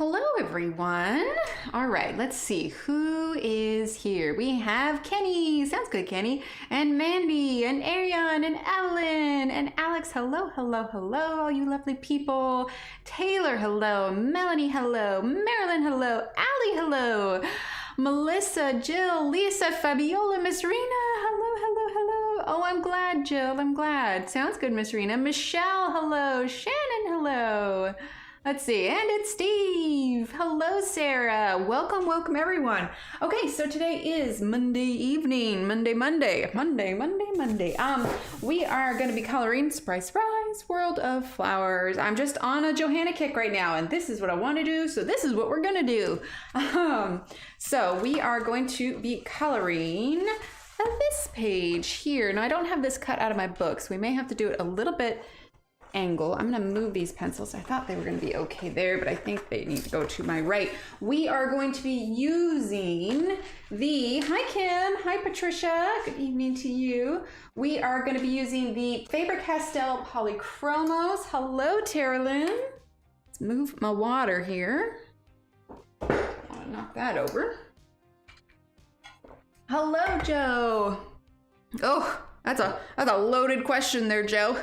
Hello everyone. All right, let's see who is here. We have Kenny, sounds good Kenny, and Mandy, and Ariane, and Evelyn, and Alex. Hello, hello, hello, all you lovely people. Taylor, hello. Melanie, hello. Marilyn, hello. Allie, hello. Melissa, Jill, Lisa, Fabiola, Miss Rena, hello, hello, hello. Oh, I'm glad, Jill, I'm glad. Sounds good, Miss Rena. Michelle, hello. Shannon, hello. Let's see, and it's Steve. Hello, Sarah. Welcome, welcome, everyone. Okay, so today is Monday evening. Monday. We are going to be coloring Surprise World of Flowers. I'm just on a Johanna kick right now, and this is what I want to do, so this is what we're going to do. So we are going to be coloring this page here. Now, I don't have this cut out of my book, so we may have to do it a little bit angle. I'm going to move these pencils. I thought they were going to be okay there, but I think they need to go to my right. We are going to be using the, hi Kim, hi Patricia, good evening to you. We are going to be using the Faber-Castell Polychromos. Hello, Terilyn. Let's move my water here. I'll knock that over. Hello, Joe. Oh, that's a loaded question there, Joe.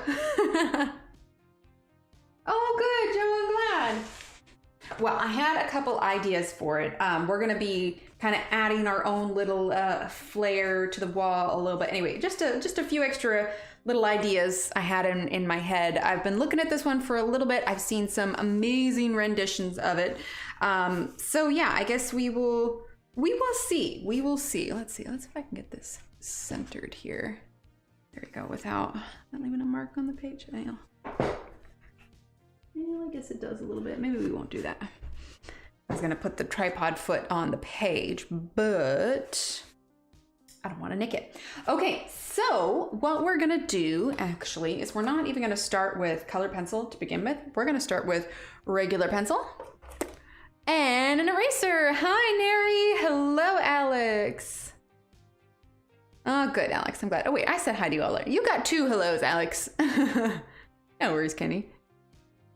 Oh, good, Joe, I'm glad. Well, I had a couple ideas for it. We're gonna be kind of adding our own little flair to the wall a little bit. Anyway, just a few extra little ideas I had in my head. I've been looking at this one for a little bit. I've seen some amazing renditions of it. So yeah, I guess we will see. Let's see if I can get this centered here. There we go, without not leaving a mark on the page. I guess it does a little bit. Maybe we won't do that. I was gonna put the tripod foot on the page, but I don't want to nick it. Okay, so what we're gonna do actually is we're not even gonna start with colored pencil to begin with. We're gonna start with regular pencil and an eraser. Hi, Neri. Hello, Alex. Oh, good, Alex. I'm glad. Oh, wait, I said hi to you all. You got two hellos, Alex. No worries, Kenny.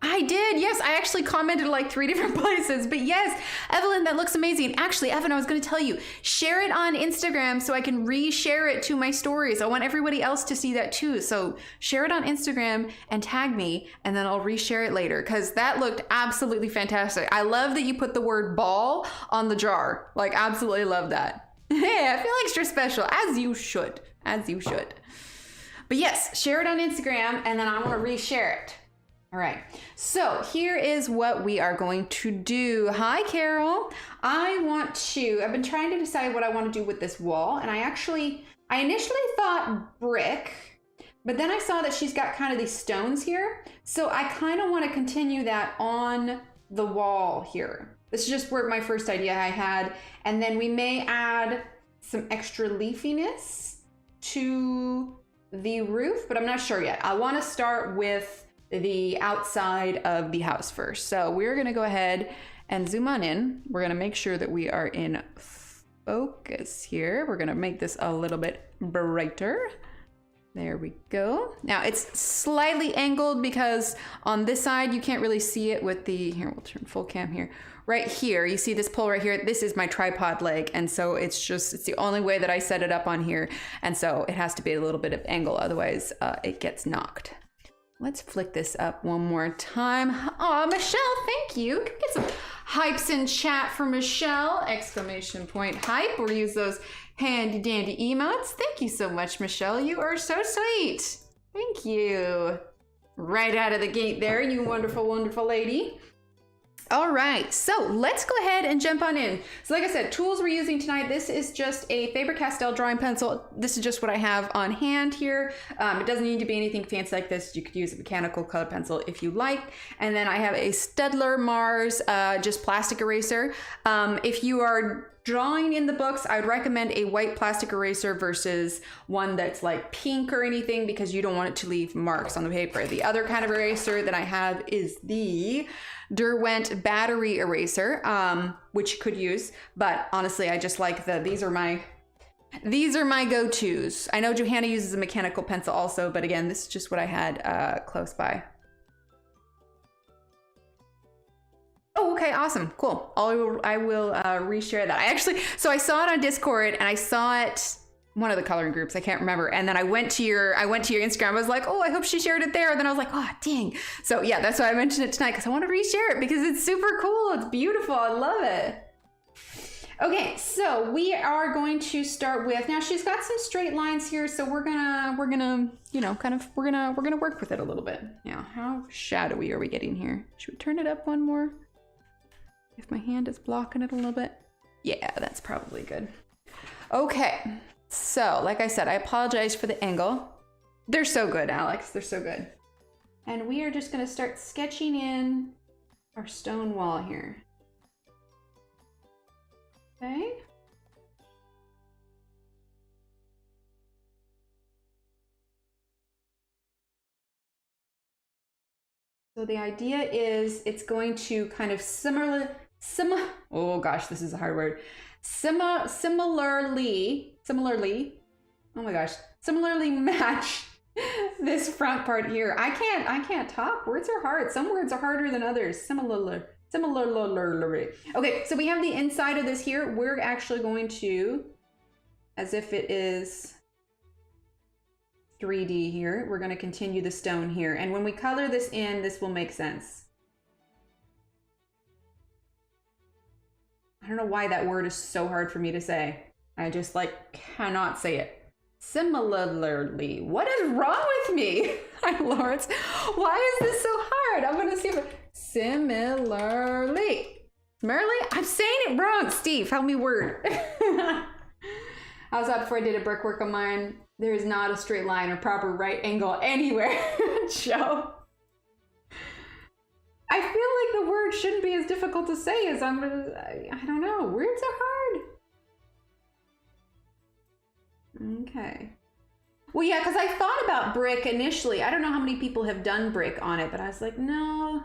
I did, yes, I actually commented like 3 different places, but yes, Evelyn, that looks amazing. Actually, Evan, I was gonna tell you, share it on Instagram so I can re-share it to my stories. I want everybody else to see that too. So share it on Instagram and tag me, and then I'll re-share it later, because that looked absolutely fantastic. I love that you put the word ball on the jar. Like, absolutely love that. Hey, I feel extra special, as you should, as you should. But yes, share it on Instagram, and then I wanna re-share it. All right, so here is what we are going to do. Hi, Carol. I've been trying to decide what I want to do with this wall, and I initially thought brick, but then I saw that she's got kind of these stones here, so I kind of want to continue that on the wall here. This is just where my first idea I had, and then we may add some extra leafiness to the roof, but I'm not sure yet. I want to start with the outside of the house first. So we're gonna go ahead and zoom on in. We're gonna make sure that we are in focus here. We're gonna make this a little bit brighter. There we go. Now it's slightly angled because on this side, you can't really see it with the, here, we'll turn full cam here. Right here, you see this pole right here. This is my tripod leg. And so it's the only way that I set it up on here. And so it has to be a little bit of angle, otherwise it gets knocked. Let's flick this up one more time. Oh, Michelle, thank you. Can we get some hypes in chat for Michelle? Exclamation point hype. We'll use those handy dandy emotes. Thank you so much, Michelle. You are so sweet. Thank you. Right out of the gate there, you wonderful, wonderful lady. All right, so let's go ahead and jump on in. So like I said, tools we're using tonight, this is just a Faber-Castell drawing pencil. This is just what I have on hand here. It doesn't need to be anything fancy like this. You could use a mechanical color pencil if you like. And then I have a Staedtler Mars, just plastic eraser. If you are drawing in the books, I would recommend a white plastic eraser versus one that's like pink or anything, because you don't want it to leave marks on the paper. The other kind of eraser that I have is the Derwent battery eraser, which you could use, but honestly, I just like these are my go-tos. I know Johanna uses a mechanical pencil also, but again, this is just what I had close by. Oh, Okay, awesome, cool. I will reshare that. So I saw it on Discord and I saw it one of the coloring groups, I can't remember. And then I went to your Instagram. I was like, oh, I hope she shared it there. And then I was like, oh, dang. So yeah, that's why I mentioned it tonight, because I want to reshare it because it's super cool. It's beautiful. I love it. Okay, so we are going to start with, now she's got some straight lines here, so we're gonna, you know, kind of, we're gonna work with it a little bit. Now, how shadowy are we getting here? Should we turn it up one more? If my hand is blocking it a little bit. Yeah, that's probably good. Okay. So, like I said, I apologize for the angle. They're so good, Alex. They're so good. And we are just going to start sketching in our stone wall here. Okay. So the idea is it's going to kind of oh gosh, this is a hard word. Similarly, oh my gosh, similarly match this front part here. I can't talk. Words are hard. Some words are harder than others. Similarly. Okay, so we have the inside of this here. We're actually going to, as if it is 3D here, we're going to continue the stone here. And when we color this in, this will make sense. I don't know why that word is so hard for me to say. I just like cannot say it. Similarly. What is wrong with me? Hi, Lawrence. Why is this so hard? I'm gonna see if similarly. Similarly? I'm saying it wrong. Steve, help me word. I was out before I did a brickwork of mine. There is not a straight line or proper right angle anywhere. Joe. I feel like the word shouldn't be as difficult to say as I don't know. Words are hard. Okay. Well, yeah, because I thought about brick initially. I don't know how many people have done brick on it, but I was like, no,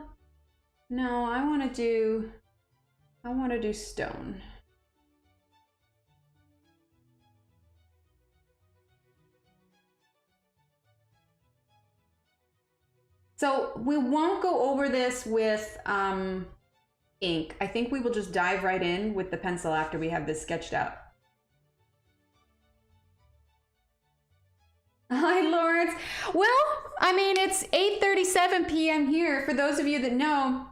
I want to do stone. So we won't go over this with ink. I think we will just dive right in with the pencil after we have this sketched out. Hi, Lawrence. Well, I mean, it's 8:37 p.m. here. For those of you that know,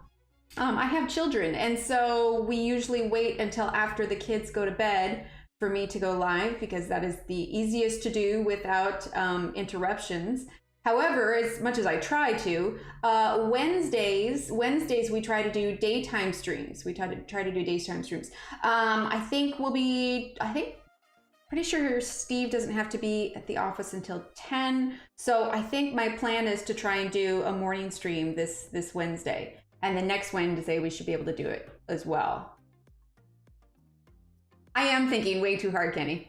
I have children, and so we usually wait until after the kids go to bed for me to go live, because that is the easiest to do without interruptions. However, as much as I try to, Wednesdays we try to do daytime streams. We try to do daytime streams. I think pretty sure Steve doesn't have to be at the office until 10. So I think my plan is to try and do a morning stream this Wednesday. And the next Wednesday we should be able to do it as well. I am thinking way too hard, Kenny.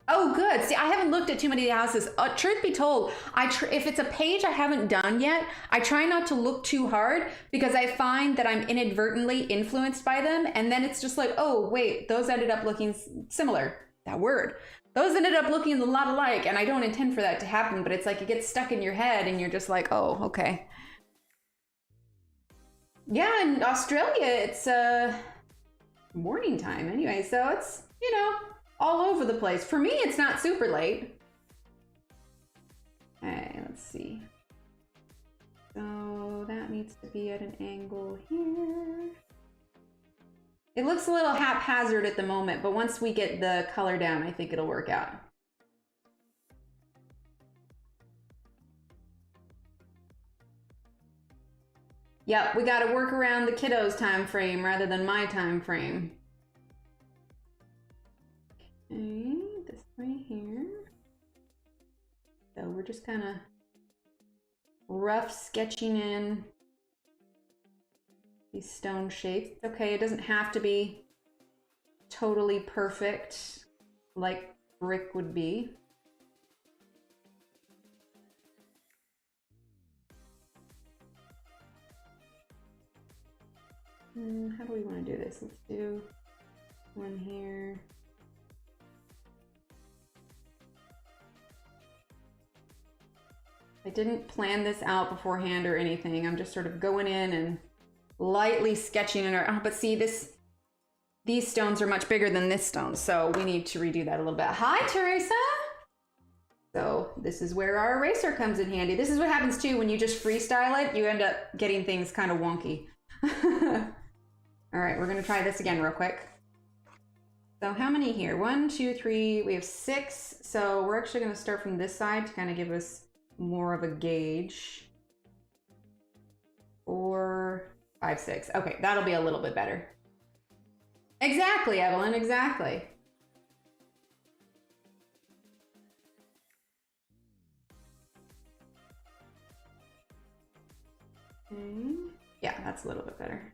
Oh, good. See, I haven't looked at too many houses. Truth be told, if it's a page I haven't done yet, I try not to look too hard, because I find that I'm inadvertently influenced by them. And then it's just like, oh, wait, those ended up looking similar. That word. Those ended up looking a lot alike. And I don't intend for that to happen, but it's like it gets stuck in your head and you're just like, oh, okay. Yeah, in Australia, it's morning time anyway. So it's, you know, all over the place. For me, it's not super late. Okay, let's see. So that needs to be at an angle here. It looks a little haphazard at the moment, but once we get the color down, I think it'll work out. Yep, we got to work around the kiddos' time frame rather than my time frame. Okay, this right here. So we're just kind of rough sketching in these stone shapes. Okay, it doesn't have to be totally perfect like brick would be. How do we want to do this? Let's do one here. I didn't plan this out beforehand or anything. I'm just sort of going in and lightly sketching it. Oh, but see, these stones are much bigger than this stone, so we need to redo that a little bit. Hi, Teresa. So this is where our eraser comes in handy. This is what happens too when you just freestyle it. You end up getting things kind of wonky. All right, we're gonna try this again real quick. So how many here? 1, 2, 3, we have 6. So we're actually gonna start from this side to kind of give us more of a gauge. 4, 5, 6. Okay, that'll be a little bit better. Exactly, Evelyn, exactly. Okay. Yeah, that's a little bit better.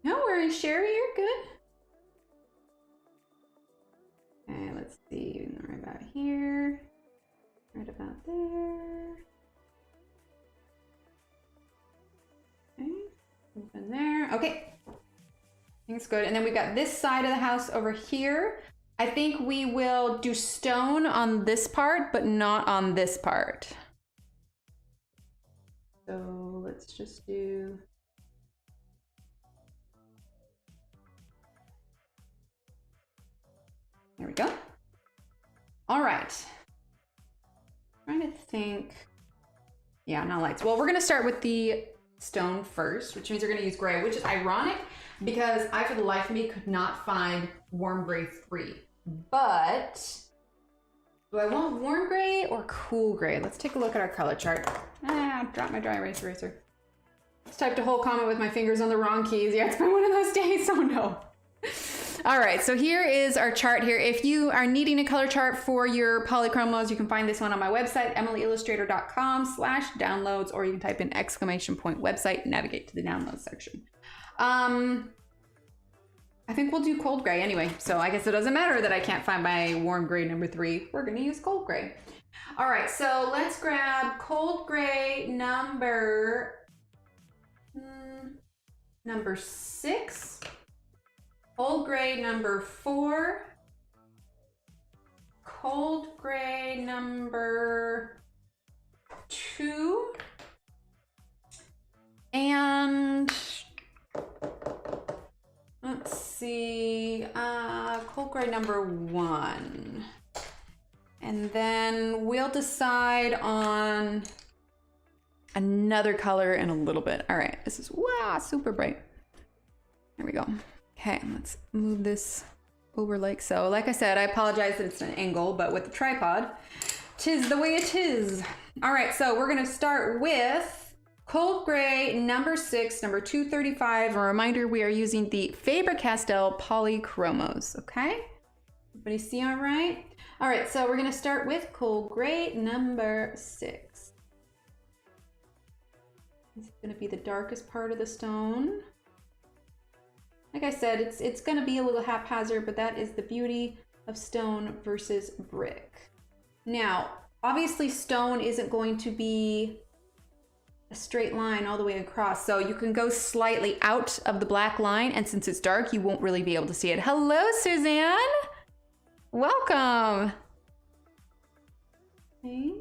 No worries, Sherry, you're good. Okay, let's see, right about here, right about there. Okay, open there. Okay, I think it's good. And then we've got this side of the house over here. I think we will do stone on this part, but not on this part. So let's just do. There we go. All right. Trying to think. Yeah, not lights. Well, we're gonna start with the stone first, which means we're gonna use gray, which is ironic because I, for the life of me, could not find warm gray 3. But do I want warm gray or cool gray? Let's take a look at our color chart. Drop my dry erase eraser. Just typed a whole comment with my fingers on the wrong keys. Yeah, it's been one of those days, oh no. All right, so here is our chart here. If you are needing a color chart for your Polychromos, you can find this one on my website, emilyillustrator.com/downloads, or you can type in !website, navigate to the downloads section. I think we'll do cold gray anyway, so I guess it doesn't matter that I can't find my warm gray number 3. We're gonna use cold gray. All right, so let's grab cold gray number 6. Cold gray number 4, cold gray number 2, and let's see, cold gray number 1. And then we'll decide on another color in a little bit. All right, this is, wow, super bright. There we go. Okay, let's move this over like so. Like I said, I apologize that it's an angle, but with the tripod, 'tis the way it is. All right, so we're gonna start with cold gray number 6, number 235. A reminder, we are using the Faber-Castell Polychromos, okay? Everybody see all right? All right, so we're gonna start with cold gray number 6. This is gonna be the darkest part of the stone. Like I said, it's gonna be a little haphazard, but that is the beauty of stone versus brick. Now, obviously stone isn't going to be a straight line all the way across, so you can go slightly out of the black line, and since it's dark, you won't really be able to see it. Hello, Suzanne! Welcome! Okay.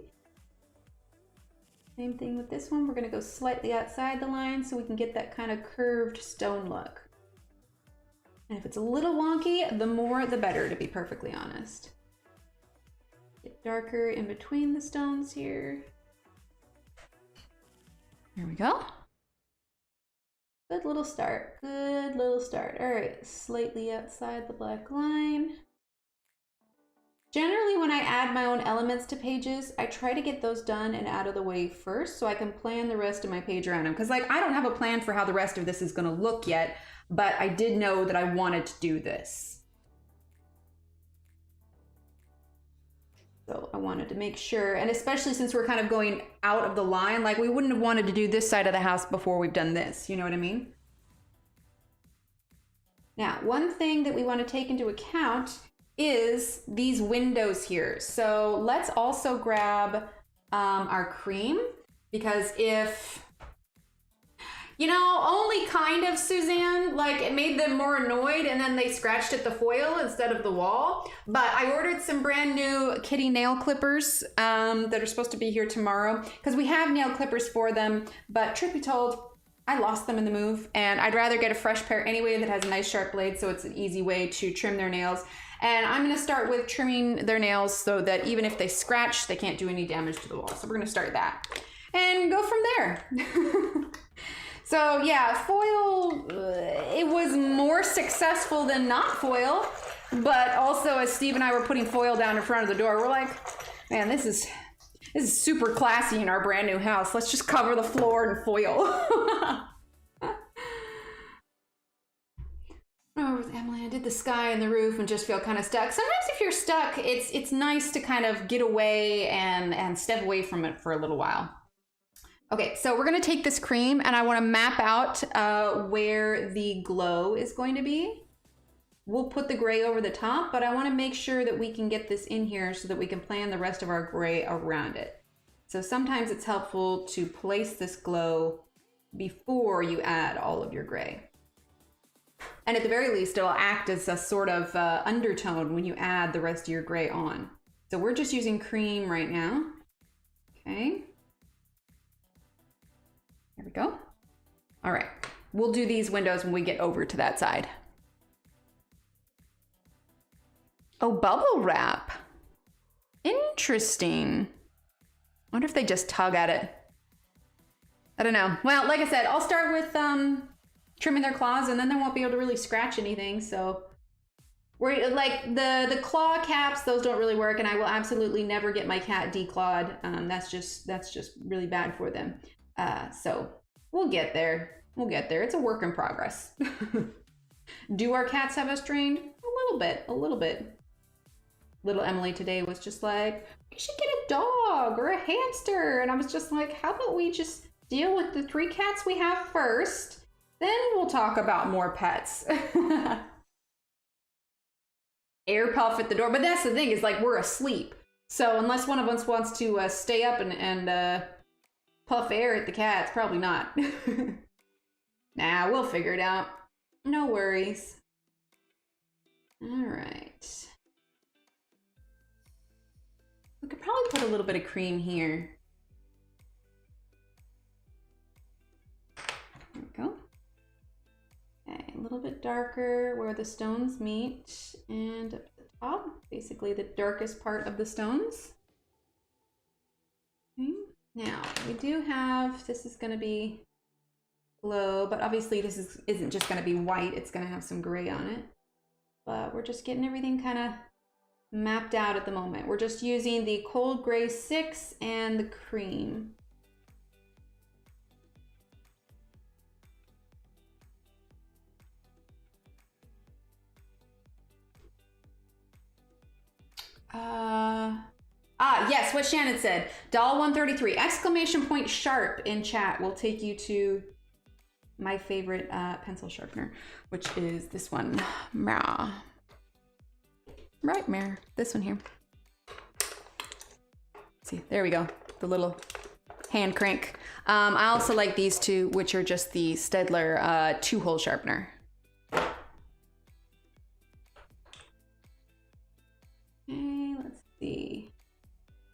Same thing with this one. We're gonna go slightly outside the line so we can get that kind of curved stone look. And if it's a little wonky, the more the better, to be perfectly honest. Get darker in between the stones here. There we go. Good little start, good little start. All right, slightly outside the black line. Generally, when I add my own elements to pages, I try to get those done and out of the way first so I can plan the rest of my page around them. Because like, I don't have a plan for how the rest of this is gonna look yet, but I did know that I wanted to do this. So I wanted to make sure, and especially since we're kind of going out of the line, like we wouldn't have wanted to do this side of the house before we've done this, you know what I mean? Now, one thing that we want to take into account is these windows here. So let's also grab our cream, because if, you know, only kind of, Suzanne, like it made them more annoyed and then they scratched at the foil instead of the wall. But I ordered some brand new kitty nail clippers that are supposed to be here tomorrow, because we have nail clippers for them, but truth be told, I lost them in the move, and I'd rather get a fresh pair anyway that has a nice sharp blade, so it's an easy way to trim their nails. And I'm gonna start with trimming their nails so that even if they scratch, they can't do any damage to the wall. So we're gonna start that and go from there. So yeah, foil, it was more successful than not foil, but also as Steve and I were putting foil down in front of the door, we're like, man, this is super classy in our brand new house. Let's just cover the floor in foil. Oh, Emily, I did the sky and the roof and just feel kind of stuck. Sometimes if you're stuck, it's nice to kind of get away and step away from it for a little while. Okay, so we're gonna take this cream and I wanna map out where the glow is going to be. We'll put the gray over the top, but I wanna make sure that we can get this in here so that we can plan the rest of our gray around it. So sometimes it's helpful to place this glow before you add all of your gray. And at the very least, it'll act as a sort of undertone when you add the rest of your gray on. So we're just using cream right now. Okay. There we go. All right. We'll do these windows when we get over to that side. Oh, bubble wrap. Interesting. Wonder if they just tug at it. I don't know. Well, like I said, I'll start with trimming their claws, and then they won't be able to really scratch anything. So we're like the claw caps, those don't really work, and I will absolutely never get my cat declawed. That's just really bad for them. So we'll get there. We'll get there. It's a work in progress. Do our cats have us trained? A little bit. Little Emily today was just like, we should get a dog or a hamster. And I was just like, how about we just deal with the 3 cats we have first? Then we'll talk about more pets. Air puff at the door. But that's the thing, is like we're asleep. So unless one of us wants to stay up and puff air at the cats, probably not. Nah, we'll figure it out. No worries. All right. We could probably put a little bit of cream here. There we go. Okay, a little bit darker where the stones meet, and up at the top, basically the darkest part of the stones. Okay. Now, we do have, this is going to be glow, but obviously this isn't just going to be white, it's going to have some gray on it. But we're just getting everything kind of mapped out at the moment. We're just using the cold gray 6 and the cream. Yes, what Shannon said. Doll 133, exclamation point sharp in chat will take you to my favorite pencil sharpener, which is this one. Right, Mare. This one here. See, there we go. The little hand crank. I also like these two, which are just the Stedler 2-hole sharpener. Okay, let's see.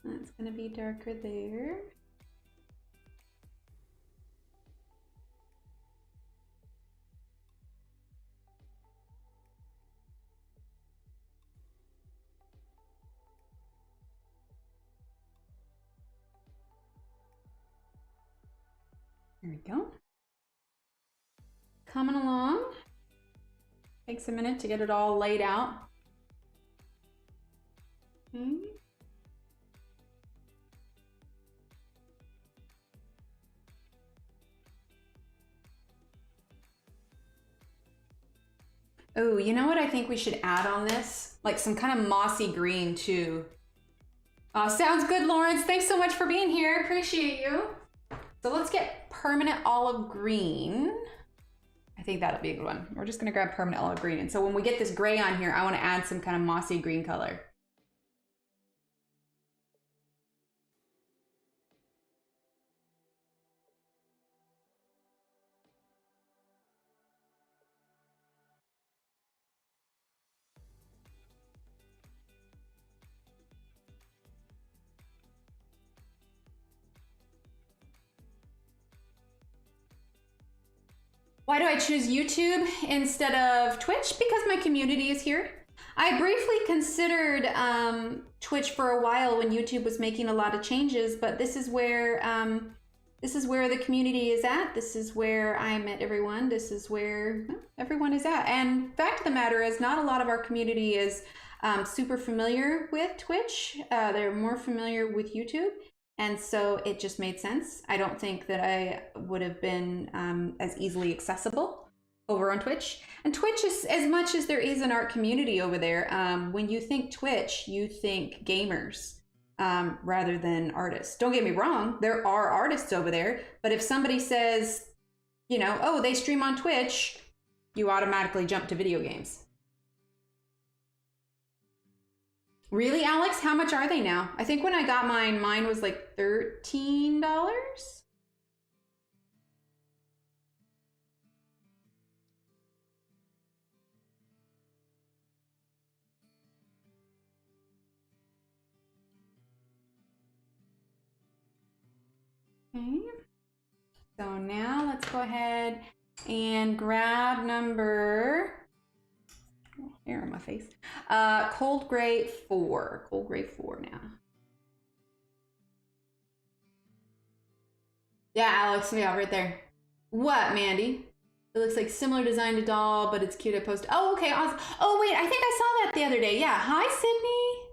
That's gonna be darker there. There we go. Coming along. Takes a minute to get it all laid out. Okay. Oh, you know what I think we should add on this? Like some kind of mossy green too. Sounds good, Lawrence. Thanks so much for being here. Appreciate you. So let's get permanent olive green. I think that'll be a good one. We're just gonna grab permanent olive green. And so when we get this gray on here, I wanna add some kind of mossy green color. Why do I choose YouTube instead of Twitch? Because my community is here. I briefly considered Twitch for a while when YouTube was making a lot of changes, but this is where the community is at. This is where I met everyone. This is where everyone is at. And fact of the matter is, not a lot of our community is super familiar with Twitch. They're more familiar with YouTube. And so it just made sense. I don't think that I would have been as easily accessible over on Twitch. And Twitch is, as much as there is an art community over there, when you think Twitch, you think gamers rather than artists. Don't get me wrong, there are artists over there, but if somebody says, you know, oh, they stream on Twitch, you automatically jump to video games. Really, Alex? How much are they now? I think when I got mine was like $13. Okay. So now let's go ahead and grab number, hair on my face, Cold Gray 4. Cold Gray 4 now. Yeah, Alex, yeah, right there. What, Mandy? It looks like similar design to doll, but it's cute. I posted. Oh, okay, awesome. Oh, wait, I think I saw that the other day. Yeah, hi, Sydney.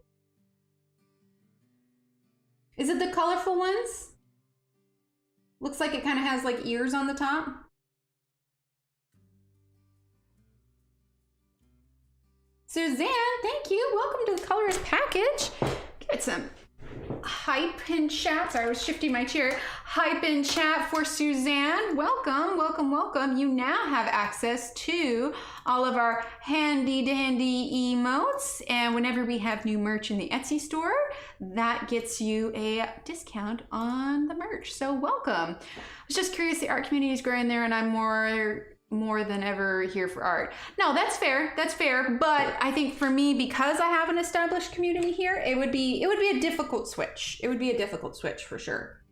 Is it the colorful ones? Looks like it kind of has like ears on the top. Suzanne, thank you. Welcome to the colorist package. Give it some hype in chat. Sorry, I was shifting my chair. Hype in chat for Suzanne. Welcome, welcome, welcome. You now have access to all of our handy dandy emotes. And whenever we have new merch in the Etsy store, that gets you a discount on the merch. So welcome. I was just curious, the art community is growing there and I'm more than ever here for art. No, that's fair. That's fair. But I think for me, because I have an established community here, it would be a difficult switch. It would be a difficult switch for sure.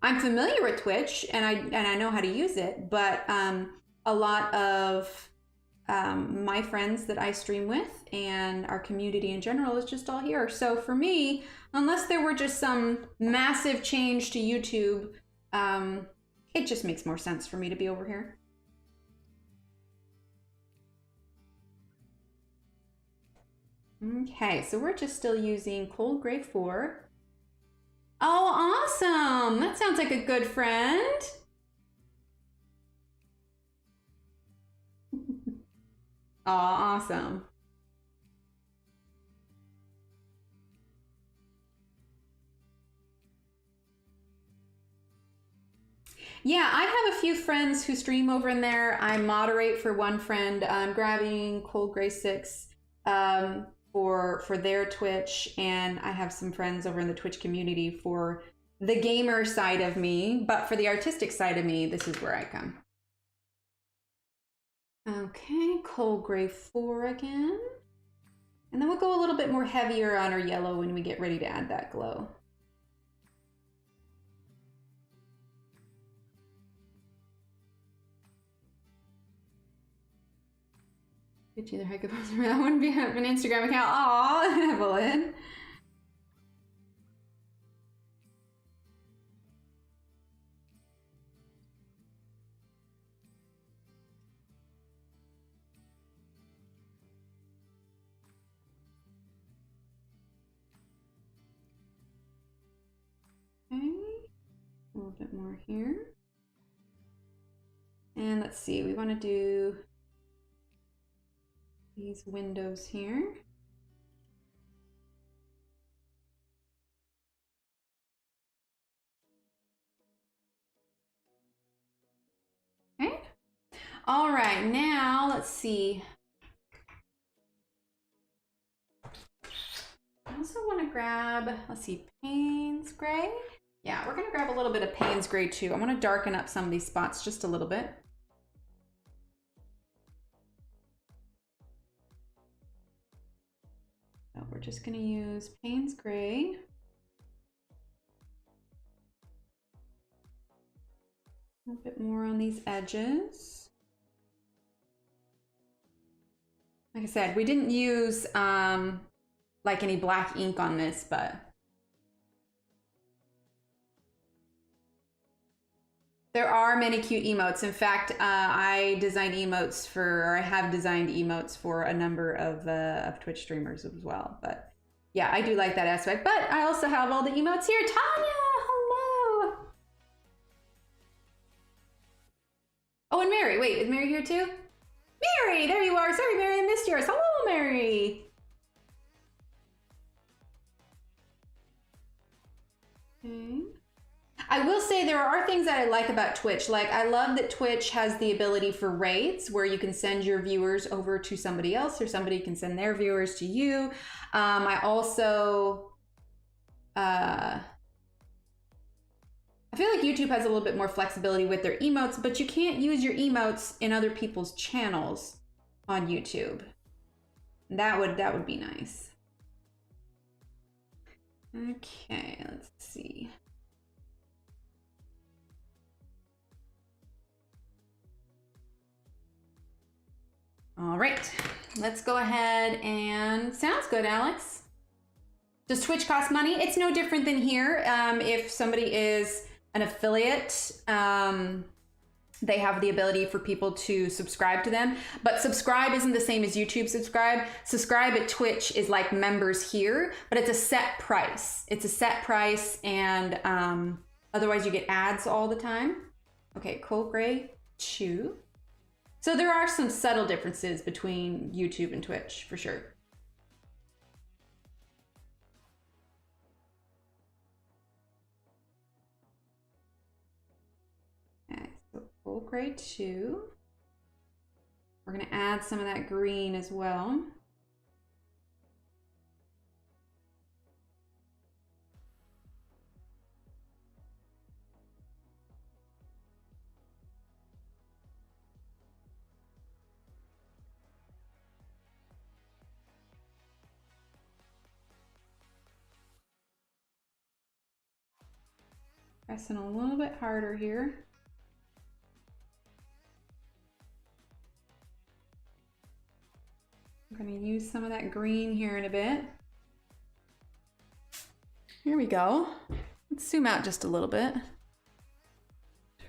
I'm familiar with Twitch and I know how to use it, but a lot of my friends that I stream with and our community in general is just all here. So for me, unless there were just some massive change to YouTube, it just makes more sense for me to be over here. Okay, so we're just still using Cold Gray 4. Oh, awesome! That sounds like a good friend. Oh, awesome. Yeah, I have a few friends who stream over in there. I moderate for one friend. I'm grabbing Cold Gray 6 for their Twitch, and I have some friends over in the Twitch community for the gamer side of me, but for the artistic side of me, this is where I come. Okay, Cold Gray 4 again. And then we'll go a little bit more heavier on our yellow when we get ready to add that glow. Get you the heck of that wouldn't be an Instagram account. Aw, Evelyn. Okay, a little bit more here. And let's see, we want to do these windows here. Okay. All right, now let's see. I also want to grab, let's see, Payne's Gray. Yeah, we're gonna grab a little bit of Payne's Gray too. I want to darken up some of these spots just a little bit. So we're just gonna use Payne's Gray. A bit more on these edges. Like I said, we didn't use like any black ink on this, but there are many cute emotes. In fact, I have designed emotes for a number of Twitch streamers as well. But yeah, I do like that aspect. But I also have all the emotes here. Tanya, hello. Oh, and Mary. Wait, is Mary here too? Mary, there you are. Sorry, Mary, I missed yours. Hello, Mary. Okay. I will say there are things that I like about Twitch. Like, I love that Twitch has the ability for raids where you can send your viewers over to somebody else, or somebody can send their viewers to you. I also, I feel like YouTube has a little bit more flexibility with their emotes, but you can't use your emotes in other people's channels on YouTube. That would be nice. Okay, let's see. All right, let's go ahead and, sounds good, Alex. Does Twitch cost money? It's no different than here. If somebody is an affiliate, they have the ability for people to subscribe to them, but subscribe isn't the same as YouTube subscribe. Subscribe at Twitch is like members here, but it's a set price. It's a set price, and otherwise you get ads all the time. Okay, cool, gray, chew. So there are some subtle differences between YouTube and Twitch, for sure. Okay, so full gray 2. We're gonna add some of that green as well. Pressing a little bit harder here. I'm going to use some of that green here in a bit. Here we go. Let's zoom out just a little bit.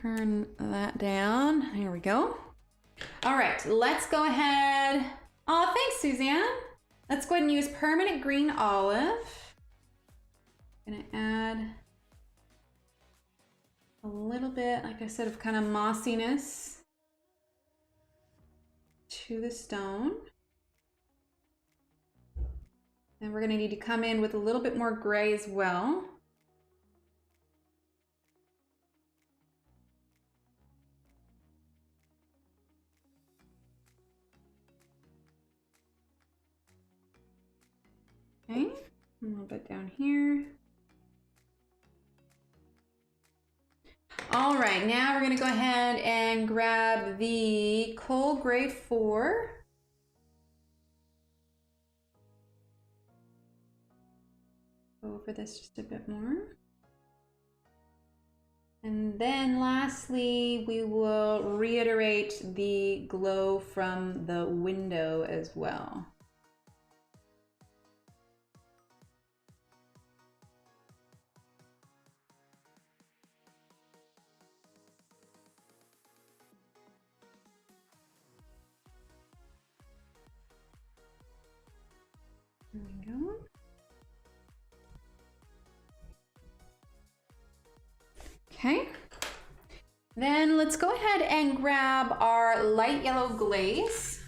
Turn that down. Here we go. All right, let's go ahead. Oh, thanks, Suzanne. Let's go ahead and use permanent green olive. I'm going to add a little bit, like I said, of kind of mossiness to the stone. And we're going to need to come in with a little bit more gray as well. Okay, a little bit down here. All right, now we're going to go ahead and grab the Coal Gray 4. Go over this just a bit more. And then lastly, we will reiterate the glow from the window as well. There we go. Okay. Then let's go ahead and grab our light yellow glaze.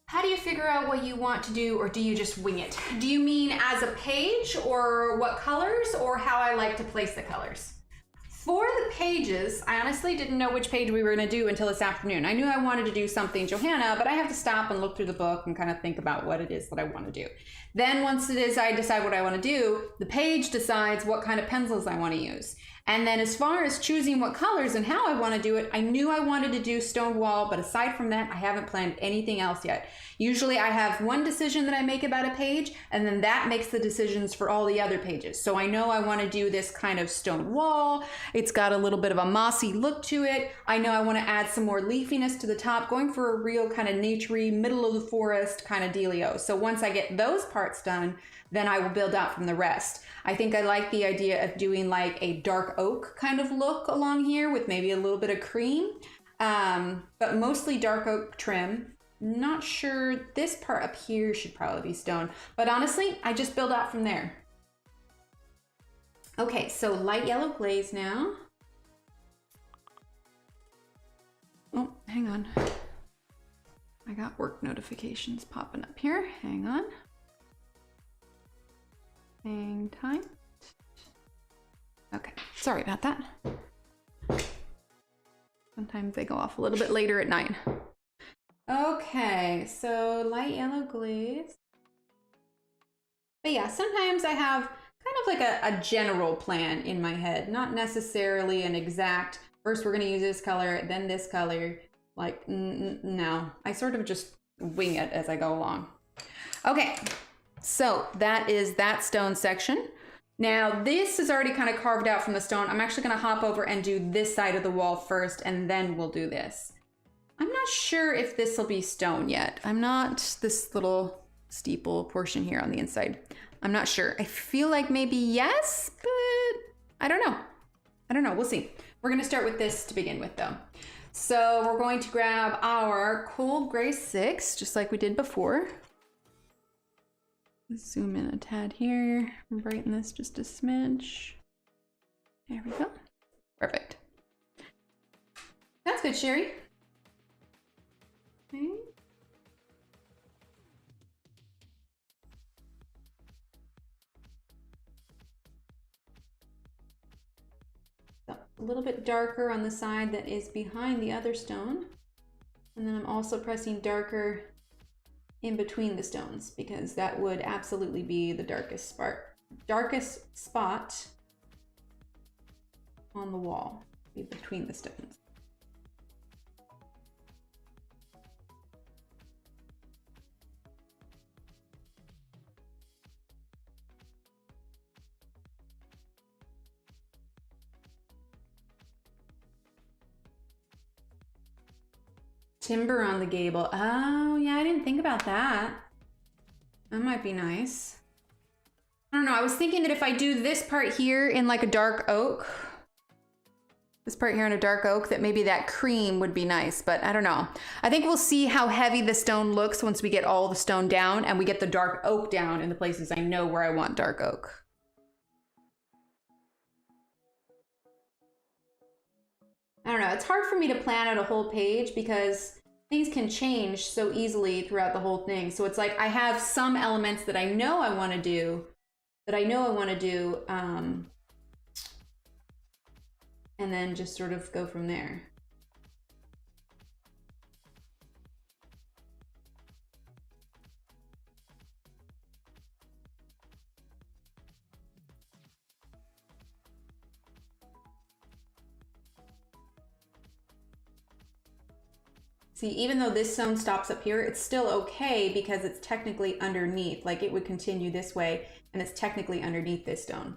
How do you figure out what you want to do, or do you just wing it? Do you mean as a page, or what colors, or how I like to place the colors? For the pages, I honestly didn't know which page we were going to do until this afternoon. I knew I wanted to do something Johanna, but I have to stop and look through the book and kind of think about what it is that I want to do. Then once it is I decide what I want to do, the page decides what kind of pencils I want to use. And then as far as choosing what colors and how I want to do it, I knew I wanted to do stone wall, but aside from that, I haven't planned anything else yet. Usually I have one decision that I make about a page, and then that makes the decisions for all the other pages. So I know I want to do this kind of stone wall. It's got a little bit of a mossy look to it. I know I want to add some more leafiness to the top, going for a real kind of naturey, middle of the forest kind of dealio. So once I get those parts done, then I will build out from the rest. I think I like the idea of doing like a dark oak kind of look along here with maybe a little bit of cream, but mostly dark oak trim. Not sure, this part up here should probably be stone, but honestly, I just build out from there. Okay, so light yellow glaze now. Oh, hang on. I got work notifications popping up here. Hang on. Hang time. Okay, sorry about that. Sometimes they go off a little bit later at night. Okay, so light yellow glaze. But yeah, sometimes I have kind of like a general plan in my head, not necessarily an exact, first we're gonna use this color, then this color. Like, no, I sort of just wing it as I go along. Okay. So that is that stone section. Now this is already kind of carved out from the stone. I'm actually going to hop over and do this side of the wall first, and then we'll do this. I'm not sure if this will be stone yet. I'm not, this little steeple portion here on the inside. I'm not sure. I feel like maybe yes, but I don't know. I don't know. We'll see. We're going to start with this to begin with though. So we're going to grab our cool gray 6, just like we did before. Zoom in a tad here, brighten this just a smidge. There we go. Perfect. That's good, Sherry. Okay. So a little bit darker on the side that is behind the other stone. And then I'm also pressing darker in between the stones, because that would absolutely be the darkest spot on the wall, be between the stones. Timber on the gable. Oh yeah, I didn't think about that. That might be nice. I don't know, I was thinking that if I do this part here in like a dark oak, this part here in a dark oak, that maybe that cream would be nice, but I don't know. I think we'll see how heavy the stone looks once we get all the stone down and we get the dark oak down in the places I know where I want dark oak. I don't know, it's hard for me to plan out a whole page because things can change so easily throughout the whole thing. So it's like I have some elements that I know I want to do, and then just sort of go from there. See, even though this stone stops up here, it's still okay because it's technically underneath. Like it would continue this way and it's technically underneath this stone.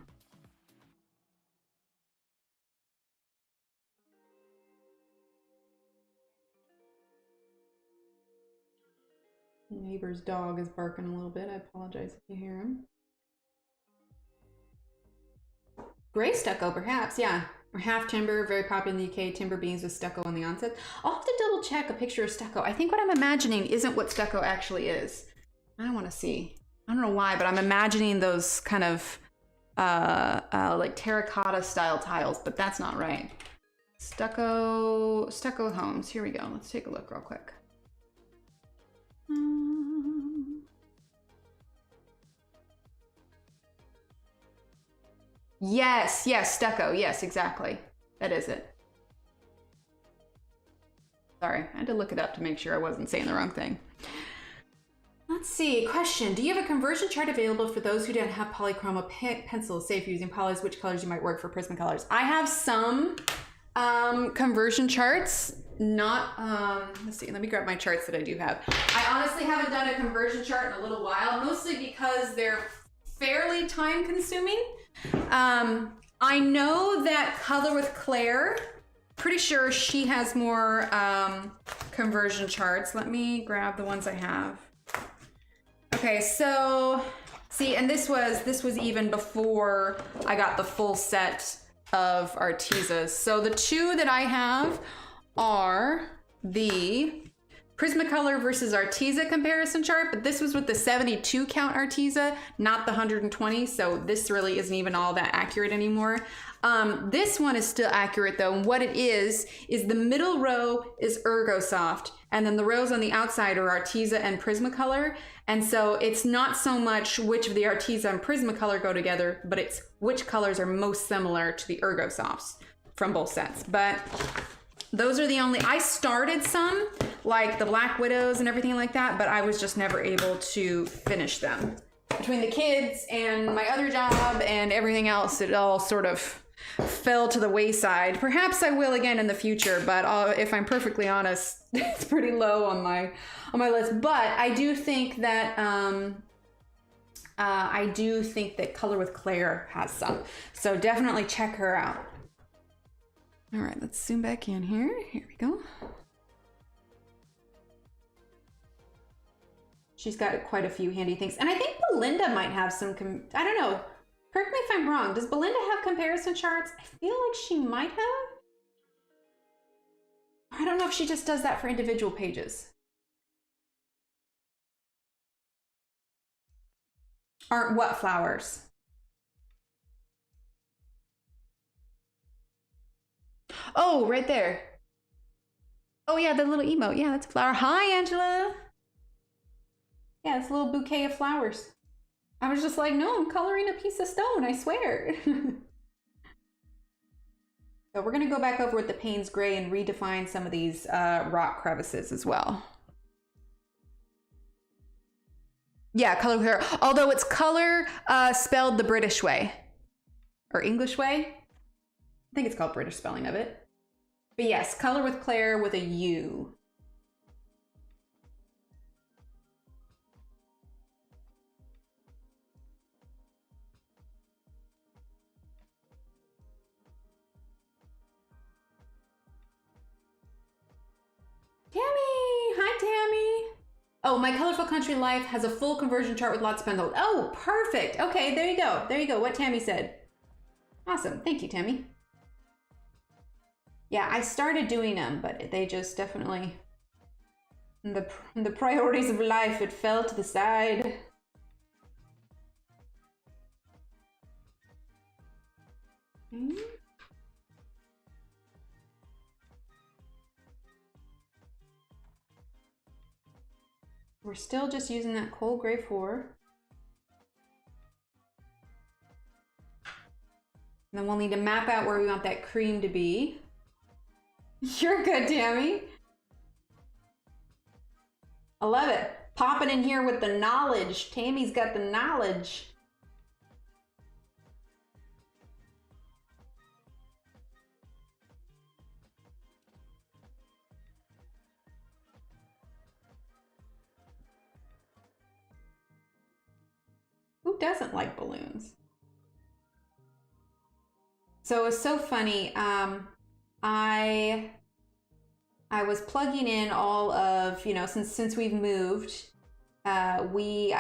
Neighbor's dog is barking a little bit. I apologize if you hear him. Gray stucco, perhaps, yeah. Or half timber, very popular in the UK, timber beams with stucco on the onset. I'll have to double check a picture of stucco. I think what I'm imagining isn't what stucco actually is. I want to see. I don't know why, but I'm imagining those kind of like terracotta style tiles, but that's not right. Stucco homes. Here we go. Let's take a look real quick. Yes, stucco. Yes, exactly. That is it. Sorry, I had to look it up to make sure I wasn't saying the wrong thing. Let's see, question. Do you have a conversion chart available for those who don't have Polychromos pencils, say if you're using polys, which colors you might work for Prismacolors? I have some conversion charts, not, let's see, let me grab my charts that I do have. I honestly haven't done a conversion chart in a little while, mostly because they're fairly time consuming. I know that Color with Claire, pretty sure she has more conversion charts. Let me grab the ones I have. Okay, so see, and this was even before I got the full set of Artezas. So the two that I have are the Prismacolor versus Arteza comparison chart, but this was with the 72 count Arteza, not the 120. So this really isn't even all that accurate anymore. This one is still accurate though. And what it is the middle row is Ergosoft, and then the rows on the outside are Arteza and Prismacolor. And so it's not so much which of the Arteza and Prismacolor go together, but it's which colors are most similar to the Ergosofts from both sets. But those are the only, I started some, like the Black Widows and everything like that, but I was just never able to finish them. Between the kids and my other job and everything else, it all sort of fell to the wayside. Perhaps I will again in the future, but if I'm perfectly honest, it's pretty low on my list. But I do think that Color with Claire has some, so definitely check her out. All right, let's zoom back in here. Here we go. She's got quite a few handy things, and I think Belinda might have some. I don't know. Correct me if I'm wrong. Does Belinda have comparison charts? I feel like she might have. I don't know if she just does that for individual pages. Aren't what flowers? Oh, right there. Oh yeah, the little emote. Yeah, that's a flower. Hi, Angela. Yeah, it's a little bouquet of flowers. I was just like, no, I'm coloring a piece of stone, I swear. So we're gonna go back over with the Payne's Gray and redefine some of these rock crevices as well. Yeah, Color with Claire. Although it's color spelled the British way. Or English way. I think it's called British spelling of it. But yes, Color with Claire with a U. Tammy! Hi, Tammy! Oh, my Colorful Country Life has a full conversion chart with lots of pencils. Oh, perfect! Okay, there you go. There you go, what Tammy said. Awesome, thank you, Tammy. Yeah, I started doing them, but they just definitely, the priorities of life, it fell to the side. Okay. We're still just using that Cold Gray 4. And then we'll need to map out where we want that cream to be. You're good, Tammy. I love it. Popping in here with the knowledge. Tammy's got the knowledge. Who doesn't like balloons? So it's so funny. I was plugging in all of, you know, since we've moved, I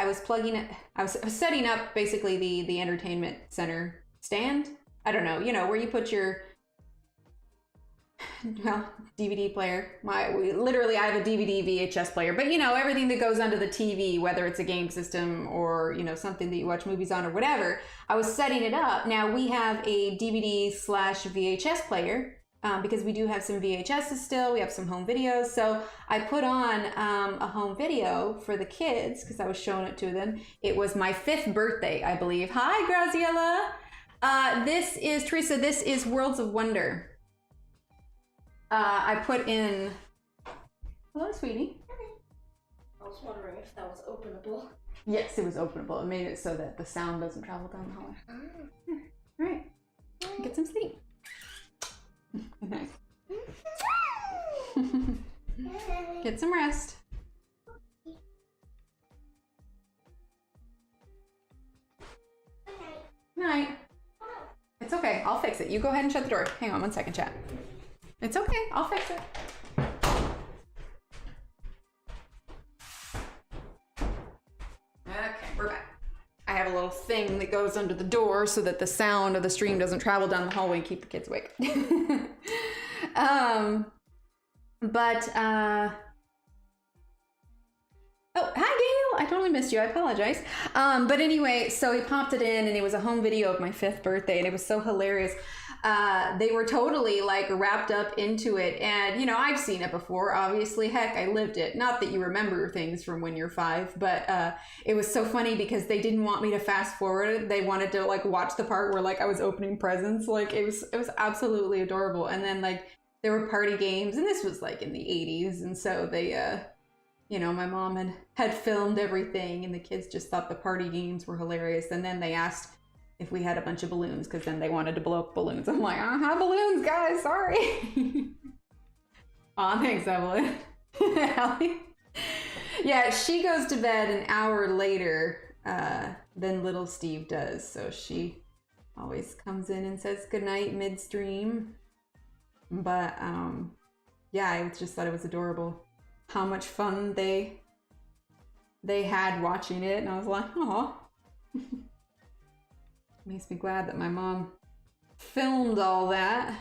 was setting up basically the entertainment center stand. I don't know, you know, where you put your, well, DVD player. Literally I have a DVD VHS player, but you know, everything that goes onto the TV, whether it's a game system or, you know, something that you watch movies on or whatever, I was setting it up. Now we have a DVD/VHS player. Because we do have some VHSs still, we have some home videos. So I put on a home video for the kids because I was showing it to them. It was my 5th birthday, I believe. Hi, Graziella. This is, Teresa, this is Worlds of Wonder. I put in, hello, sweetie. was wondering if that was openable. Yes, it was openable. It made it so that the sound doesn't travel down the hallway. All right, get some sleep. Nice. Get some rest. Night. It's okay. I'll fix it. You go ahead and shut the door. Hang on 1 second, chat. It's okay. I'll fix it. Okay, we're back. I have a little thing that goes under the door so that the sound of the stream doesn't travel down the hallway and keep the kids awake. Oh, hi Gail! I totally missed you. I apologize. But anyway, so he popped it in and it was a home video of my 5th birthday and it was so hilarious. They were totally like wrapped up into it. And you know, I've seen it before, obviously. Heck, I lived it. Not that you remember things from when you're 5, but it was so funny because they didn't want me to fast forward it. They wanted to like watch the part where like I was opening presents. Like it was absolutely adorable. And then like there were party games and this was like in the 80s. And so they, you know, my mom had filmed everything and the kids just thought the party games were hilarious. And then they asked if we had a bunch of balloons because then they wanted to blow up balloons. I'm like, I don't have balloons, guys. Sorry. Aw, thanks, Evelyn. Allie? Yeah, she goes to bed an hour later than little Steve does. So she always comes in and says goodnight midstream. But yeah, I just thought it was adorable how much fun they had watching it, and I was like, oh. Makes me glad that my mom filmed all that.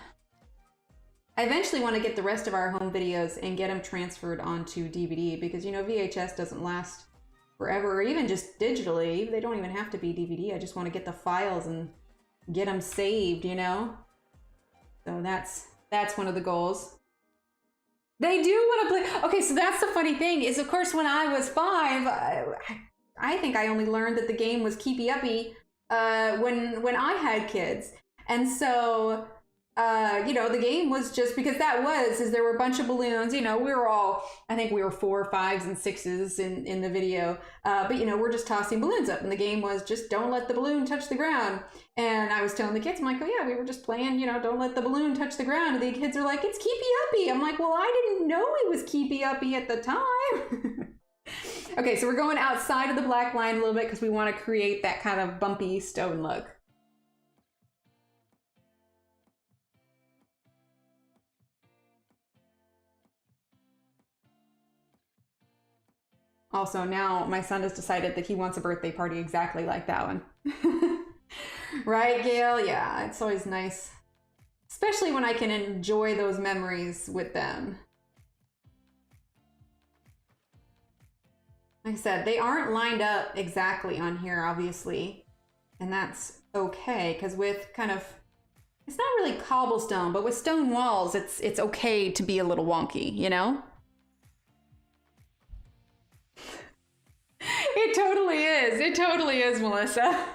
I eventually want to get the rest of our home videos and get them transferred onto DVD because, you know, VHS doesn't last forever, or even just digitally. They don't even have to be DVD. I just want to get the files and get them saved, you know? So that's one of the goals. They do want to play. Okay, so that's the funny thing is, of course, when I was 5, I think I only learned that the game was Keepy Uppy when I had kids. And so, you know, the game was just because there were a bunch of balloons. You know, we were all, I think we were 4, 5s, and 6s in the video. But, you know, we're just tossing balloons up. And the game was just don't let the balloon touch the ground. And I was telling the kids, I'm like, oh yeah, we were just playing, you know, don't let the balloon touch the ground. And the kids are like, it's Keepy Uppy. I'm like, well, I didn't know it was Keepy Uppy at the time. Okay, so we're going outside of the black line a little bit because we want to create that kind of bumpy stone look. Also, now my son has decided that he wants a birthday party exactly like that one. Right, Gail? Yeah, it's always nice. Especially when I can enjoy those memories with them. Like I said, they aren't lined up exactly on here, obviously. And that's okay, because with kind of, it's not really cobblestone, but with stone walls, it's okay to be a little wonky, you know? It totally is. It totally is, Melissa.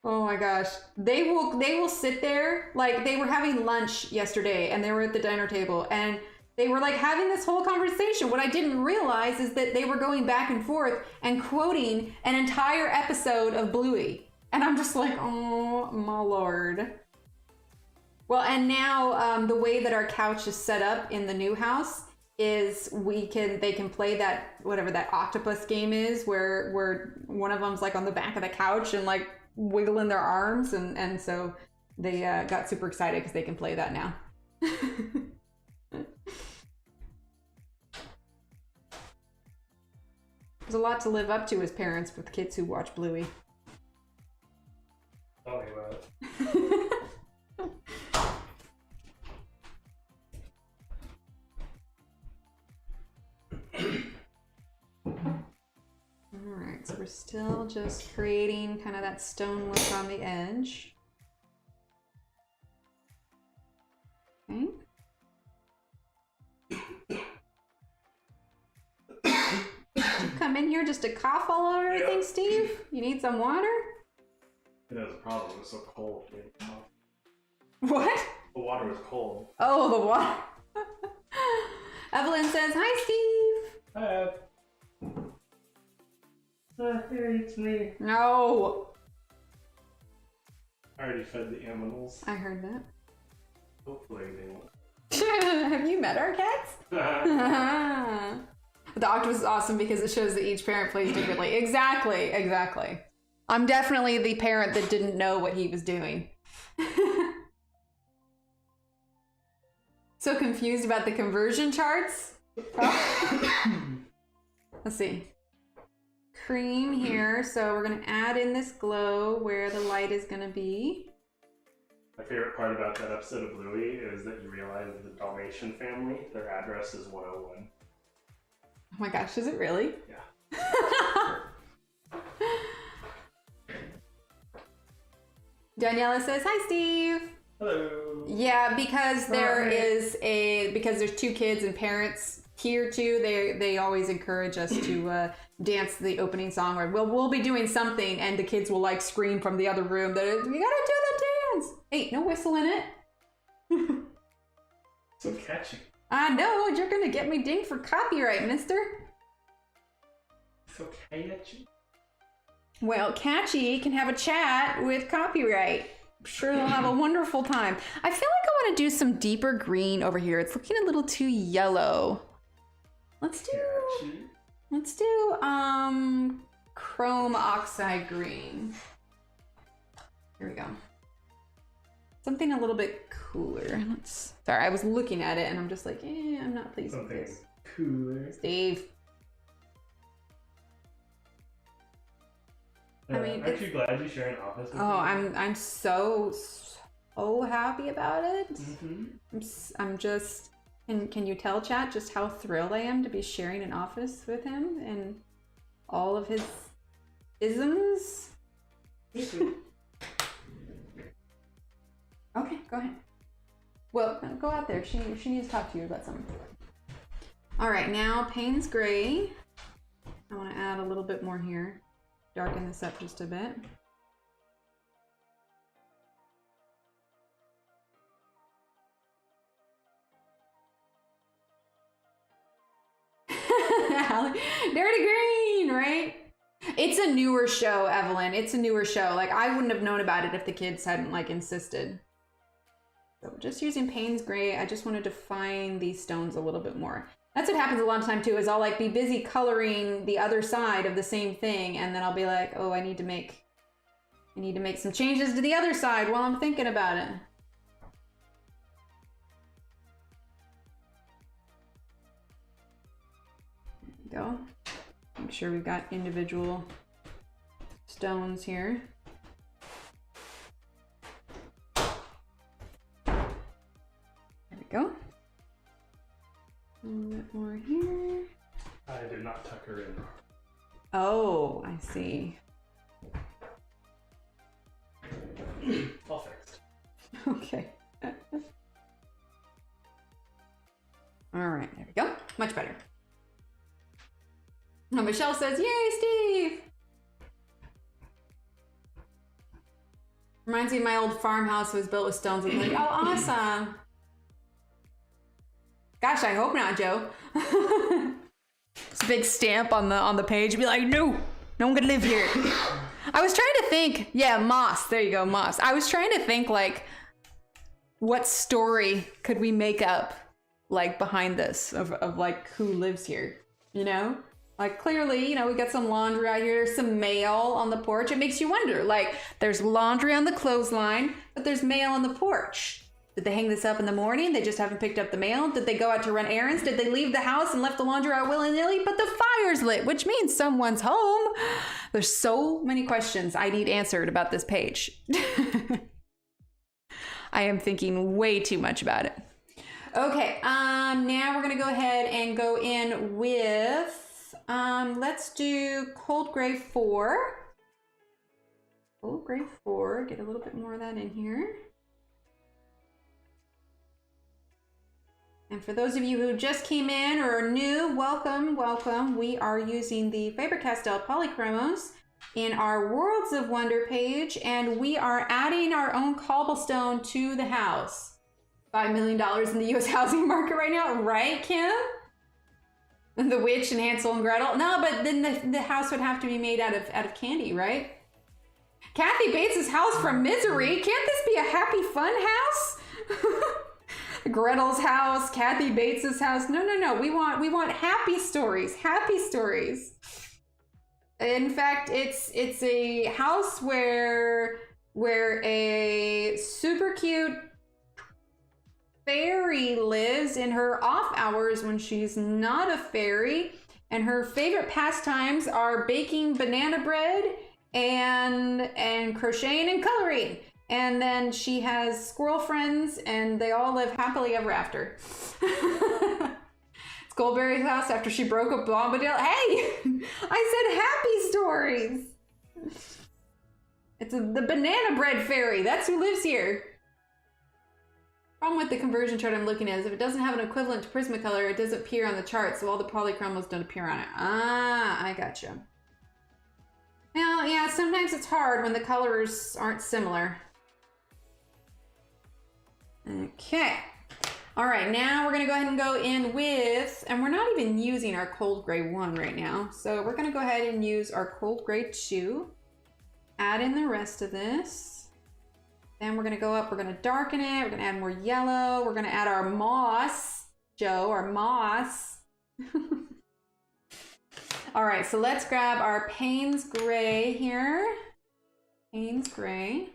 Oh my gosh. They will sit there, like they were having lunch yesterday and they were at the dinner table and they were like having this whole conversation. What I didn't realize is that they were going back and forth and quoting an entire episode of Bluey. And I'm just like, oh my Lord. Well, and now the way that our couch is set up in the new house is they can play that, whatever that octopus game is, where one of them's like on the back of the couch and like wiggling their arms, and so they got super excited because they can play that now. There's a lot to live up to as parents with kids who watch Bluey. Tell me about it. Alright, so we're still just creating kind of that stone look on the edge. Okay. Did you come in here just to cough all over everything, Steve? You need some water? It has a problem. It was so cold. What? The water was cold. Oh, the water. Evelyn says, hi, Steve. Hi. Hey, it's me. No. I already fed the animals. I heard that. Hopefully they won't. Have you met our cats? The octopus is awesome because it shows that each parent plays differently. Exactly, exactly. I'm definitely the parent that didn't know what he was doing. So confused about the conversion charts? Let's see. Cream here, so we're gonna add in this glow where the light is gonna be. My favorite part about that episode of Bluey is that you realize the Dalmatian family, their address is 101. Oh my gosh, is it really? Yeah. Daniela says, hi Steve. Hello. Yeah, because because there's two kids and parents here too, they always encourage us to dance the opening song, or we'll be doing something and the kids will like scream from the other room that we gotta do the dance. Hey, no whistle in it. So catchy. I know, you're gonna get me dinged for copyright, mister. So catchy. Well, Catchy can have a chat with copyright. I'm sure they'll have a wonderful time. I feel like I want to do some deeper green over here. It's looking a little too yellow. Let's do chrome oxide green. Here we go. Something a little bit cooler. Sorry, I was looking at it and I'm just like, I'm not pleased with this. Cooler. Steve. I mean, aren't you glad you share an office with me? I'm so happy about it. Mm-hmm. I'm just, can you tell chat just how thrilled I am to be sharing an office with him and all of his isms? Me too. Okay, go ahead. Well, go out there. She needs to talk to you about something. All right, now Payne's Gray. I want to add a little bit more here. Darken this up just a bit. Dirty green, right? It's a newer show, Evelyn. It's a newer show. Like, I wouldn't have known about it if the kids hadn't, like, insisted. So just using Payne's Gray, I just wanted to define these stones a little bit more. That's what happens a lot of time too, is I'll like be busy coloring the other side of the same thing, and then I'll be like, oh, I need to make some changes to the other side while I'm thinking about it. There we go. Make sure we've got individual stones here. There we go. A little bit more here. I did not tuck her in. Oh, I see. All fixed. Okay. All right, there we go. Much better. Now Michelle says, yay, Steve! Reminds me of my old farmhouse that was built with stones. I'm like, oh, awesome. Gosh, I hope not, Joe. It's a big stamp on the page. Be like, no one could live here. I was trying to think, yeah, moss. There you go, moss. I was trying to think, like, what story could we make up, like, behind this of like, who lives here, you know? Like, clearly, you know, we got some laundry out here, some mail on the porch. It makes you wonder, like, there's laundry on the clothesline, but there's mail on the porch. Did they hang this up in the morning? They just haven't picked up the mail? Did they go out to run errands? Did they leave the house and left the laundry out willy-nilly? But the fire's lit, which means someone's home. There's so many questions I need answered about this page. I am thinking way too much about it. Okay, now we're gonna go ahead and go in with, let's do Cold Gray 4. Cold Gray 4, get a little bit more of that in here. And for those of you who just came in or are new, welcome, welcome. We are using the Faber-Castell Polychromos in our Worlds of Wonder page, and we are adding our own cobblestone to the house. $5 million in the US housing market right now, right, Kim? The witch and Hansel and Gretel. No, but then the house would have to be made out of candy, right? Kathy Bates' house from Misery. Can't this be a happy fun house? Gretel's house, Kathy Bates' house. No. We want happy stories. Happy stories. In fact, it's a house where a super cute fairy lives in her off hours when she's not a fairy, and her favorite pastimes are baking banana bread and crocheting and coloring. And then she has squirrel friends, and they all live happily ever after. It's Goldberry's house after she broke up Bombadil. Hey, I said happy stories. It's the banana bread fairy. That's who lives here. Problem with the conversion chart I'm looking at is if it doesn't have an equivalent to Prismacolor, it doesn't appear on the chart, so all the Polychromos don't appear on it. Ah, I gotcha. Well, yeah, sometimes it's hard when the colors aren't similar. Okay. All right, now we're gonna go ahead and go in with, and we're not even using our cold gray 1 right now, so we're gonna go ahead and use our cold gray 2. Add in the rest of this. Then we're gonna go up, we're gonna darken it, we're gonna add more yellow, we're gonna add our moss, Joe, our moss. All right, so let's grab our Payne's Gray here. Payne's Gray.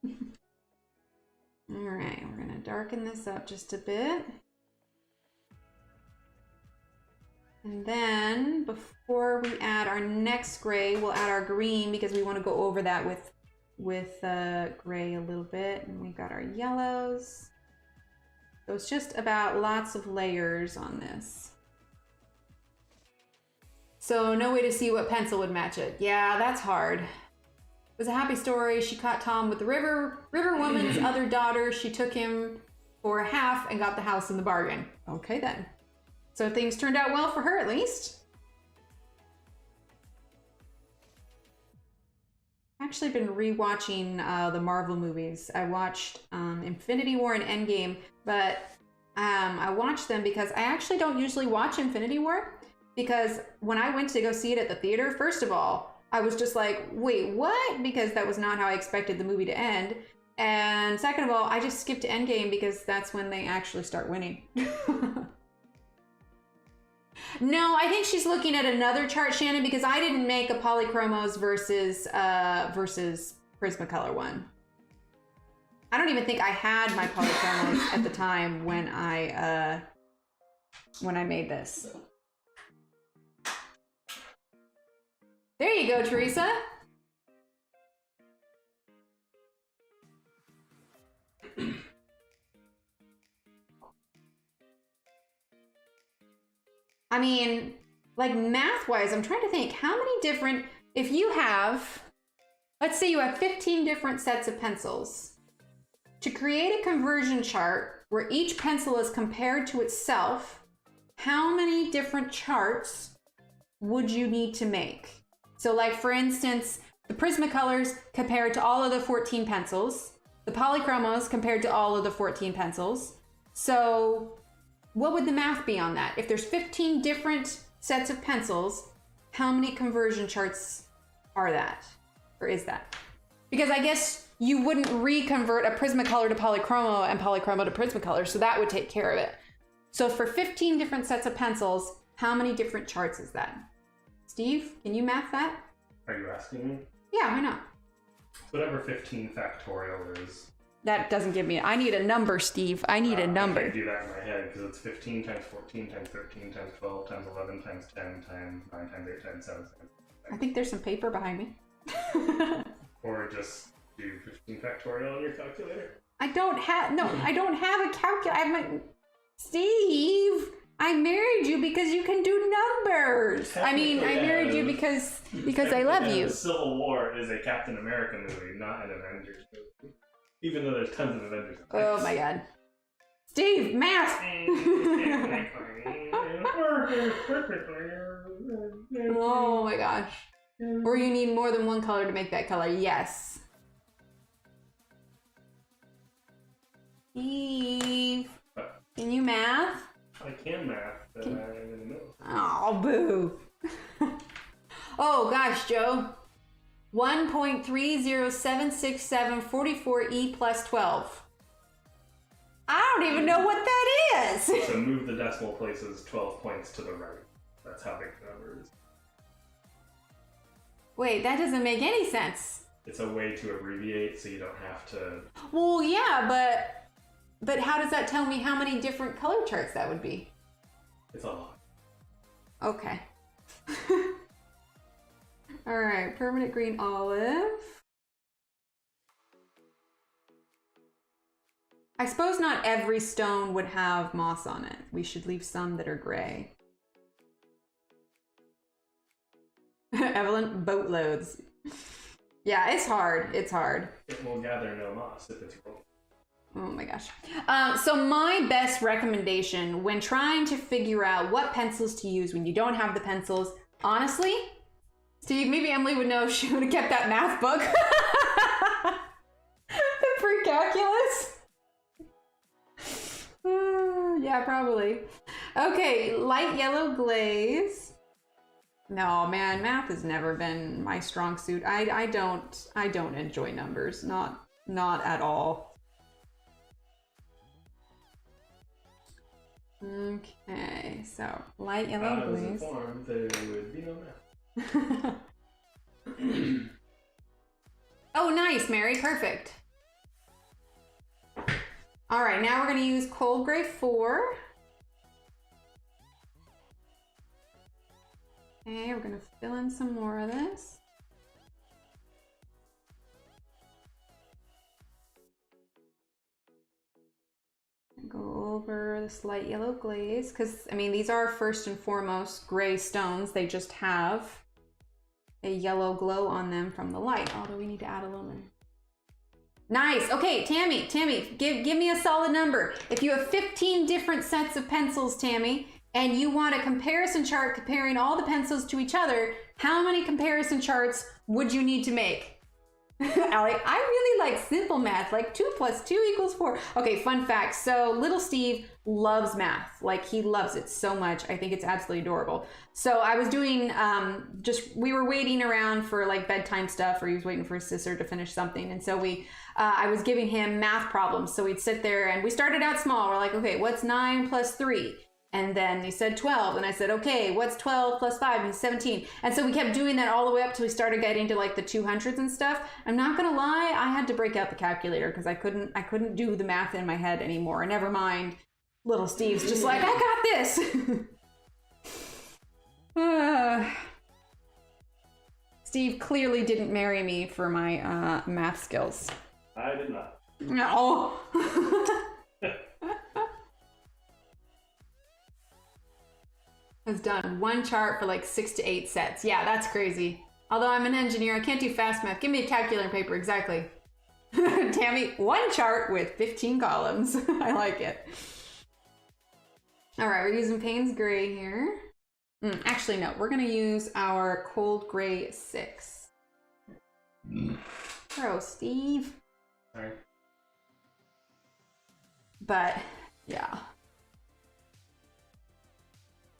All right, we're gonna darken this up just a bit. And then before we add our next gray, we'll add our green because we wanna go over that with gray a little bit. And we've got our yellows. So it's just about lots of layers on this. So no way to see what pencil would match it. Yeah, that's hard. It was a happy story. She caught Tom with the river woman's other daughter. She took him for half and got the house in the bargain. Okay then. So things turned out well for her at least. I've actually been rewatching the Marvel movies. I watched Infinity War and Endgame, but I watched them because I actually don't usually watch Infinity War, because when I went to go see it at the theater, first of all, I was just like, wait, what? Because that was not how I expected the movie to end. And second of all, I just skipped to Endgame because that's when they actually start winning. No, I think she's looking at another chart, Shannon, because I didn't make a Polychromos versus Prismacolor one. I don't even think I had my Polychromos at the time when I made this. There you go, Teresa. I mean, like math-wise, I'm trying to think how many different, if you have, let's say you have 15 different sets of pencils. To create a conversion chart where each pencil is compared to itself, how many different charts would you need to make? So like for instance, the Prismacolors compared to all of the 14 pencils, the Polychromos compared to all of the 14 pencils. So what would the math be on that? If there's 15 different sets of pencils, how many conversion charts are that? Or is that? Because I guess you wouldn't reconvert a Prismacolor to Polychromo and Polychromo to Prismacolor, so that would take care of it. So for 15 different sets of pencils, how many different charts is that? Steve, can you math that? Are you asking me? Yeah, why not? Whatever 15 factorial is. That doesn't give me, I need a number, Steve. I need a number. I can't do that in my head because it's 15 times 14 times 13 times 12 times 11 times 10 times 9 times 8 times 7 times 6. I think there's some paper behind me. Or just do 15 factorial on your calculator. I don't have a calculator. Steve, I married you because you can do numbers. I mean, I married you because I love you. Civil War is a Captain America movie, not an Avengers movie. Even though there's tons of Avengers. Oh my god. Steve, math! Oh my gosh. Or you need more than one color to make that color. Yes. Steve, can you math? I can math. in the middle. Oh, boo. Oh, gosh, Joe. 1.3076744E plus 12. I don't even know what that is. So move the decimal places 12 points to the right. That's how big the number is. Wait, that doesn't make any sense. It's a way to abbreviate so you don't have to... Well, yeah, but how does that tell me how many different color charts that would be? It's a lot. Okay. All right, permanent green olive. I suppose not every stone would have moss on it. We should leave some that are gray. Evelyn, boatloads. Yeah, it's hard. It's hard. It will gather no moss if it's rolled. Oh my gosh. So my best recommendation when trying to figure out what pencils to use when you don't have the pencils, honestly, Steve, maybe Emily would know if she would have kept that math book. The pre-calculus. Yeah, probably. Okay, light yellow glaze. No, man, math has never been my strong suit. I don't enjoy numbers, not at all. Okay, so light yellow glaze. I was informed there would be no math. Oh, nice, Mary, perfect. All right, now we're going to use cold gray 4. Okay, we're going to fill in some more of this. Go over this light yellow glaze because, I mean, these are first and foremost gray stones. They just have a yellow glow on them from the light, although we need to add a little bit. Nice. Okay, Tammy, give me a solid number. If you have 15 different sets of pencils, Tammy, and you want a comparison chart comparing all the pencils to each other, how many comparison charts would you need to make? Allie, I really like simple math, like 2 + 2 = 4. Okay, fun fact. So little Steve loves math. Like, he loves it so much. I think it's absolutely adorable. So I was doing, we were waiting around for like bedtime stuff, or he was waiting for his sister to finish something. And so I was giving him math problems. So we'd sit there and we started out small. We're like, okay, what's 9 + 3? And then he said 12, and I said, okay, what's 12 + 5? And he's 17. And so we kept doing that all the way up till we started getting to like the 200s and stuff. I'm not gonna lie, I had to break out the calculator because I couldn't do the math in my head anymore. Never mind, little Steve's just like, I got this. Steve clearly didn't marry me for my math skills. I did not. No. Has done one chart for like 6 to 8 sets. Yeah, that's crazy. Although I'm an engineer, I can't do fast math. Give me a calculator and paper, exactly. Tammy, one chart with 15 columns. I like it. All right, we're using Payne's Gray here. Actually, no, we're gonna use our Cold Gray 6. Bro, Steve. All right. But, yeah.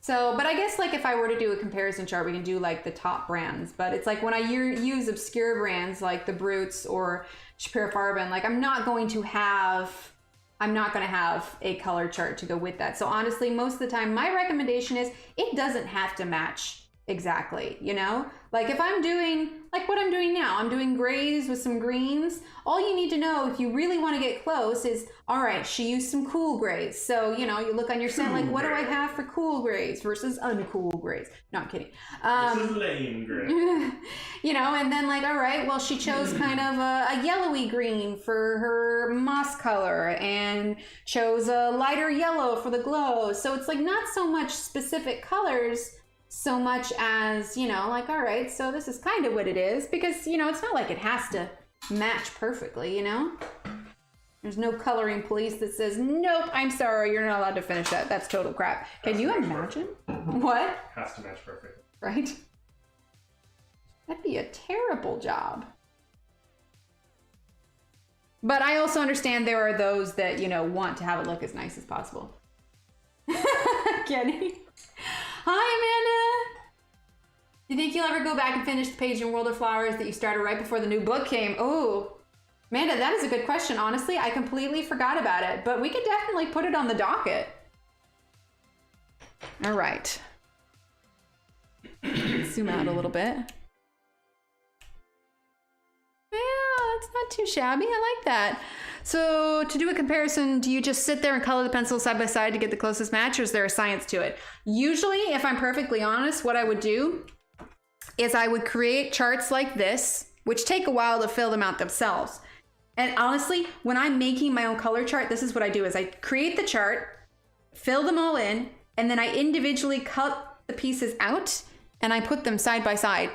So, but I guess like if I were to do a comparison chart, we can do like the top brands. But it's like when I use obscure brands like the Brutes or Shapiro Farben, like I'm not going to have a color chart to go with that. So honestly, most of the time, my recommendation is it doesn't have to match exactly, you know? Like if I'm doing, like what I'm doing now, I'm doing grays with some greens. All you need to know if you really want to get close is, all right, she used some cool grays. So, you know, you look on your set, like what do I have for cool grays versus uncool grays? No, I'm kidding. This is lame gray. You know, and then like, all right, well, she chose kind of a yellowy green for her moss color and chose a lighter yellow for the glow. So it's like not so much specific colors so much as, you know, like, all right, so this is kind of what it is, because, you know, it's not like it has to match perfectly, you know? There's no coloring police that says, nope, I'm sorry, you're not allowed to finish that. That's total crap. Can you imagine? What? Has to match perfect. Right? That'd be a terrible job. But I also understand there are those that, you know, want to have it look as nice as possible. Kenny. Hi, Amanda. Do you think you'll ever go back and finish the page in World of Flowers that you started right before the new book came? Oh, Amanda, that is a good question. Honestly, I completely forgot about it, but we could definitely put it on the docket. All right. Zoom out a little bit. Yeah, that's not too shabby. I like that. So to do a comparison, do you just sit there and color the pencils side by side to get the closest match, or is there a science to it? Usually, if I'm perfectly honest, what I would do is I would create charts like this, which take a while to fill them out themselves. And honestly, when I'm making my own color chart, this is what I do is I create the chart, fill them all in, and then I individually cut the pieces out and I put them side by side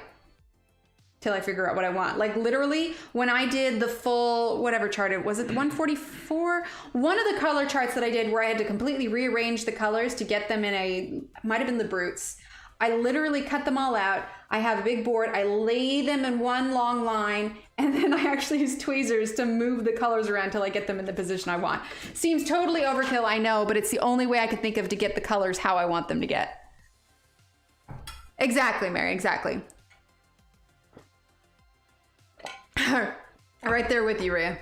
till I figure out what I want. Like literally when I did the full, whatever chart it was, it the 144? One of the color charts that I did where I had to completely rearrange the colors to get them in a, might have been the Brutes. I literally cut them all out. I have a big board. I lay them in one long line, and then I actually use tweezers to move the colors around till I get them in the position I want. Seems totally overkill, I know, but it's the only way I could think of to get the colors how I want them to get. Exactly, Mary, exactly. Right there with you, Rhea.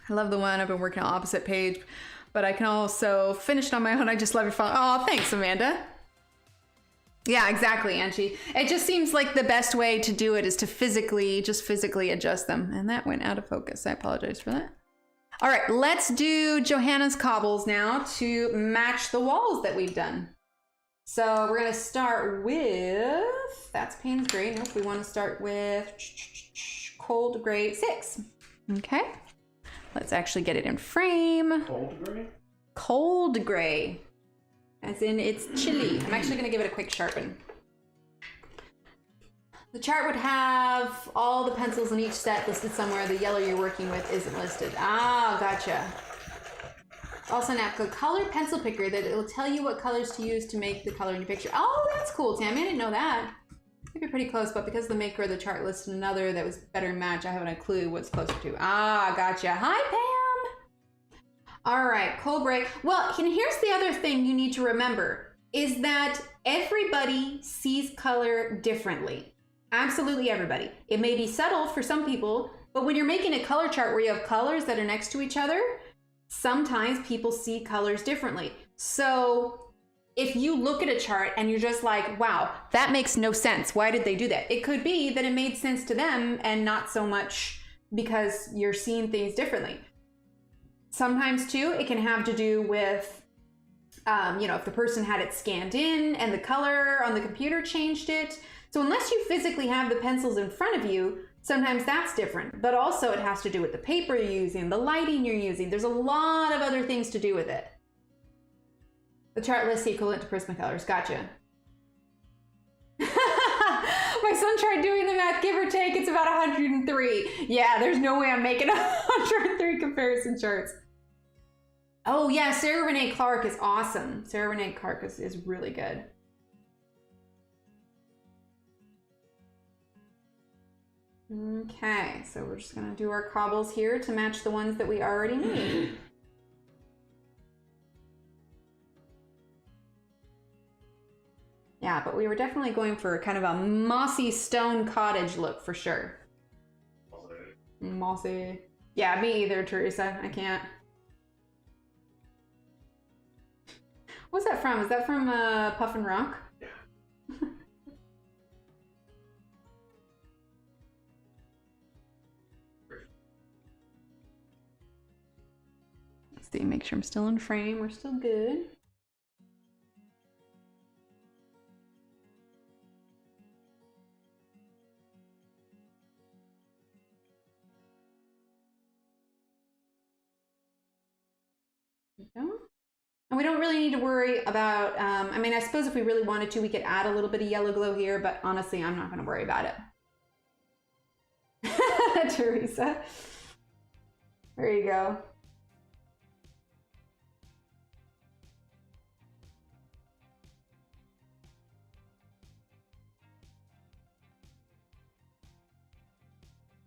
I love the one. I've been working on opposite page, but I can also finish it on my own. I just love your phone. Oh, thanks, Amanda. Yeah, exactly, Angie. It just seems like the best way to do it is to physically adjust them. And that went out of focus. I apologize for that. All right, let's do Johanna's cobbles now to match the walls that we've done. So we're gonna start with, that's Payne's Gray. Nope, we wanna start with Cold Gray 6. Okay, let's actually get it in frame. Cold gray? Cold Gray. As in, it's chilly. I'm actually going to give it a quick sharpen. The chart would have all the pencils in each set listed somewhere. The yellow you're working with isn't listed. Ah, gotcha. Also, an app called Color Pencil Picker that it will tell you what colors to use to make the color in your picture. Oh, that's cool, Tammy. I didn't know that. Maybe pretty close, but because the maker of the chart listed another that was better match, I haven't a clue what's closer to. Ah, gotcha. Hi, Pam. All right, Cold Gray. Well, and here's the other thing you need to remember is that everybody sees color differently. Absolutely everybody. It may be subtle for some people, but when you're making a color chart where you have colors that are next to each other, sometimes people see colors differently. So if you look at a chart and you're just like, wow, that makes no sense. Why did they do that? It could be that it made sense to them and not so much because you're seeing things differently. Sometimes too, it can have to do with, if the person had it scanned in and the color on the computer changed it. So unless you physically have the pencils in front of you, sometimes that's different. But also it has to do with the paper you're using, the lighting you're using. There's a lot of other things to do with it. The chart lists the equivalent to Prismacolors. Gotcha. My son tried doing the math, give or take, it's about 103. Yeah, there's no way I'm making 103 comparison charts. Oh yeah, Sarah Renee Clark is awesome. Sarah Renee Clark is really good. Okay, so we're just gonna do our cobbles here to match the ones that we already made. Yeah, but we were definitely going for kind of a mossy stone cottage look for sure. Mossy. Yeah, me either, Teresa. I can't. What's that from? Is that from Puffin Rock? Yeah. Let's see, make sure I'm still in frame. We're still good. There we go. And we don't really need to worry about, I mean, I suppose if we really wanted to, we could add a little bit of yellow glow here, but honestly, I'm not going to worry about it. Teresa. There you go.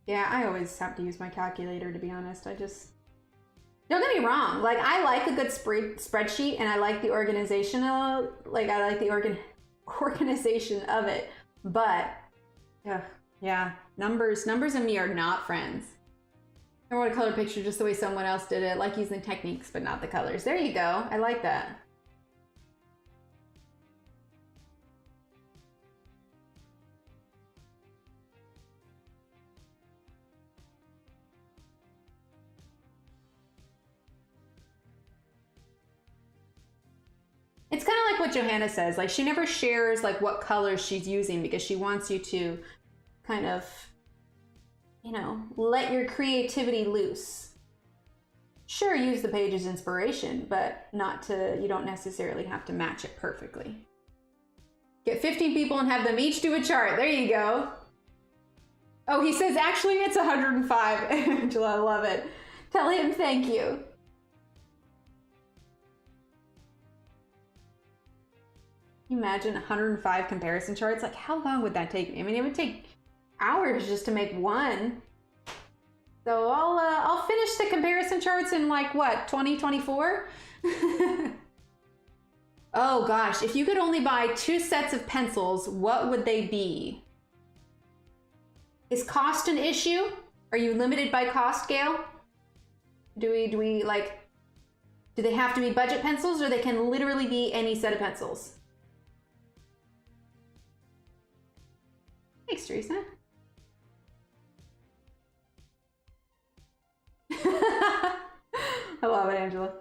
Yeah, I always have to use my calculator, to be honest. I just Don't get me wrong. Like, I like a good spreadsheet, and I like the organizational, like, I like the organization of it. But, yeah, numbers and me are not friends. I want a color picture just the way someone else did it, like using techniques, but not the colors. There you go. I like that. It's kind of like what Johanna says. Like, she never shares like what colors she's using because she wants you to kind of, you know, let your creativity loose. Sure, use the page as inspiration, but not to, you don't necessarily have to match it perfectly. Get 15 people and have them each do a chart. There you go. Oh, he says, actually, it's 105. Angela, I love it. Tell him thank you. Can you imagine 105 comparison charts? Like, how long would that take me? I mean, it would take hours just to make one. So I'll finish the comparison charts in like what, 2024? Oh gosh, if you could only buy 2 sets of pencils, what would they be? Is cost an issue? Are you limited by cost, Gail? Do we like, do they have to be budget pencils, or they can literally be any set of pencils? Thanks, Teresa. I love it, Angela.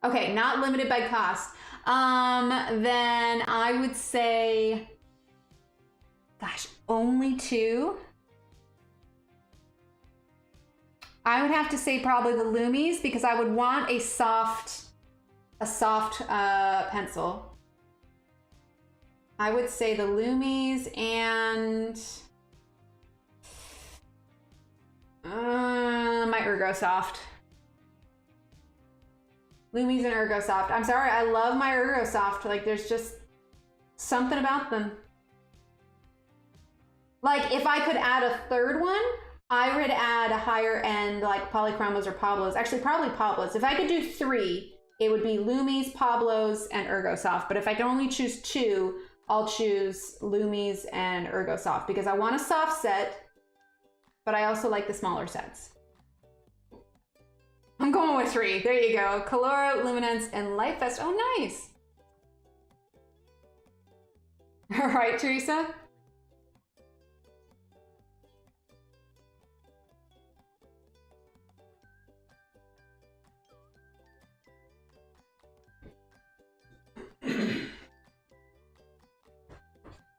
Okay, not limited by cost. Then I would say, gosh, only 2. I would have to say probably the Lumis, because I would want a soft pencil. I would say the Lumis and my ErgoSoft. Lumis and ErgoSoft. I'm sorry, I love my ErgoSoft. Like, there's just something about them. Like, if I could add a third one, I would add a higher end, like Polychromos or Pablos. Actually, probably Pablos. If I could do 3, it would be Lumis, Pablos, and ErgoSoft. But if I can only choose 2, I'll choose Lumis and ErgoSoft, because I want a soft set, but I also like the smaller sets. I'm going with 3. There you go. Colora, Luminance, and LifeVest. Oh, nice. All right, Teresa.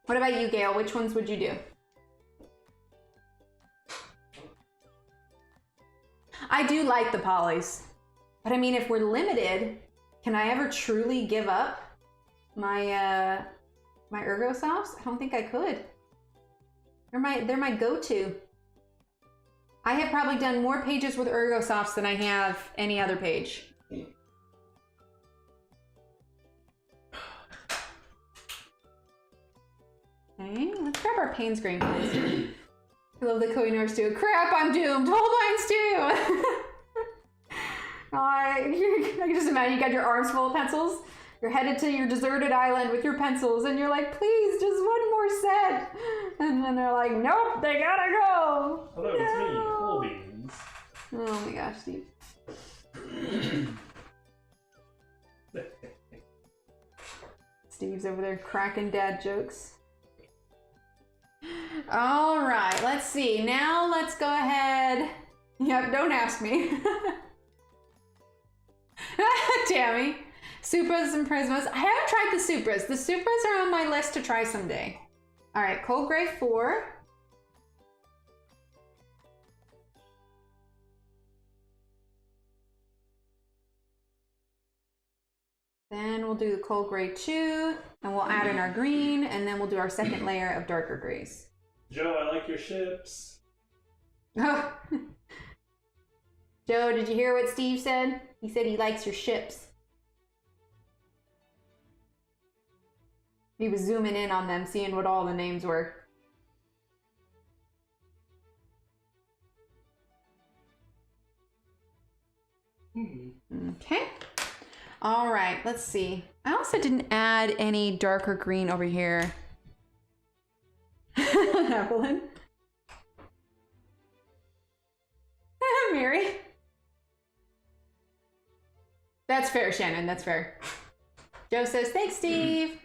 What about you, Gail? Which ones would you do? I do like the polys, but I mean, if we're limited, can I ever truly give up my my ErgoSofts? I don't think I could. They're my go-to. I have probably done more pages with ErgoSofts than I have any other page. Okay, let's grab our Payne's grain pencil. I love the Kohinoors too. Crap, I'm doomed. Holbeins too. I can just imagine you got your arms full of pencils. You're headed to your deserted island with your pencils, and you're like, please, just one more set. And then they're like, nope, they gotta go. Hello, no. It's me, Holbeins. Oh my gosh, Steve. Steve's over there cracking dad jokes. All right, let's see. Now let's go ahead. Yep, don't ask me. Tammy. Supras and Prismas. I haven't tried the Supras. The Supras are on my list to try someday. All right, Cold Gray 4. Then we'll do the Cold Gray 2, and we'll add in our green, and then we'll do our second layer of darker grays. Joe, I like your ships. Oh. Joe, did you hear what Steve said? He said he likes your ships. He was zooming in on them, seeing what all the names were. Okay. All right, let's see. I also didn't add any darker green over here. Evelyn. Mary. That's fair, Shannon, that's fair. Joe says, thanks, Steve.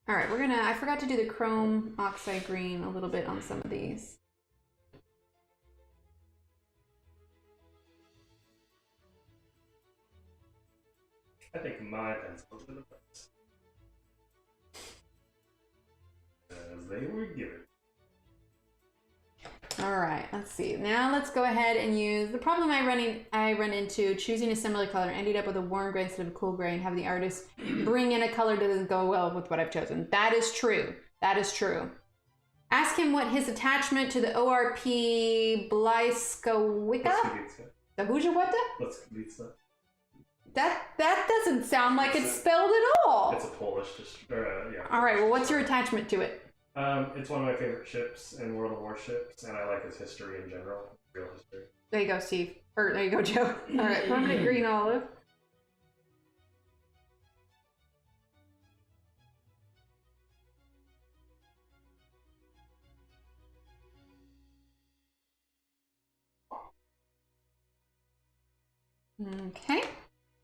All right, I forgot to do the chrome oxide green a little bit on some of these. I think my pencils are the best. As they were given. All right, let's see. Now let's go ahead and use the problem I run into choosing a similar color, ended up with a warm gray instead of a cool gray, and have the artist bring in a color that doesn't go well with what I've chosen. That is true. That is true. Ask him what his attachment to the ORP Blyskowicka? The Hujawata? That doesn't sound like it's spelled at all. It's a Polish yeah. All right, well, what's your attachment to it? It's one of my favorite ships in World of Warships, and I like its history in general, real history. There you go, Steve. Or there you go, Joe. All right, permanent green olive. Okay.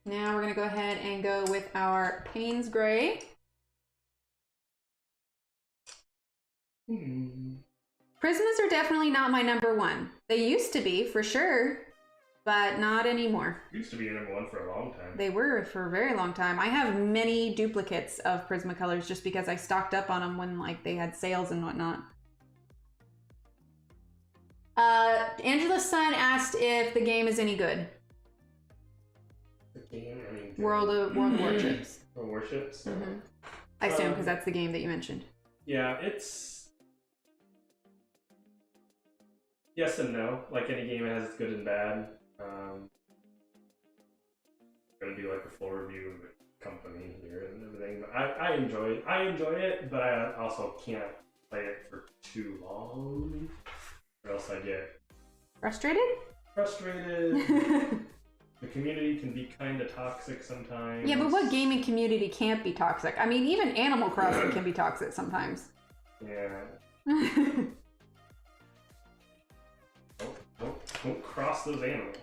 Now we're going to go ahead and go with our Payne's Gray. Prismas are definitely not my #1. They used to be, for sure, but not anymore. Used to be your #1 for a long time. They were for a very long time. I have many duplicates of Prismacolors just because I stocked up on them when like they had sales and whatnot. Angela's son asked if the game is any good. The game, I mean, World of Warships. World Warships? Mm-hmm. I assume because that's the game that you mentioned. Yeah, it's... yes and no. Like any game, it has its good and bad. I'm gonna do like a full review of the company here and everything. But I enjoy it, but I also can't play it for too long, or else I get frustrated. The community can be kind of toxic sometimes. Yeah, but what gaming community can't be toxic? I mean, even Animal Crossing can be toxic sometimes. Yeah. Don't cross those animals.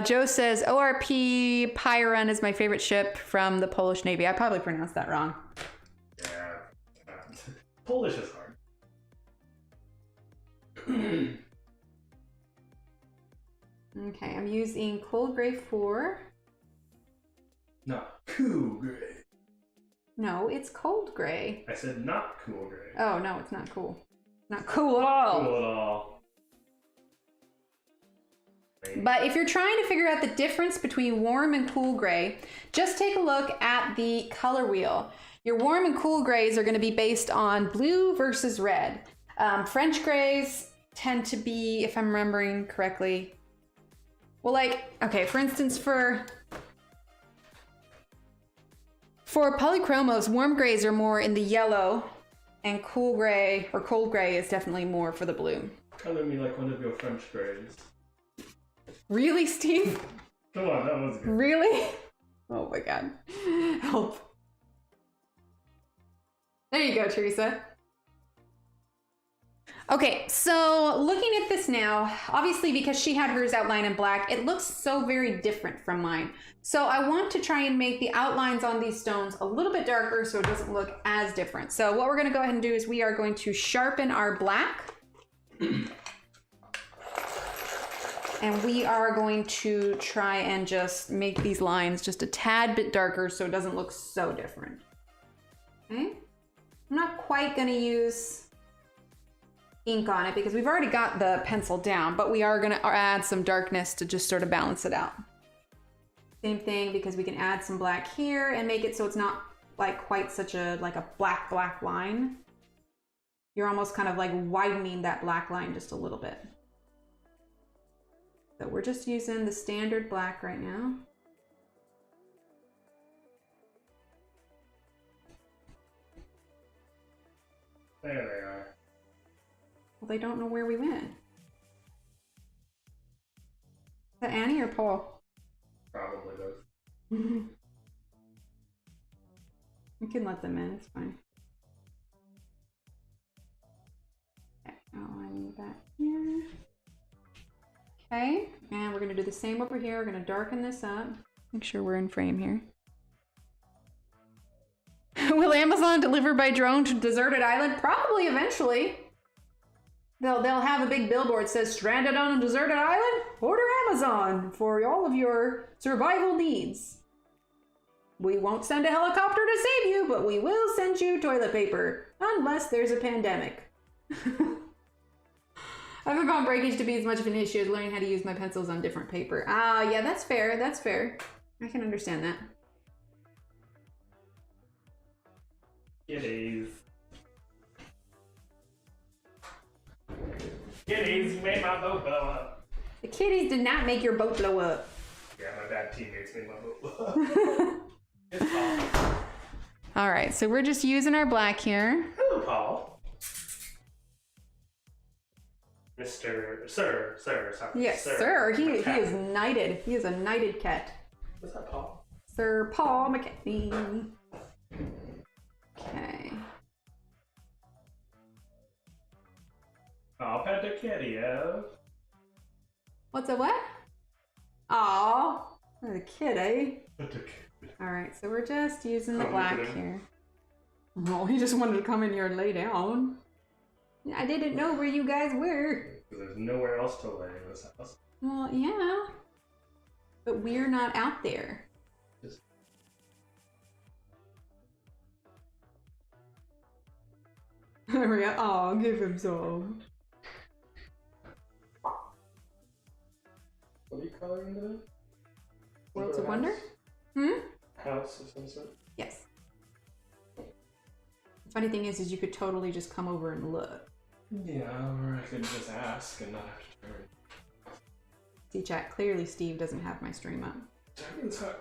Joe says, ORP Pyrun is my favorite ship from the Polish Navy. I probably pronounced that wrong. Yeah. Polish is hard. Okay, I'm using Cold Gray 4. Not cool gray. No, it's Cold Gray. I said not cool gray. Oh, no, it's not cool. Not cool at all. Cool at all. But if you're trying to figure out the difference between warm and cool gray, just take a look at the color wheel. Your warm and cool grays are going to be based on blue versus red. French grays tend to be, if I'm remembering correctly, well, like, okay, for instance, for Polychromos, warm grays are more in the yellow, and cool gray or cold gray is definitely more for the blue. Color me like one of your French grays. Really, Steve? Come on, that was good. Really? Oh my god. Help. There you go, Teresa. Okay, so looking at this now, obviously because she had hers outlined in black, it looks so very different from mine. So I want to try and make the outlines on these stones a little bit darker so it doesn't look as different. So what we're going to go ahead and do is we are going to sharpen our black. And we are going to try and just make these lines just a tad bit darker so it doesn't look so different. Okay? I'm not quite going to use ink on it because we've already got the pencil down, but we are going to add some darkness to just sort of balance it out. Same thing, because we can add some black here and make it so it's not like quite such a like a black line. You're almost kind of like widening that black line just a little bit. So we're just using the standard black right now. There they are. Well, they don't know where we went. that Annie or Paul? Probably both. You can let them in, it's fine. Okay, outlining back here. Okay, and we're gonna do the same over here. We're gonna darken this up. Make sure we're in frame here. Will Amazon deliver by drone to deserted island? Probably eventually. They'll have a big billboard that says stranded on a deserted island? Order Amazon for all of your survival needs. We won't send a helicopter to save you, but we will send you toilet paper. Unless there's a pandemic. I haven't found breakage to be as much of an issue as learning how to use my pencils on different paper. Ah, yeah, that's fair. That's fair. I can understand that. Kitties. Kitties, you made my boat blow up. The kitties did not make your boat blow up. Yeah, my bad teammates made my boat blow up. It's Paul. All right, so we're just using our black here. Hello, Paul. Sir, sorry. Yes, sir. He is knighted. He is a knighted cat. What's that, Paul? Sir Paul McCartney. Okay. I'll pet the kitty, yeah. What's a what? Aw, the kitty. All right, so we're just using the black here. Oh, he just wanted to come in here and lay down. I didn't know where you guys were. There's nowhere else to lay in this house. Well, yeah. But we're not out there. Just... There we go. Oh, give him some. What are you coloring today? Worlds of Wonder? Hmm? House of some sort? Yes. The funny thing is you could totally just come over and look. Yeah, or I could just ask and not have to turn. See, chat, clearly Steve doesn't have my stream up.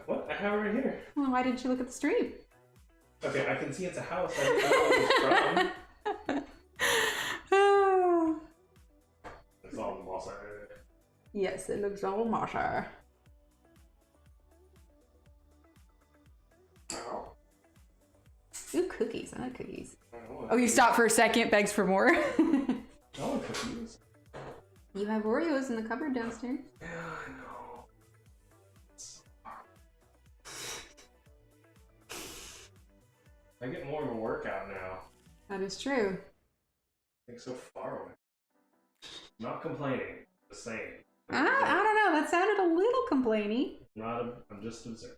What? I have it right here. Well, why didn't you look at the stream? Okay, I can see it's a house. I don't know where it's from. It's all mossy. Yes, it looks all mossy. Ow. Ooh, cookies. I like cookies. Oh, Oh, you stopped for a second, begs for more. I want cookies. You have Oreos in the cupboard downstairs. Yeah, I know. I get more of a workout now. That is true. Like so far away. Not complaining. Just saying. I don't know. That sounded a little complainy. I'm just observing.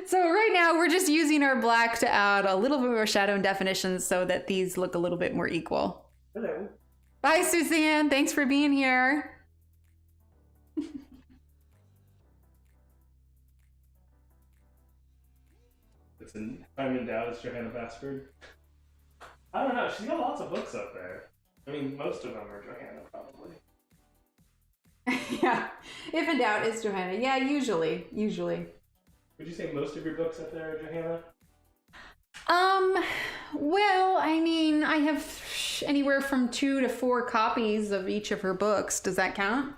So right now we're just using our black to add a little bit more shadow and definition so that these look a little bit more equal. Hello. Bye, Suzanne. Thanks for being here. It's in I'm endowed as Johanna Basford. I don't know. She's got lots of books up there. I mean, most of them are Johanna, probably. Yeah. If in doubt, it's Johanna. Yeah, usually. Would you say most of your books up there are Johanna? Well, I mean, I have anywhere from 2 to 4 copies of each of her books. Does that count?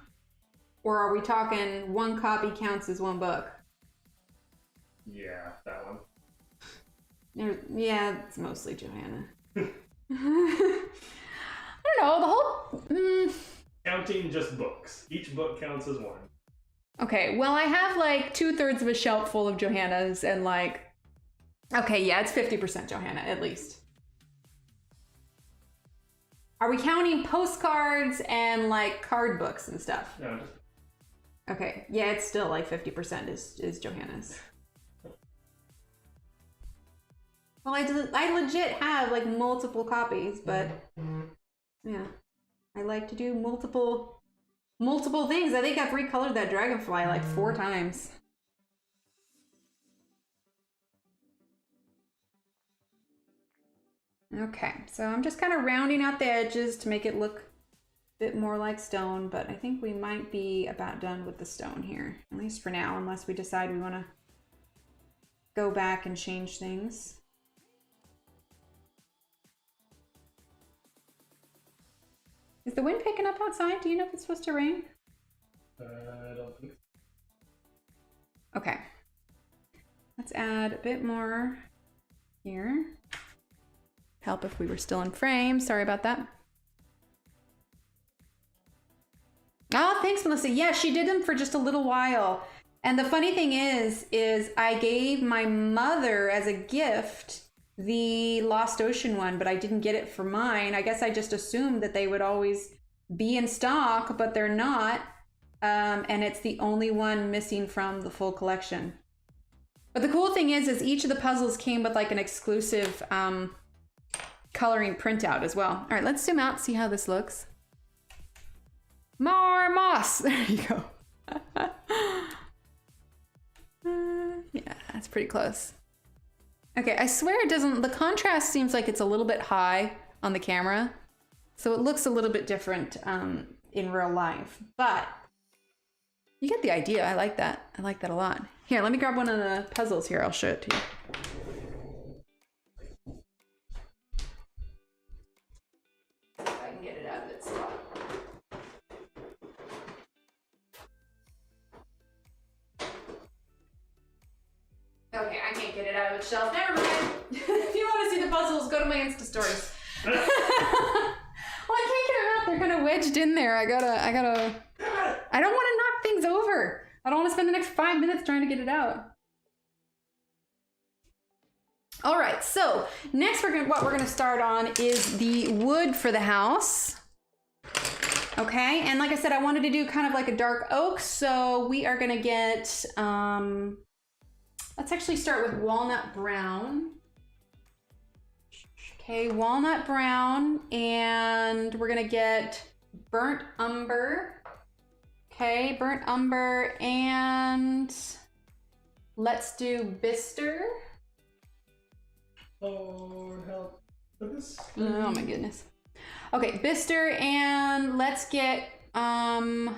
Or are we talking 1 copy counts as 1 book? Yeah, that one. Yeah, it's mostly Johanna. I don't know, the whole... Counting just books. Each book counts as 1. Okay, well, I have like 2/3 of a shelf full of Johannas and like... Okay, yeah, it's 50% Johanna, at least. Are we counting postcards and like card books and stuff? No, just... Okay, yeah, it's still like 50% is Johanna's. Well, I legit have like multiple copies, but yeah, I like to do multiple things. I think I've recolored that dragonfly like 4 times. Okay, so I'm just kind of rounding out the edges to make it look a bit more like stone, but I think we might be about done with the stone here, at least for now, unless we decide we want to go back and change things. Is the wind picking up outside? Do you know if it's supposed to rain? I don't think so. Okay. Let's add a bit more here. Help if we were still in frame. Sorry about that. Oh, thanks, Melissa. Yeah, she did them for just a little while. And the funny thing is I gave my mother as a gift the Lost Ocean one, but I didn't get it for mine. I guess I just assumed that they would always be in stock, but they're not. And it's the only one missing from the full collection. But the cool thing is each of the puzzles came with like an exclusive coloring printout as well. All right, let's zoom out, see how this looks. More moss. There you go. Yeah, that's pretty close. Okay, I swear it doesn't, the contrast seems like it's a little bit high on the camera. So it looks a little bit different in real life, but you get the idea. I like that. I like that a lot. Here, let me grab one of the puzzles here. I'll show it to you. If I can get it out of its spot. Okay, I can't get it out of its shelf. Never mind. If you want to see the puzzles, go to my Insta stories. Well, I can't get them out. They're kind of wedged in there. I don't want to knock things over. I don't want to spend the next 5 minutes trying to get it out. All right, so next what we're gonna start on is the wood for the house. Okay, and like I said, I wanted to do kind of like a dark oak, so we are gonna get, let's actually start with walnut brown. Okay, walnut brown, and we're gonna get burnt umber. Okay, burnt umber, and let's do bister. Lord help. This. Oh my goodness. Okay, bister, and let's get warm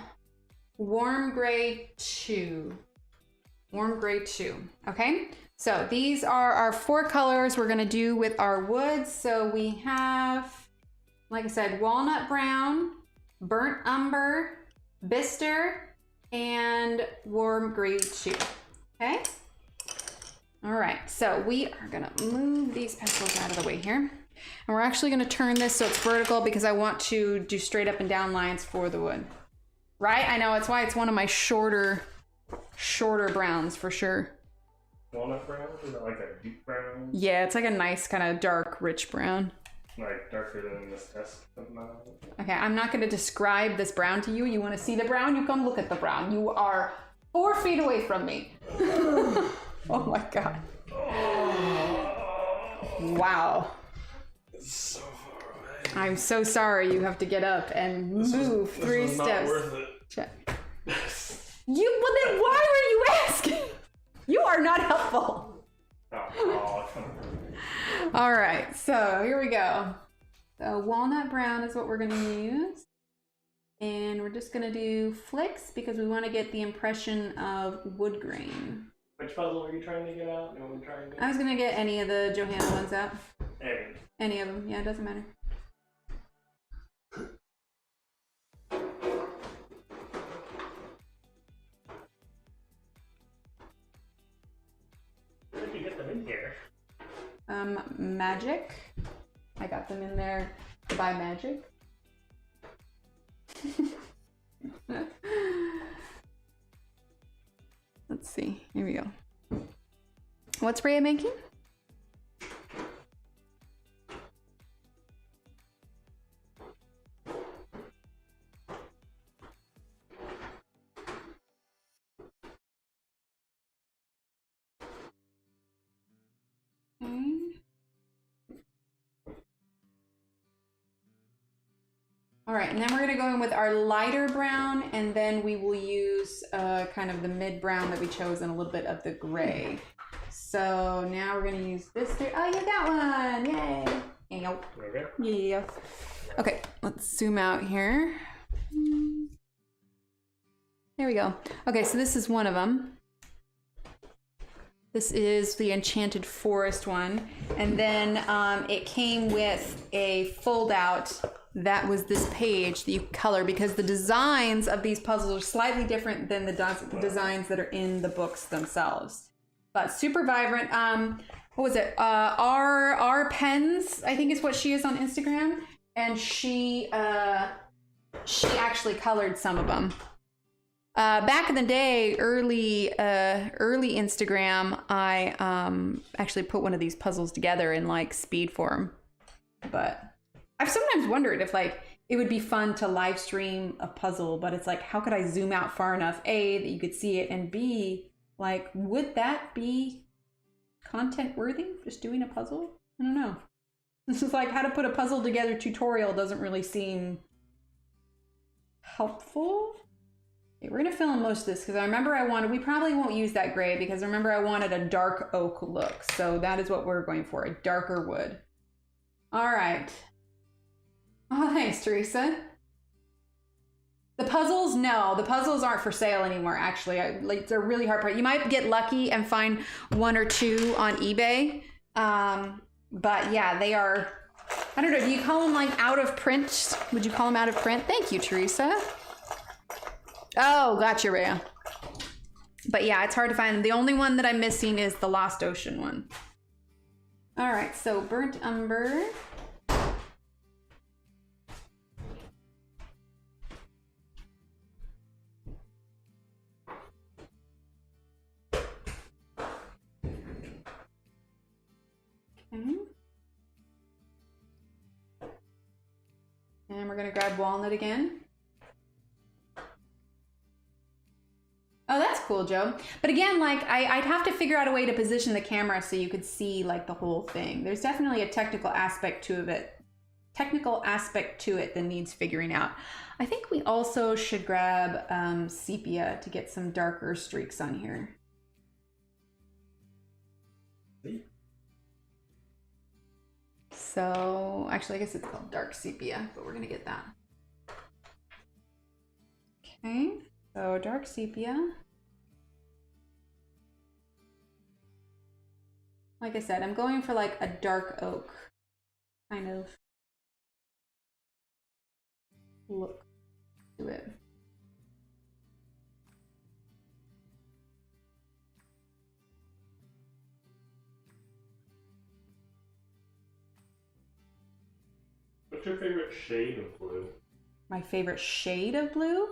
gray 2. Warm gray 2. Okay, so these are our 4 colors we're gonna do with our wood. So we have, like I said, walnut brown, burnt umber, bister, and warm gray 2. Okay. All right, so we are gonna move these pencils out of the way here. And we're actually gonna turn this so it's vertical because I want to do straight up and down lines for the wood. Right? I know, it's why it's one of my shorter browns for sure. Walnut brown? Is that like a deep brown? Yeah, it's like a nice kind of dark, rich brown. Like darker than this test somehow. Okay, I'm not gonna describe this brown to you. You wanna see the brown? You come look at the brown. You are 4 feet away from me. Oh my God. Wow. It's so far away. I'm so sorry you have to get up and move 3 steps. Not worth it. Check. Well then why were you asking? You are not helpful. Oh, come on. All right, so here we go. So walnut brown is what we're gonna use. And we're just gonna do flicks because we wanna get the impression of wood grain. Which puzzle are you trying to get out? I was gonna get any of the Johanna ones out. Hey. Any of them, yeah, it doesn't matter. Where did you get them in here? Magic. I got them in there by magic. Let's see. Here we go. What's Rhea making? All right, and then we're gonna go in with our lighter brown, and then we will use kind of the mid brown that we chose and a little bit of the gray. So now we're gonna use this here. Oh, you got one! Yay! Okay. Yeah. Okay, let's zoom out here. There we go. Okay, so this is one of them. This is the Enchanted Forest one, and then it came with a fold-out that was this page that you color, because the designs of these puzzles are slightly different than the designs that are in the books themselves. But super vibrant. What was it? R Pens, I think is what she is on Instagram, and she actually colored some of them. Back in the day, early Instagram, I actually put one of these puzzles together in like speed form. But I've sometimes wondered if like it would be fun to live stream a puzzle, but it's like, how could I zoom out far enough, A, that you could see it, and B, like, would that be content worthy, just doing a puzzle? I don't know. This is like how to put a puzzle together tutorial doesn't really seem helpful. Okay, we're gonna fill in most of this because I remember we probably won't use that gray because I remember I wanted a dark oak look. So that is what we're going for, a darker wood. All right. Oh, thanks, Teresa. The puzzles, no, the puzzles aren't for sale anymore, actually. Like, they're really hard part. You might get lucky and find one or two on eBay. But yeah, they are, I don't know, do you call them like out of print? Would you call them out of print? Thank you, Teresa. Oh, gotcha, Rhea. But yeah, it's hard to find them. The only one that I'm missing is the Lost Ocean one. All right, so burnt umber. Okay. And we're gonna grab walnut again. Oh, that's cool, Joe. But again, like I'd have to figure out a way to position the camera so you could see like the whole thing. There's definitely a technical aspect to it that needs figuring out. I think we also should grab sepia to get some darker streaks on here. So actually, I guess it's called dark sepia, but we're gonna get that. Okay, so dark sepia. Like I said, I'm going for like a dark oak kind of look to it. What's your favorite shade of blue? My favorite shade of blue?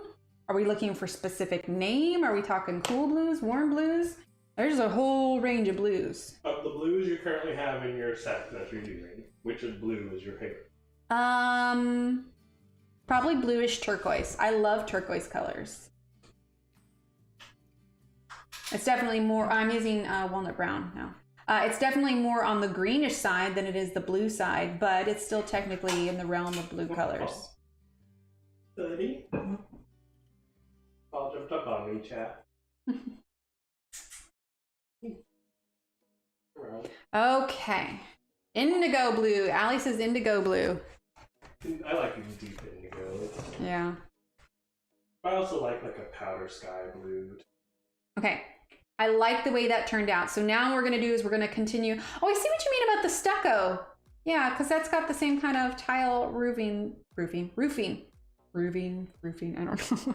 Are we looking for specific name? Are we talking cool blues, warm blues? There's a whole range of blues. Of the blues you currently have in your set that you're using, which of blue is your favorite? Probably bluish turquoise. I love turquoise colors. It's definitely more, I'm using walnut brown now. It's definitely more on the greenish side than it is the blue side, but it's still technically in the realm of blue colors. Buddy? All jumped up on me, chat. Okay. Indigo blue. Allie says indigo blue. I like deep indigo. Yeah. I also like a powder sky blue. Okay. I like the way that turned out. So now what we're going to do is we're going to continue. Oh, I see what you mean about the stucco. Yeah, because that's got the same kind of tile roofing. I don't know.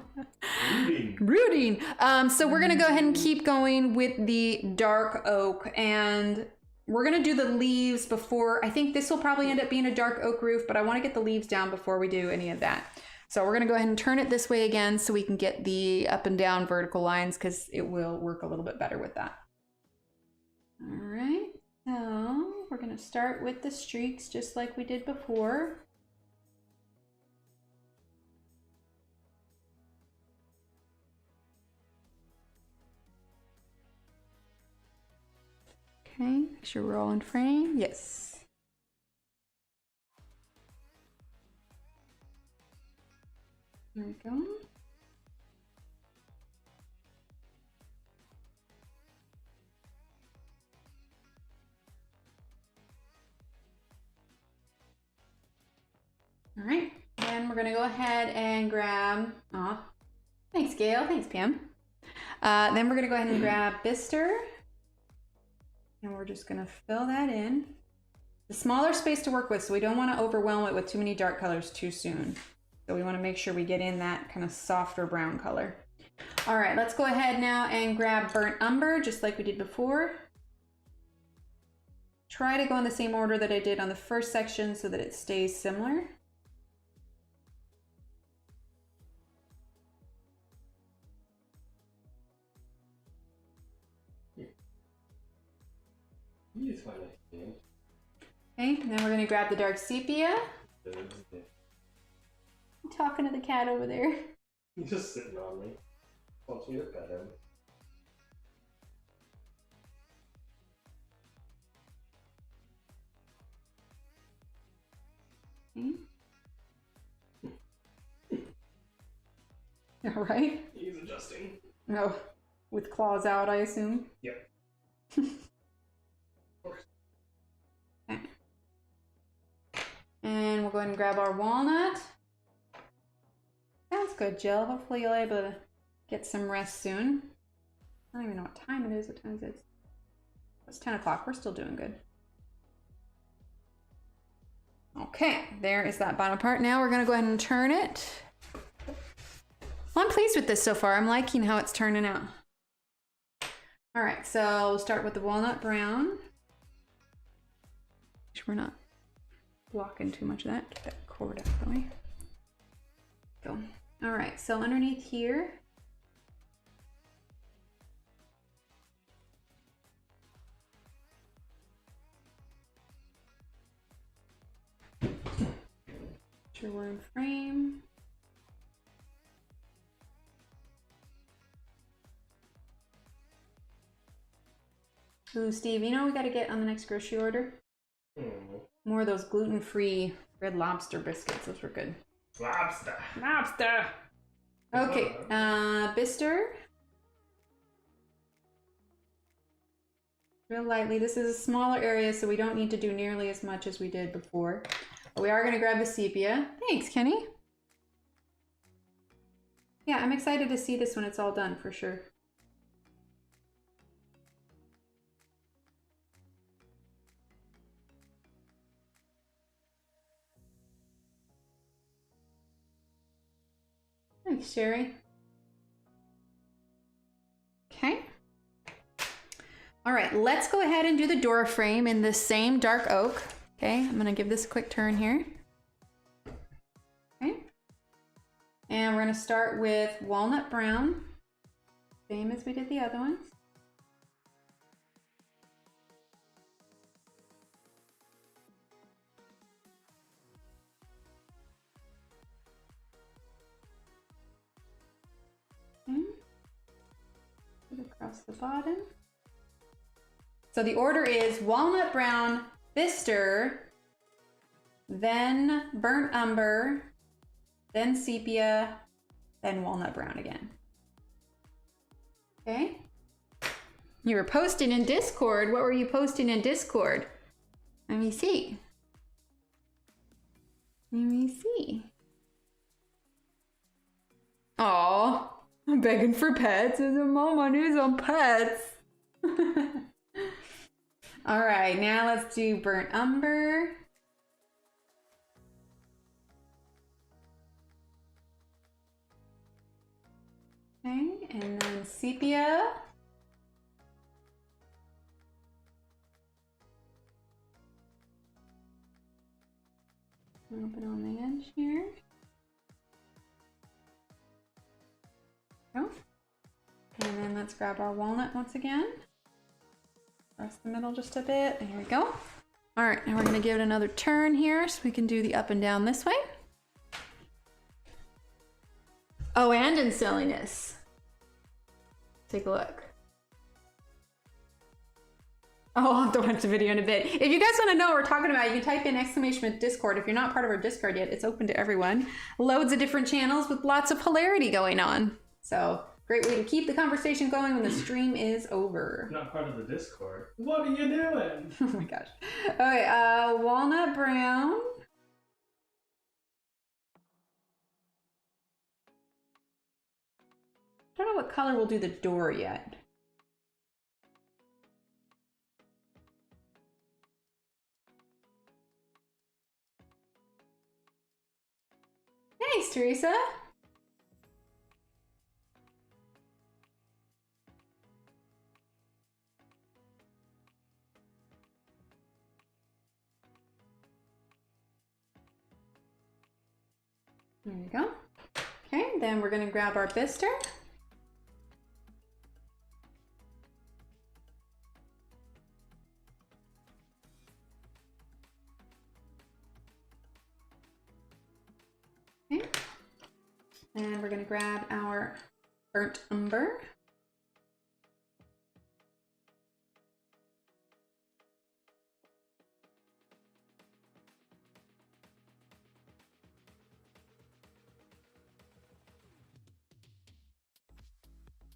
Rooting. So we're going to go ahead and keep going with the dark oak, and we're going to do the leaves before. I think this will probably end up being a dark oak roof, but I want to get the leaves down before we do any of that. So we're going to go ahead and turn it this way again so we can get the up and down vertical lines, because it will work a little bit better with that. All right, so we're going to start with the streaks just like we did before. Okay, make sure we're all in frame. Yes. There we go. All right, then we're gonna go ahead and grab, thanks Gail, thanks Pam. Then we're gonna go ahead and grab Bister. And we're just gonna fill that in. The smaller space to work with, so we don't want to overwhelm it with too many dark colors too soon. So we want to make sure we get in that kind of softer brown color. All right, let's go ahead now and grab burnt umber, just like we did before. Try to go in the same order that I did on the first section so that it stays similar. You just want to hand. Okay, and then we're gonna grab the dark sepia. I'm talking to the cat over there. He's just sitting on me. Wants me to pet him. All right. He's adjusting. Oh, with claws out, I assume. Yep. Okay. And we'll go ahead and grab our walnut. Sounds good, Jill. Hopefully you'll be able to get some rest soon. I don't even know what time it is. What time is it? It's 10 o'clock. We're still doing good. Okay, there is that bottom part. Now we're gonna go ahead and turn it. Well, I'm pleased with this so far. I'm liking how it's turning out. All right, so we'll start with the walnut brown. Make sure we're not blocking too much of that. Get that cord out of the way. Go. All right, so underneath here, sure we're in frame. Ooh, Steve, you know we got to get on the next grocery order? More of those gluten-free red lobster biscuits. Those were good. Lobster. Lobster. Okay, Bister. Real lightly. This is a smaller area, so we don't need to do nearly as much as we did before. But we are going to grab the sepia. Thanks, Kenny. Yeah, I'm excited to see this when it's all done, for sure. Thanks, Sherry. Okay. All right, let's go ahead and do the door frame in the same dark oak. Okay, I'm gonna give this a quick turn here. Okay. And we're gonna start with walnut brown, same as we did the other ones. Okay. Put it across the bottom. So the order is walnut brown, bister, then burnt umber, then sepia, then walnut brown again. Okay. You were posting in Discord. What were you posting in Discord? Let me see. Let me see. Aw, I'm begging for pets. As a mom, I need some pets. All right, now let's do burnt umber. Okay, and then sepia. A little bit on the edge here. Go. And then let's grab our walnut once again. Press the middle just a bit. There we go. All right, now we're gonna give it another turn here so we can do the up and down this way. Oh, and in silliness. Take a look. Oh, I'll have to watch the video in a bit. If you guys want to know what we're talking about, you can type in exclamation Discord. If you're not part of our Discord yet, it's open to everyone. Loads of different channels with lots of hilarity going on. So, great way to keep the conversation going when the stream is over. Not part of the Discord. What are you doing? Oh my gosh. Okay, walnut brown. I don't know what color we'll do the door yet. Thanks, Teresa. There you go. Okay, then we're going to grab our bister. Okay. And we're going to grab our burnt umber.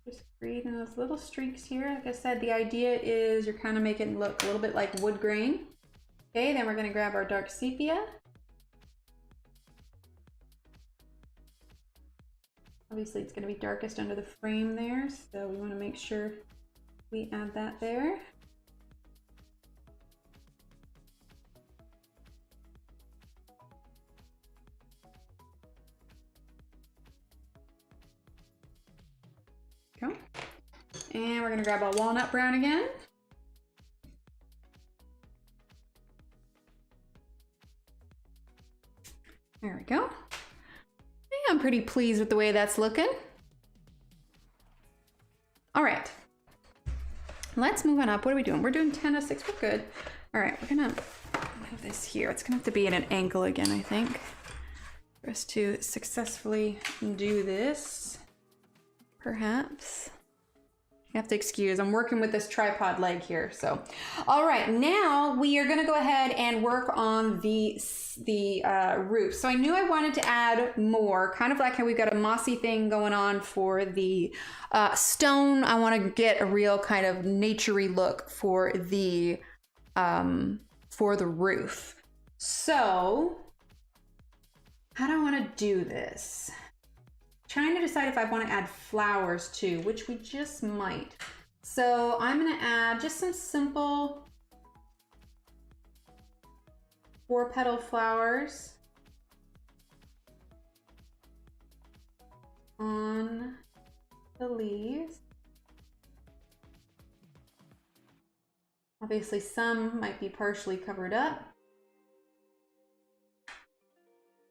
Just creating those little streaks here. Like I said, the idea is you're kind of making it look a little bit like wood grain. Okay, then we're going to grab our dark sepia. Obviously it's going to be darkest under the frame there, so we want to make sure we add that there. Go. And we're going to grab a walnut brown again. There we go. I'm pretty pleased with the way that's looking. All right, let's move on up. What are we doing? We're doing 10 of 6. We're good. All right, we're gonna have this here. It's gonna have to be at an angle again, I think, for us to successfully do this. Perhaps. You have to excuse, I'm working with this tripod leg here, so. All right, now we are gonna go ahead and work on the roof. So I knew I wanted to add more, kind of like how we've got a mossy thing going on for the stone. I wanna get a real kind of naturey look for the roof. So, how do I wanna do this? Trying to decide if I want to add flowers too, which we just might. So I'm going to add just some simple 4-petal flowers on the leaves. Obviously some might be partially covered up.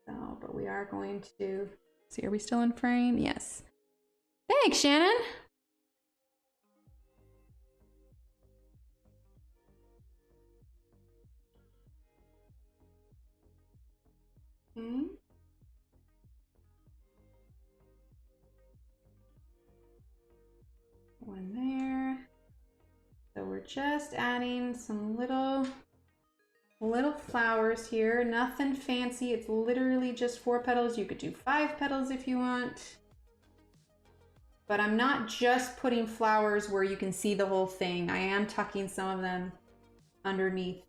So, but we are going to see, are we still in frame? Yes. Thanks, Shannon. Okay. One there. So we're just adding some little flowers here, nothing fancy. It's literally just 4 petals. You could do 5 petals if you want. But I'm not just putting flowers where you can see the whole thing. I am tucking some of them underneath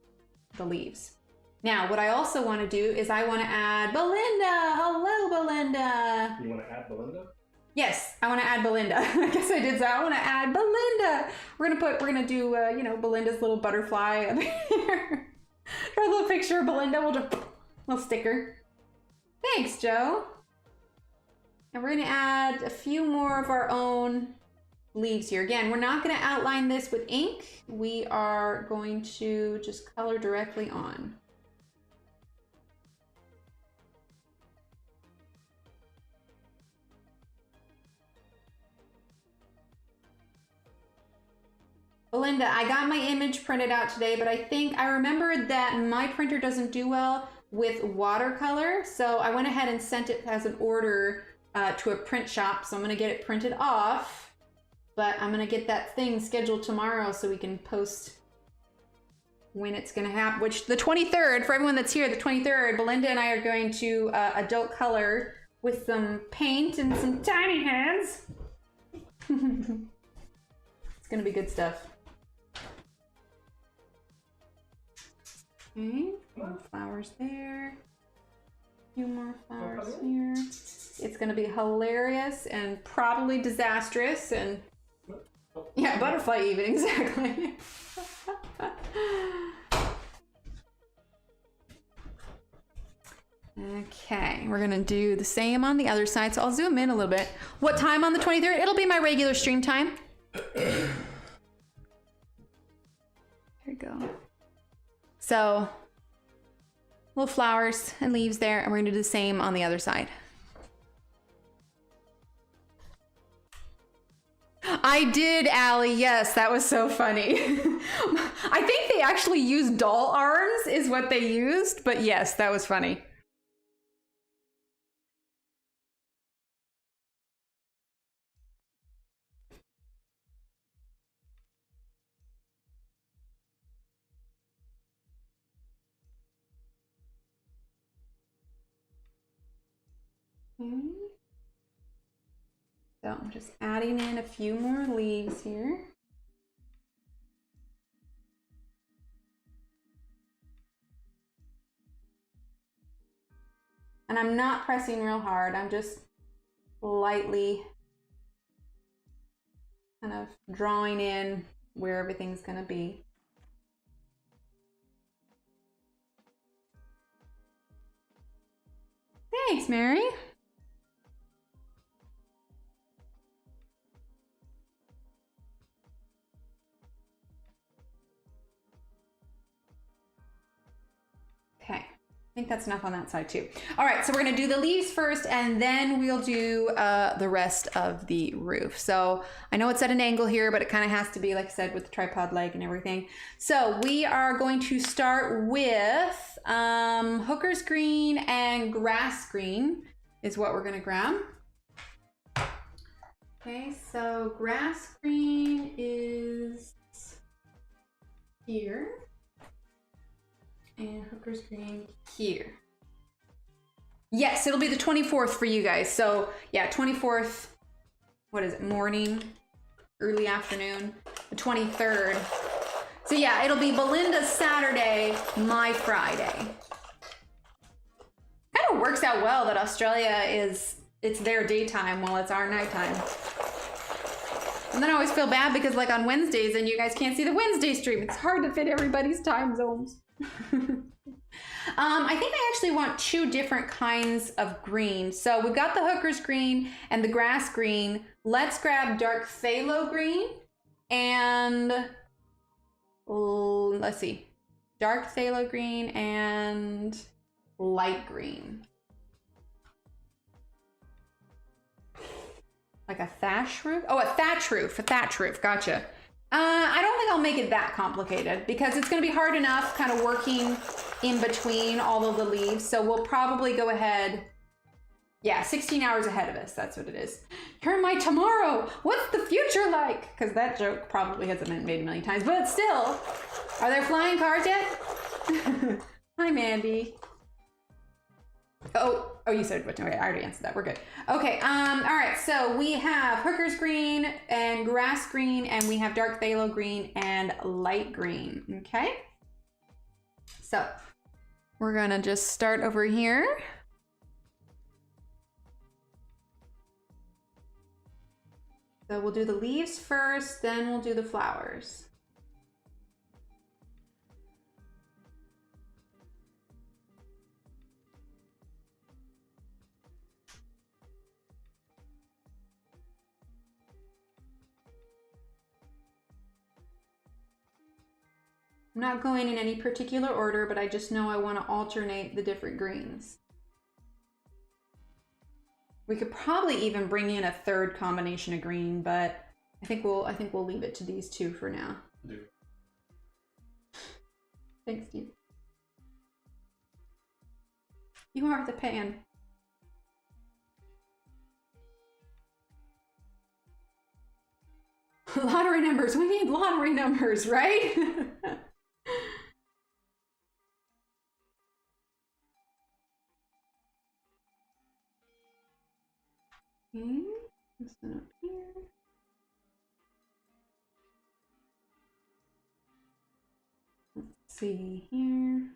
the leaves. Now, what I also want to do is I want to add Belinda. Hello, Belinda. You want to add Belinda? Yes, I want to add Belinda. I guess I did. So I want to add Belinda. We're gonna do you know, Belinda's little butterfly up here. Draw a little picture of Belinda. We'll just little sticker. Thanks, Joe. And we're gonna add a few more of our own leaves here. Again, we're not gonna outline this with ink. We are going to just color directly on. Belinda, I got my image printed out today, but I remembered that my printer doesn't do well with watercolor, so I went ahead and sent it as an order to a print shop, so I'm gonna get it printed off, but I'm gonna get that thing scheduled tomorrow so we can post when it's gonna happen, which the 23rd, for everyone that's here, the 23rd, Belinda and I are going to adult color with some paint and some tiny hands. It's gonna be good stuff. Okay, more flowers there. A few more flowers here. It's gonna be hilarious and probably disastrous and yeah, butterfly even, exactly. Okay, we're gonna do the same on the other side. So I'll zoom in a little bit. What time on the 23rd? It'll be my regular stream time. There we go. So, little flowers and leaves there, and we're gonna do the same on the other side. I did, Allie. Yes, that was so funny. I think they actually used doll arms is what they used, but yes, that was funny. So I'm just adding in a few more leaves here. And I'm not pressing real hard. I'm just lightly kind of drawing in where everything's gonna be. Thanks, Mary. Okay, I think that's enough on that side too. All right, so we're gonna do the leaves first and then we'll do the rest of the roof. So I know it's at an angle here, but it kind of has to be, like I said, with the tripod leg and everything. So we are going to start with hooker's green and grass green is what we're gonna grab. Okay, so grass green is here. And hooker's green here. Yes, it'll be the 24th for you guys. So yeah, 24th, what is it, morning, early afternoon, the 23rd. So yeah, it'll be Belinda's Saturday, my Friday. Kind of works out well that Australia it's their daytime while it's our nighttime. And then I always feel bad because like on Wednesdays and you guys can't see the Wednesday stream. It's hard to fit everybody's time zones. I think I actually want two different kinds of green. So we've got the hooker's green and the grass green. Let's grab dark phthalo green and let's see, dark phthalo green and light green. Like a thatch roof? Oh, a thatch roof, gotcha. I don't think I'll make it that complicated because it's gonna be hard enough kind of working in between all of the leaves. So we'll probably go ahead, yeah, 16 hours ahead of us, that's what it is. You're my tomorrow, what's the future like? Because that joke probably hasn't been made a million times, but still, are there flying cars yet? Hi, Mandy. Oh, you said what? Okay, I already answered that. We're good. Okay. All right. So we have hooker's green and grass green, and we have dark phthalo green and light green. Okay. So we're gonna just start over here. So we'll do the leaves first, then we'll do the flowers. I'm not going in any particular order, but I just know I want to alternate the different greens. We could probably even bring in a third combination of green, but I think we'll leave it to these two for now. Do. Thanks, Steve. You are the pan. Lottery numbers. We need lottery numbers, right? Okay, this one up here. Let's see here.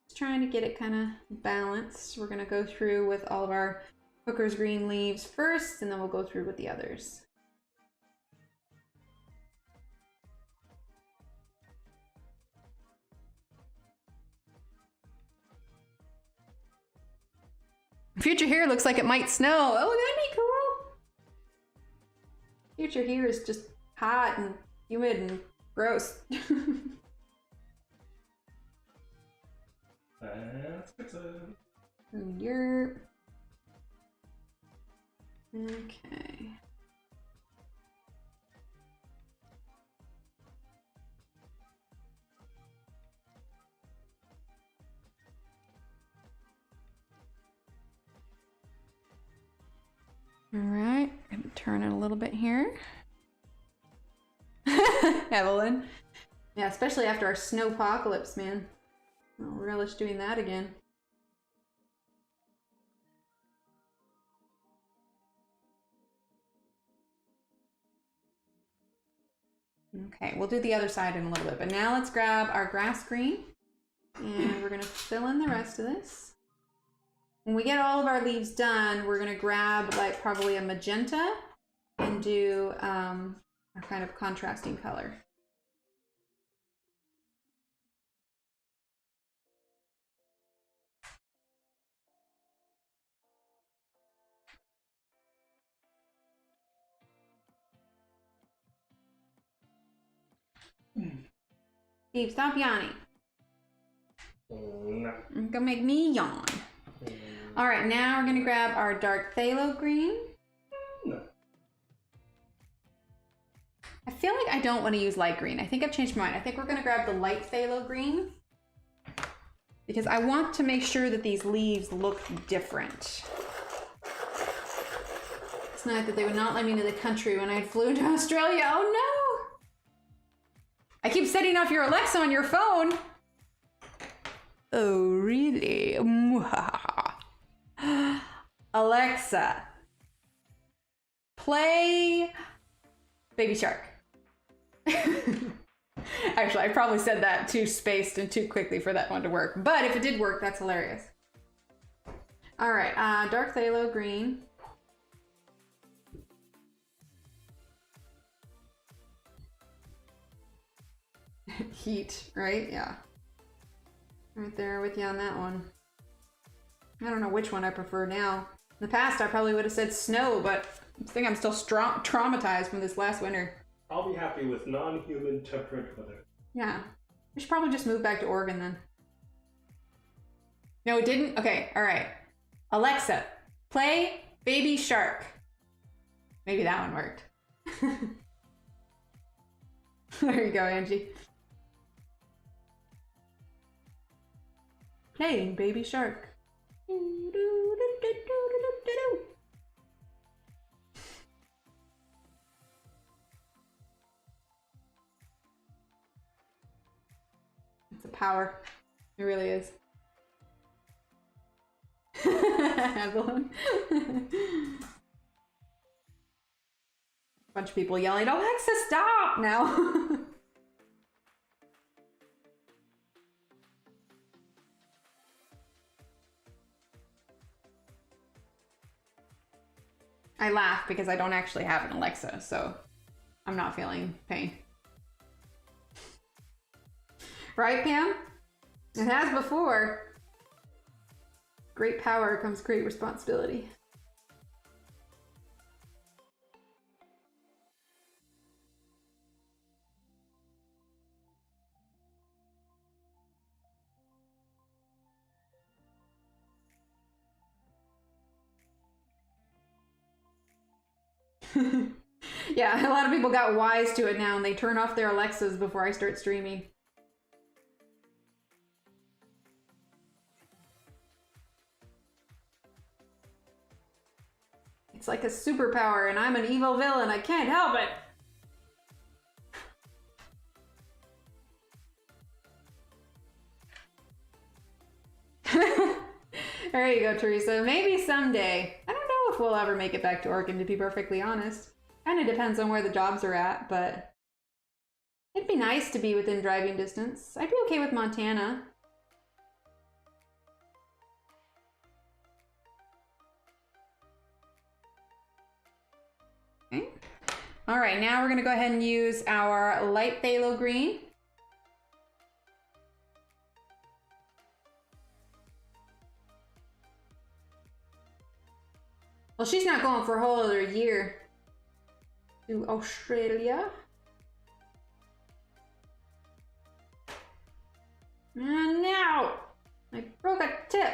Just trying to get it kind of balanced. We're gonna go through with all of our hooker's green leaves first, and then we'll go through with the others. Future here looks like it might snow. Oh, that'd be cool. Future here is just hot and humid and gross. Let's fix it. You're... Okay. All right, I'm gonna turn it a little bit here. Evelyn. Yeah, especially after our snowpocalypse, man. I'll relish doing that again. Okay, we'll do the other side in a little bit, but now let's grab our grass green and we're gonna fill in the rest of this. When we get all of our leaves done, we're gonna grab like probably a magenta and do a kind of contrasting color. Steve, stop yawning. No. You're gonna make me yawn. All right, now we're gonna grab our dark phthalo green. No. I feel like I don't want to use light green. I think I've changed my mind. I think we're gonna grab the light phthalo green because I want to make sure that these leaves look different. It's not that they would not let me into the country when I flew to Australia. Oh no! I keep setting off your Alexa on your phone. Oh, really? Alexa, play Baby Shark. Actually, I probably said that too spaced and too quickly for that one to work. But if it did work, that's hilarious. All right, dark phthalo green. Heat, right? Yeah. Right there with you on that one. I don't know which one I prefer now. In the past, I probably would have said snow, but I think I'm still traumatized from this last winter. I'll be happy with non-humid temperate weather. Yeah. We should probably just move back to Oregon then. No, it didn't? Okay, all right. Alexa, play Baby Shark. Maybe that one worked. There you go, Angie. Playing Baby Shark. It's a power. It really is. Evelyn. Bunch of people yelling, Alexa, stop now. I laugh because I don't actually have an Alexa, so I'm not feeling pain. Right, Pam? It has before. Great power comes great responsibility. Yeah, a lot of people got wise to it now and they turn off their Alexas before I start streaming. It's like a superpower and I'm an evil villain. I can't help it. There you go, Teresa. Maybe someday. I don't know if we'll ever make it back to Oregon, to be perfectly honest. Kind of depends on where the jobs are at, but it'd be nice to be within driving distance. I'd be okay with Montana. Okay. All right, now we're gonna go ahead and use our light phthalo green. Well, she's not going for a whole other year to Australia. And now I broke a tip.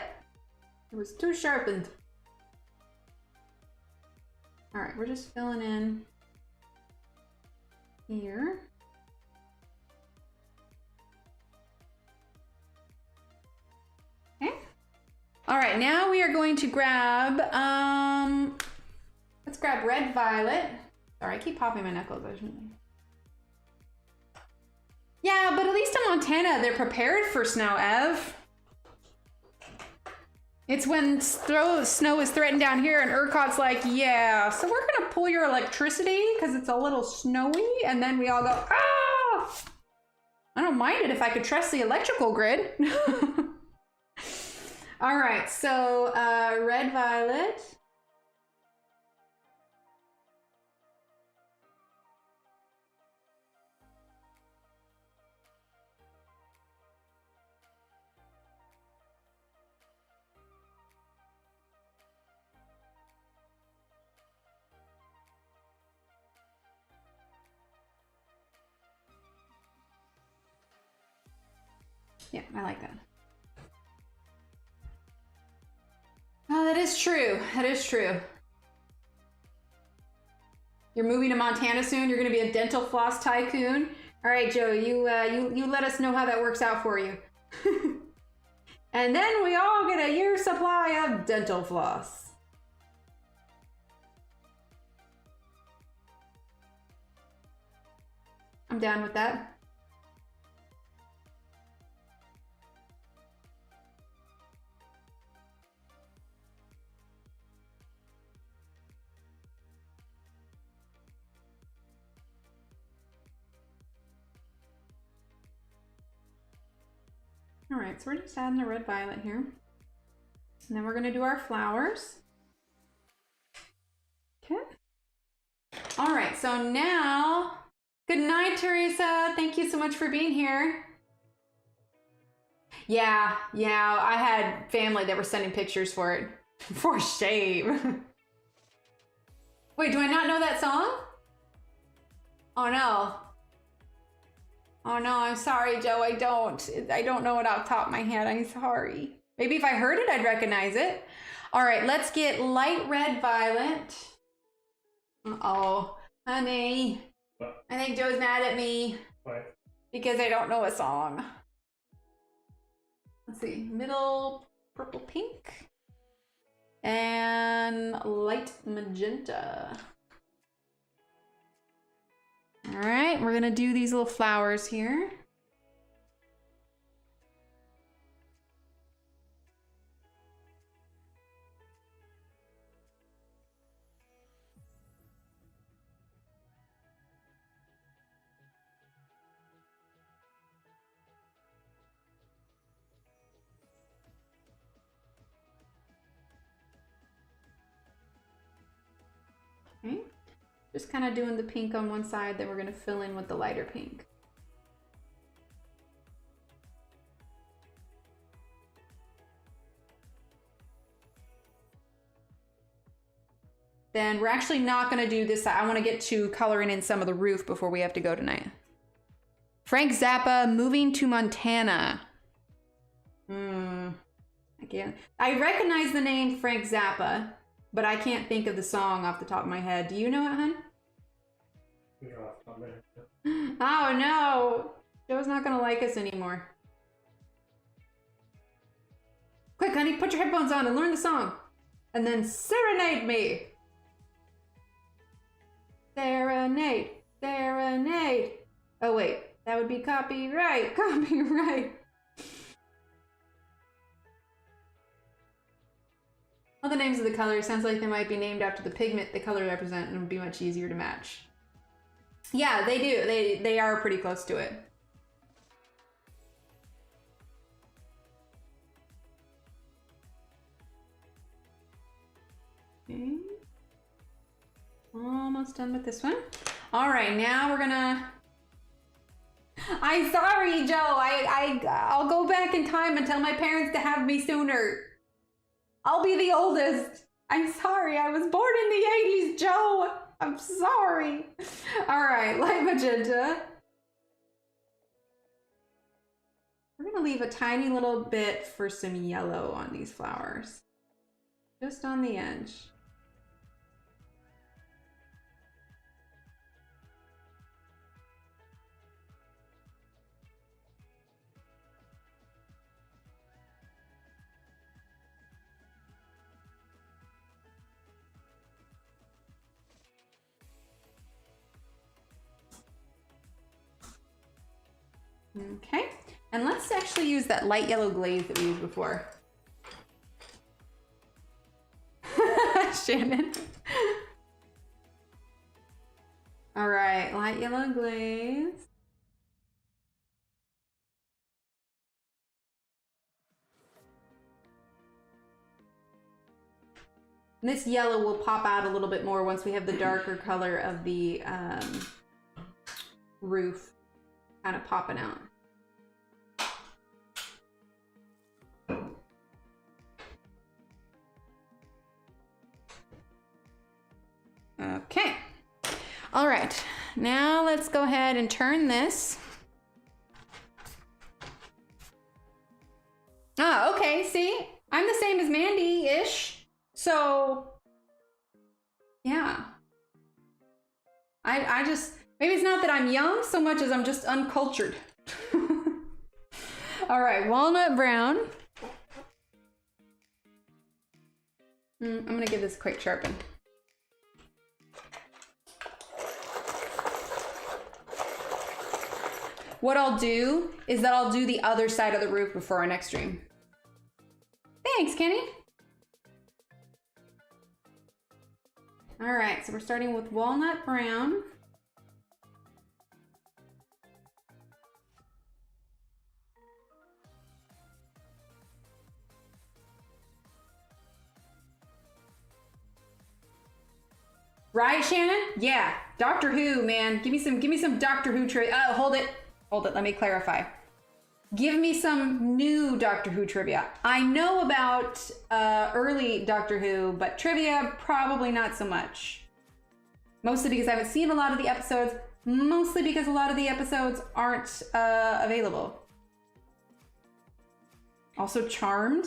It was too sharpened. All right, we're just filling in here. Okay. All right, now we are going to grab, let's grab red violet. Sorry, I keep popping my knuckles. I shouldn't. Yeah, but at least in Montana, they're prepared for snow, Ev. It's when snow is threatened down here and ERCOT's like, yeah, so we're gonna pull your electricity because it's a little snowy, and then we all go, ah! I don't mind it if I could trust the electrical grid. All right, so red violet. Yeah, I like that. Oh, that is true. That is true. You're moving to Montana soon. You're going to be a dental floss tycoon. All right, Joe, you let us know how that works out for you. And then we all get a year's supply of dental floss. I'm down with that. All right, so we're just adding the red violet here. And then we're gonna do our flowers. Okay. All right, so now, good night, Teresa. Thank you so much for being here. Yeah, I had family that were sending pictures for it. For shame. Wait, do I not know that song? Oh no. Oh no, I'm sorry, Joe. I don't know it off the top of my head. I'm sorry. Maybe if I heard it, I'd recognize it. All right, let's get light red violet. Uh-oh, honey. What? I think Joe's mad at me. What? Because I don't know a song. Let's see, middle purple pink. And light magenta. All right, we're gonna do these little flowers here. Okay. Just kind of doing the pink on one side, then we're going to fill in with the lighter pink. Then we're actually not going to do this. I want to get to coloring in some of the roof before we have to go tonight. Frank Zappa, moving to Montana. Again, I recognize the name Frank Zappa, but I can't think of the song off the top of my head. Do you know it, hun? Oh no! Joe's not gonna like us anymore. Quick, honey, put your headphones on and learn the song. And then serenade me. Serenade, serenade. Oh wait, that would be copyright, copyright. All the names of the colors sounds like they might be named after the pigment the color represent, and it would be much easier to match. Yeah, they do. They are pretty close to it. Okay. Almost done with this one. All right, now we're gonna... I'm sorry, Joe. I'll go back in time and tell my parents to have me sooner. I'll be the oldest. I'm sorry, I was born in the 80s, Joe. I'm sorry. All right, light magenta. We're gonna leave a tiny little bit for some yellow on these flowers. Just on the edge. Okay, and let's actually use that light yellow glaze that we used before. Shannon. All right, light yellow glaze. And this yellow will pop out a little bit more once we have the darker color of the roof kind of popping out. Okay. All right. Now let's go ahead and turn this. Ah, okay. See, I'm the same as Mandy-ish. So, yeah. I just, maybe it's not that I'm young so much as I'm just uncultured. All right, walnut brown. I'm gonna give this a quick sharpen. What I'll do is that I'll do the other side of the roof before our next stream. Thanks, Kenny. All right, so we're starting with walnut brown. Right, Shannon? Yeah, Doctor Who, man. Give me some Doctor Who trivia. Oh, hold it. Let me clarify. Give me some new Doctor Who trivia. I know about early Doctor Who, but trivia, probably not so much. Mostly because I haven't seen a lot of the episodes, mostly because a lot of the episodes aren't available. Also Charmed.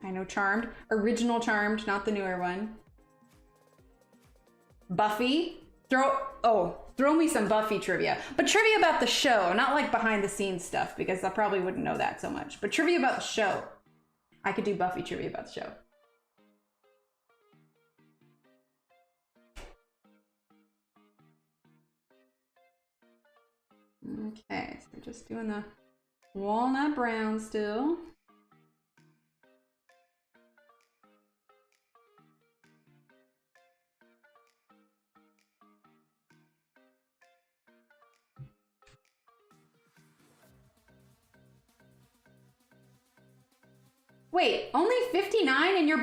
I know Charmed. Original Charmed, not the newer one. Buffy. Throw me some Buffy trivia. But trivia about the show, not like behind the scenes stuff, because I probably wouldn't know that so much. But trivia about the show. I could do Buffy trivia about the show. Okay, so we're just doing the walnut brown still. Wait, only 59 and your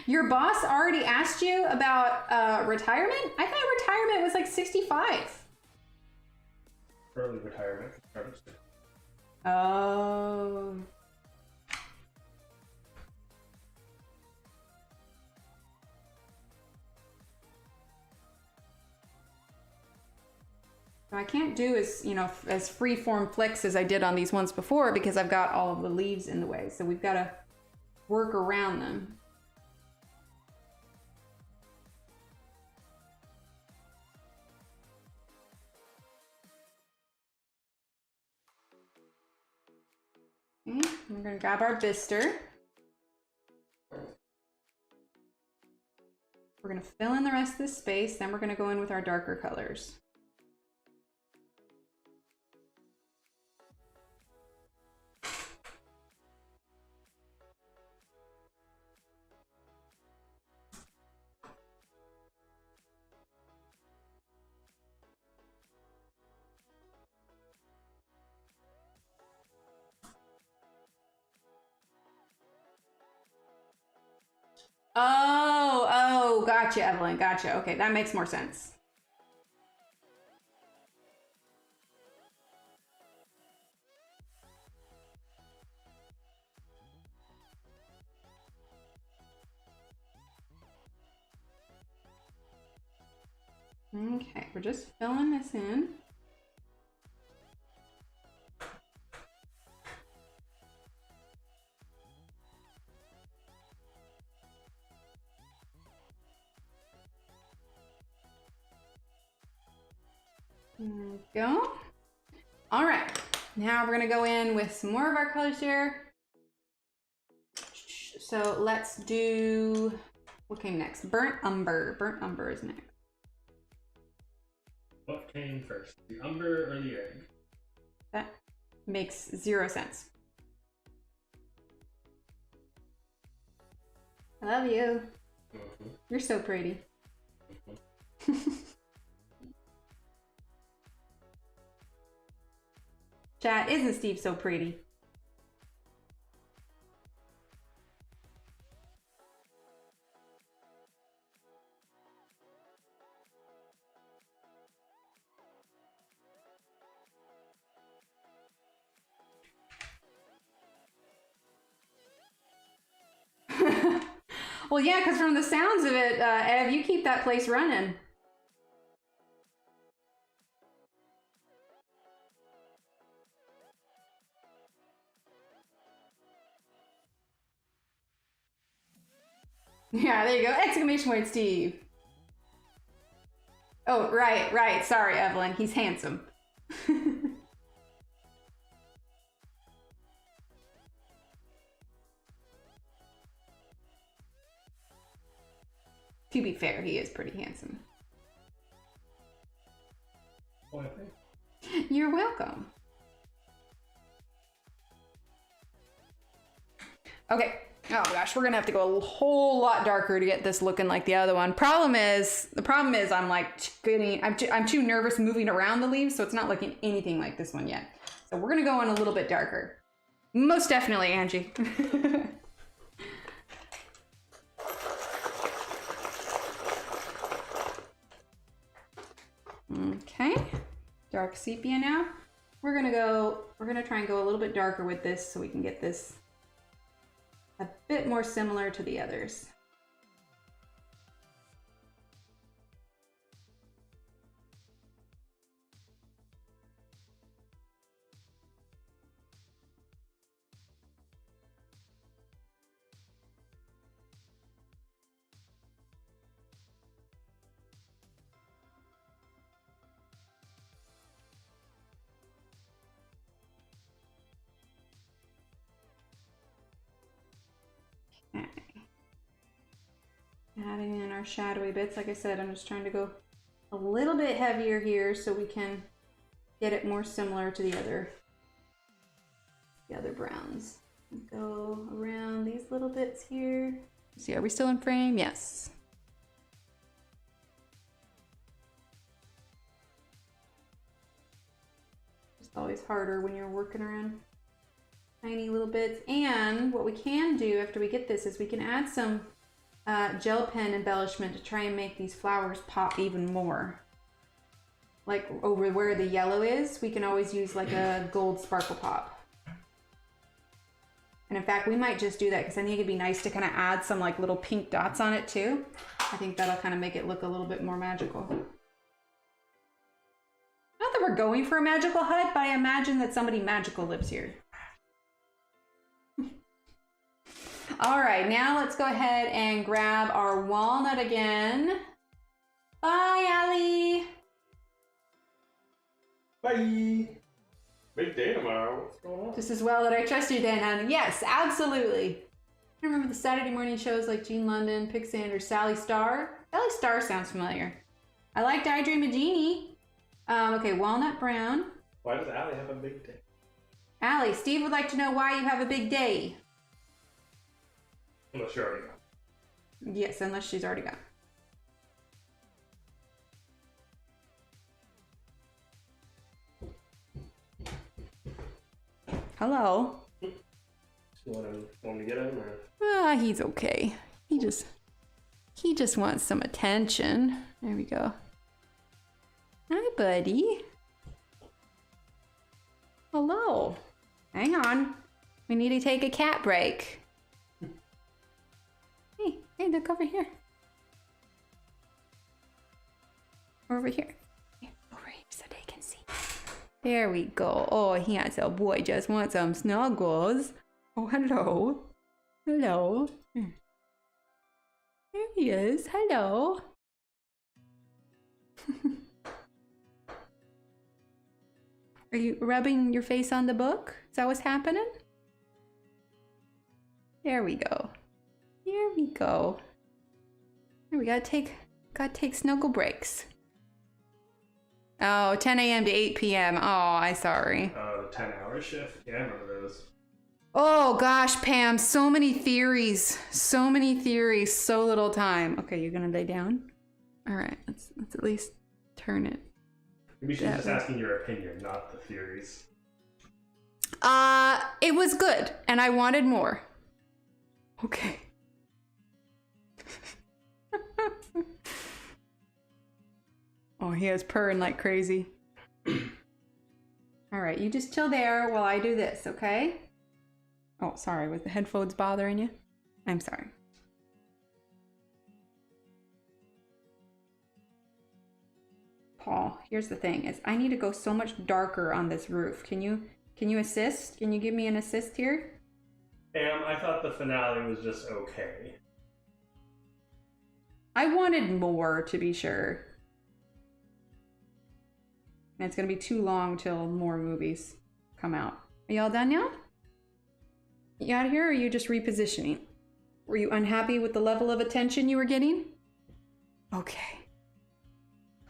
your boss already asked you about retirement? I thought retirement was like 65. Early retirement. Oh. I can't do as free form flicks as I did on these ones before because I've got all of the leaves in the way. So we've got to work around them. Okay, we're going to grab our bistre. We're going to fill in the rest of this space. Then we're going to go in with our darker colors. Oh, gotcha, Evelyn, gotcha. Okay, that makes more sense. Okay, we're just filling this in. There we go. All right, now we're gonna go in with some more of our colors here. So let's do, what came next? Burnt umber. Burnt umber is next. What came first, the umber or the egg? That makes 0 sense. I love you. You're so pretty. Chat, isn't Steve so pretty? Well, yeah, because from the sounds of it, Ev, you keep that place running. Yeah, there you go. Exclamation point, Steve. Oh, right, right. Sorry, Evelyn. He's handsome. To be fair, he is pretty handsome. Well, You're welcome. Okay. Oh gosh, we're gonna have to go a whole lot darker to get this looking like the other one. The problem is I'm like I'm too nervous moving around the leaves, so it's not looking anything like this one yet. So we're gonna go in a little bit darker. Most definitely, Angie. Okay, dark sepia now. We're gonna try and go a little bit darker with this so we can get this a bit more similar to the others. Adding in our shadowy bits. Like I said, I'm just trying to go a little bit heavier here so we can get it more similar to the other browns. Go around these little bits here. See, are we still in frame? Yes. It's always harder when you're working around tiny little bits. And what we can do after we get this is we can add some gel pen embellishment to try and make these flowers pop even more. Like over where the yellow is, we can always use like a gold sparkle pop. And in fact, we might just do that because I think it'd be nice to kind of add some like little pink dots on it too. I think that'll kind of make it look a little bit more magical. Not that we're going for a magical hut, but I imagine that somebody magical lives here. All right, now let's go ahead and grab our walnut again. Bye, Allie. bye. Big day tomorrow. What's going on? Just as well that I trust you, Dan. And yes, absolutely. I remember the Saturday morning shows like Jean London, Pick Sanders, Sally Starr. Sally Starr sounds familiar. I liked I Dream of Jeannie. Okay, walnut brown. Why does Allie have a big day? Allie, Steve would like to know why you have a big day. Unless you're already gone. Yes, unless she's already gone. Hello. You want me to get him or? Ah, he's okay. He just wants some attention. There we go. Hi, buddy. Hello. Hang on. We need to take a cat break. Hey, look over here. Over here. Over here so they can see. There we go. Oh, yes, a boy just wants some snuggles. Oh, hello. Hello. There he is. Hello. Are you rubbing your face on the book? Is that what's happening? There we go. There we go. We gotta take snuggle breaks. Oh, 10 a.m. to 8 p.m. Oh, I'm sorry. The 10-hour shift. Yeah, I remember those. Oh gosh, Pam, so many theories. So many theories, so little time. Okay, you're gonna lay down? All right, let's at least turn it. Maybe she's just asking your opinion, not the theories. It was good, and I wanted more. Okay. Oh, he is purring like crazy. All right, you just chill there while I do this, okay? Oh, sorry, was the headphones bothering you? I'm sorry. Paul, here's the thing, is I need to go so much darker on this roof. Can you assist? Can you give me an assist here? I thought the finale was just okay. I wanted more, to be sure. And it's gonna be too long till more movies come out. Are y'all done now? You out of here, or are you just repositioning? Were you unhappy with the level of attention you were getting? Okay.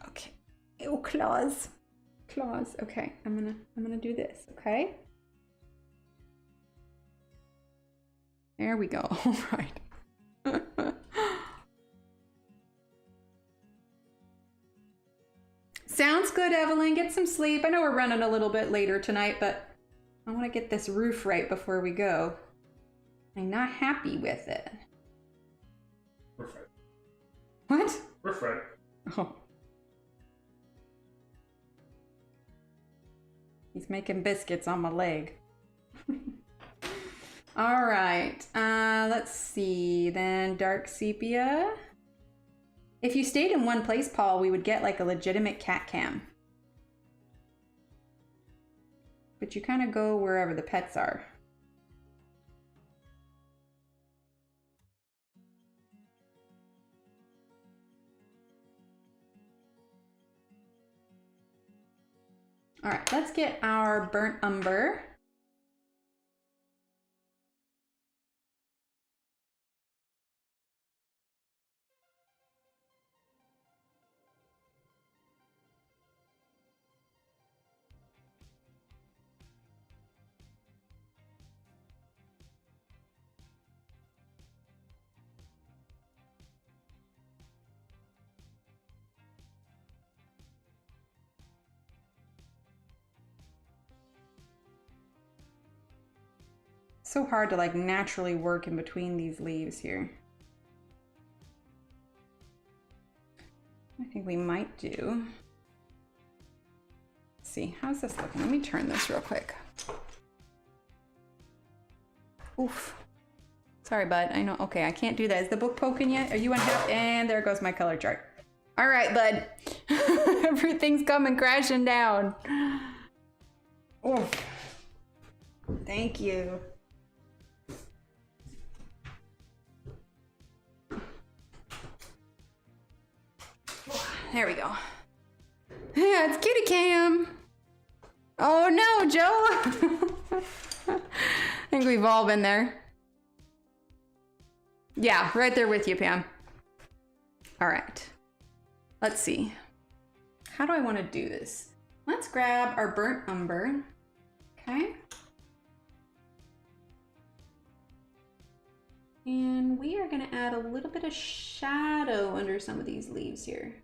Okay. Ew, claws. Claws. Okay, I'm gonna do this, okay? There we go. All right. Sounds good, Evelyn. Get some sleep. I know we're running a little bit later tonight, but I want to get this roof right before we go. I'm not happy with it. We're fine. What? We're fine. Oh. He's making biscuits on my leg. All right. Let's see. Then dark sepia. If you stayed in one place, Paul, we would get like a legitimate cat cam. But you kind of go wherever the pets are. All right, let's get our burnt umber. So hard to like naturally work in between these leaves here. I think we might do. Let's see, how's this looking? Let me turn this real quick. Oof. Sorry, bud. I know. Okay, I can't do that. Is the book poking yet? Are you unhappy? And there goes my color chart. All right, bud. Everything's coming crashing down. Oof. Thank you. There we go. Yeah, it's kitty cam. Oh no, Joe. I think we've all been there. Yeah, right there with you, Pam. All right. Let's see. How do I want to do this? Let's grab our burnt umber. Okay. And we are going to add a little bit of shadow under some of these leaves here.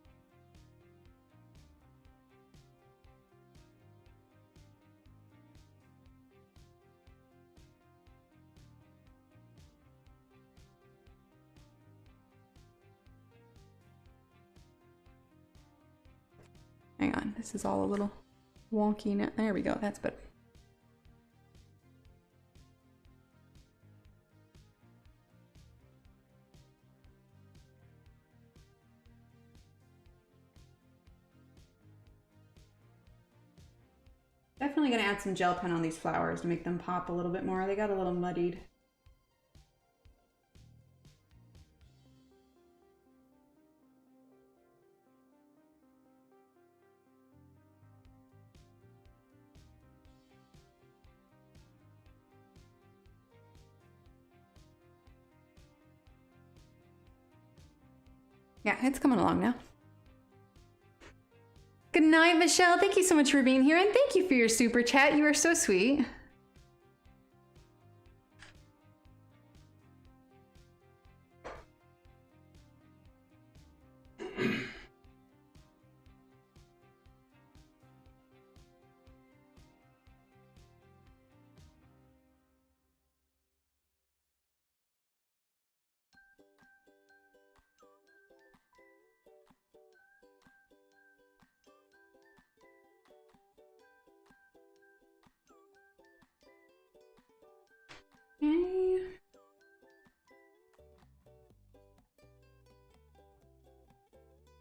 Hang on, this is all a little wonky now. There we go, that's better. definitely gonna add some gel pen on these flowers to make them pop a little bit more. They got a little muddied. Yeah, it's coming along now. Good night, Michelle. Thank you so much for being here, and thank you for your super chat. You are so sweet. Okay.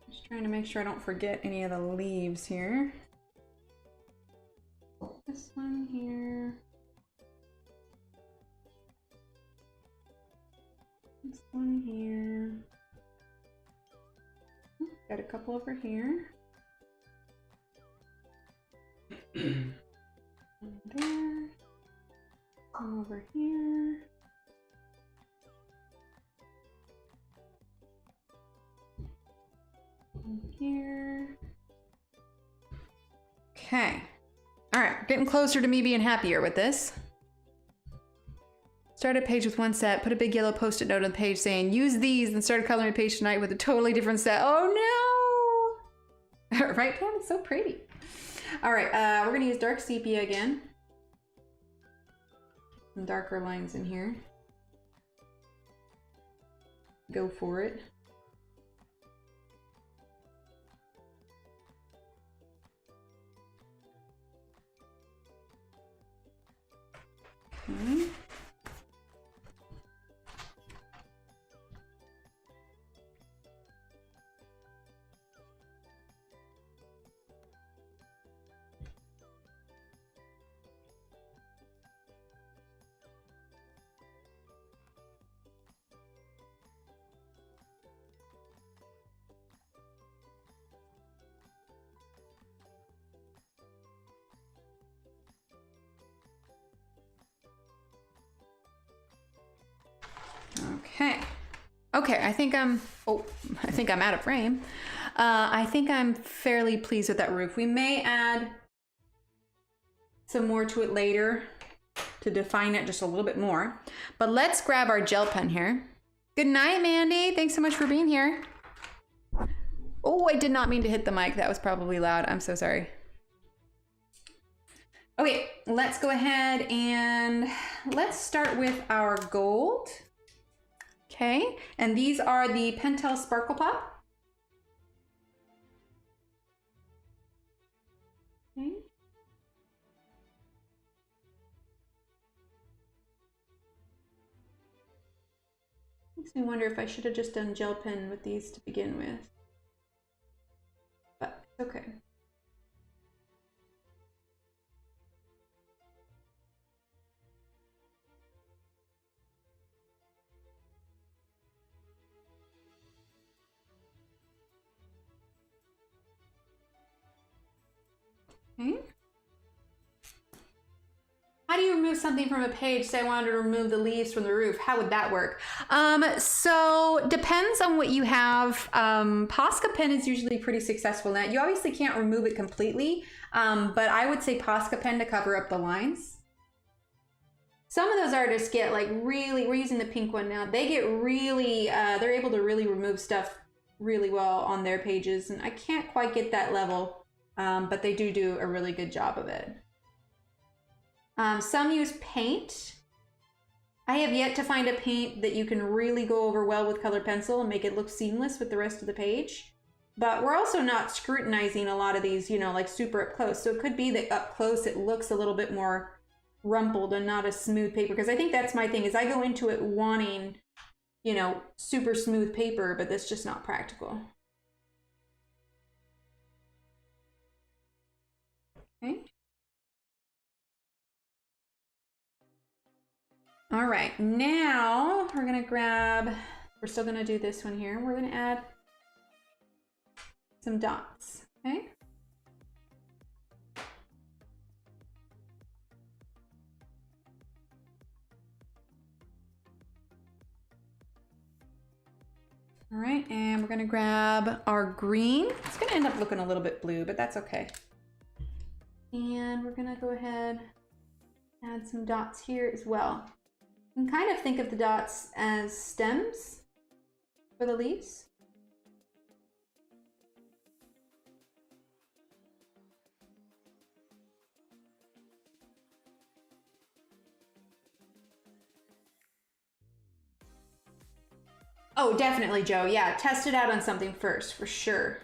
Just trying to make sure I don't forget any of the leaves here. This one here. This one here. Got a couple over here. And there. Some over here. And here. Okay. All right, getting closer to me being happier with this. Start a page with one set, put a big yellow post-it note on the page saying, use these, and started coloring the page tonight with a totally different set. Oh no! Right, Pam? It's so pretty. All right, we're gonna use dark sepia again. Some darker lines in here. Go for it. Okay. Okay. Okay, I think I'm out of frame. I think I'm fairly pleased with that roof. We may add some more to it later to define it just a little bit more. But let's grab our gel pen here. Good night, Mandy. Thanks so much for being here. Oh, I did not mean to hit the mic. That was probably loud. I'm so sorry. Okay, let's go ahead and let's start with our gold. Okay, and these are the Pentel Sparkle Pop. Okay. Makes me wonder if I should have just done gel pen with these to begin with. But it's okay. Okay. How do you remove something from a page? Say I wanted to remove the leaves from the roof. How would that work? So depends on what you have. Posca pen is usually pretty successful in that. You obviously can't remove it completely, but I would say Posca pen to cover up the lines. Some of those artists get like really, we're using the pink one now. They get really, they're able to really remove stuff really well on their pages. And I can't quite get that level. But they do a really good job of it. Some use paint. I have yet to find a paint that you can really go over well with colored pencil and make it look seamless with the rest of the page. But we're also not scrutinizing a lot of these, you know, like super up close. So it could be that up close it looks a little bit more rumpled and not a smooth paper. Because I think that's my thing, is I go into it wanting, you know, super smooth paper, but that's just not practical. Okay. All right, now we're gonna grab, we're still gonna do this one here. We're gonna add some dots, okay? All right, and we're gonna grab our green. It's gonna end up looking a little bit blue, but that's okay. And we're gonna go ahead, add some dots here as well. You can kind of think of the dots as stems for the leaves. Oh, definitely, Joe. Yeah, test it out on something first, for sure.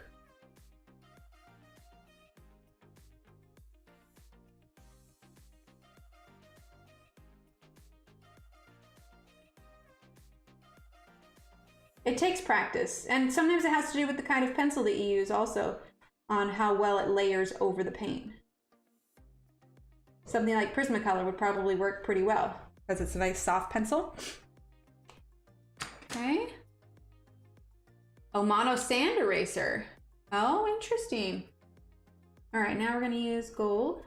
It takes practice, and sometimes it has to do with the kind of pencil that you use also, on how well it layers over the paint. Something like Prismacolor would probably work pretty well, because it's a nice soft pencil. Okay. Oh, mono sand eraser. Oh, interesting. All right, now we're gonna use gold.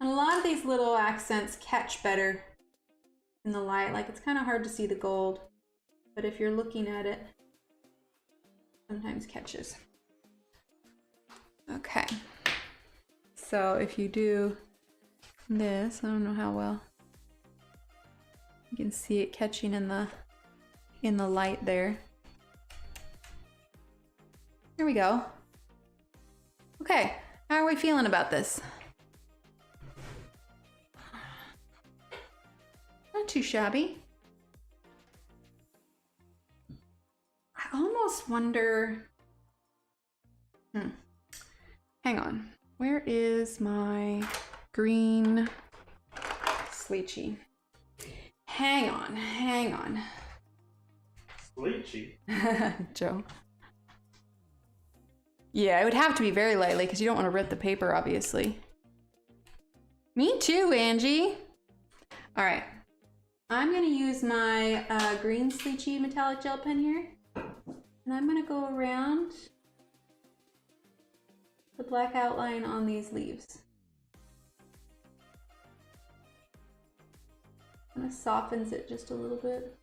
And a lot of these little accents catch better in the light. Like, it's kind of hard to see the gold, but if you're looking at it, sometimes catches. Okay. So if you do this, I don't know how well you can see it catching in the light there. Here we go. Okay, how are we feeling about this? Not too shabby. I almost wonder, hang on. Where is my green Sleechy? Hang on. Sleechy? Joe. Yeah, it would have to be very lightly because you don't want to rip the paper, obviously. Me too, Angie. All right. I'm going to use my green Sleechy metallic gel pen here. And I'm going to go around the black outline on these leaves. Kind of softens it just a little bit.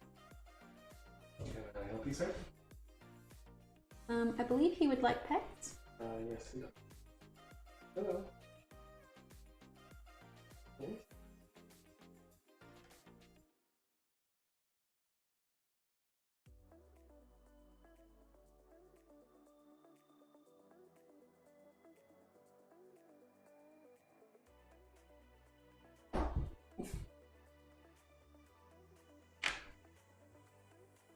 Can I help you, sir? I believe he would like pets. Yes, he does. Hello. Yes.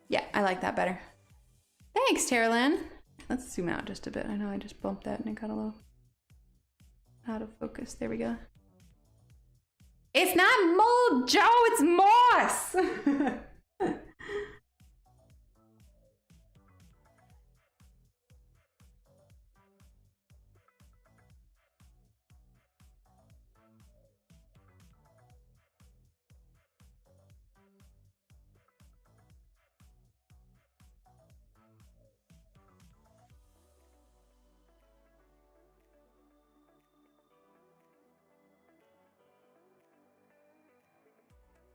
Yeah, I like that better. Thanks, Tara-Lynn. Let's zoom out just a bit. I know I just bumped that and it got a little out of focus. There we go. It's not mold, Joe, it's moss!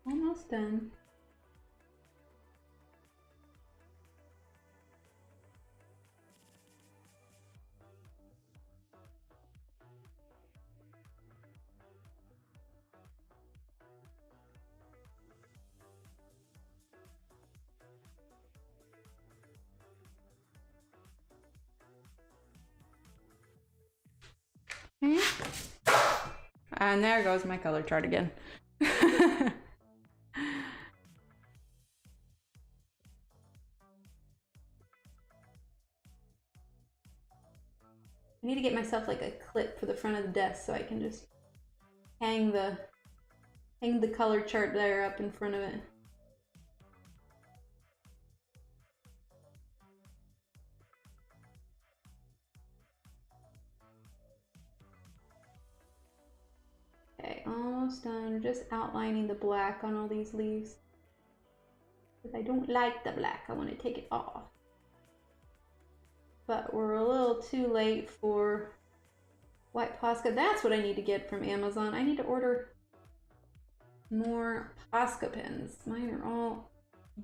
Almost done. Okay. And there goes my color chart again. I need to get myself like a clip for the front of the desk so I can just hang the color chart there up in front of it. Okay, almost done. We're just outlining the black on all these leaves. Because I don't like the black. I want to take it off. But we're a little too late for white Posca. That's what I need to get from Amazon. I need to order more Posca pens. Mine are all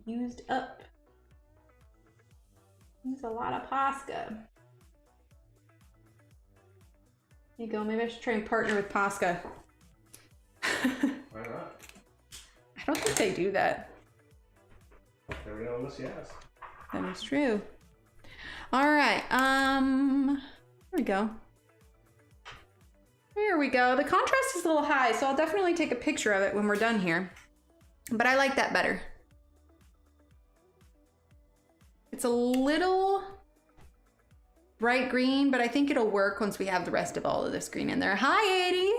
used up. Use a lot of Posca. There you go. Maybe I should try and partner with Posca. Why not? I don't think they do that. Never know unless you ask. That is true. All right. Here we go. There we go. The contrast is a little high, so I'll definitely take a picture of it when we're done here. But I like that better. It's a little bright green, but I think it'll work once we have the rest of all of this green in there. Hi, 80.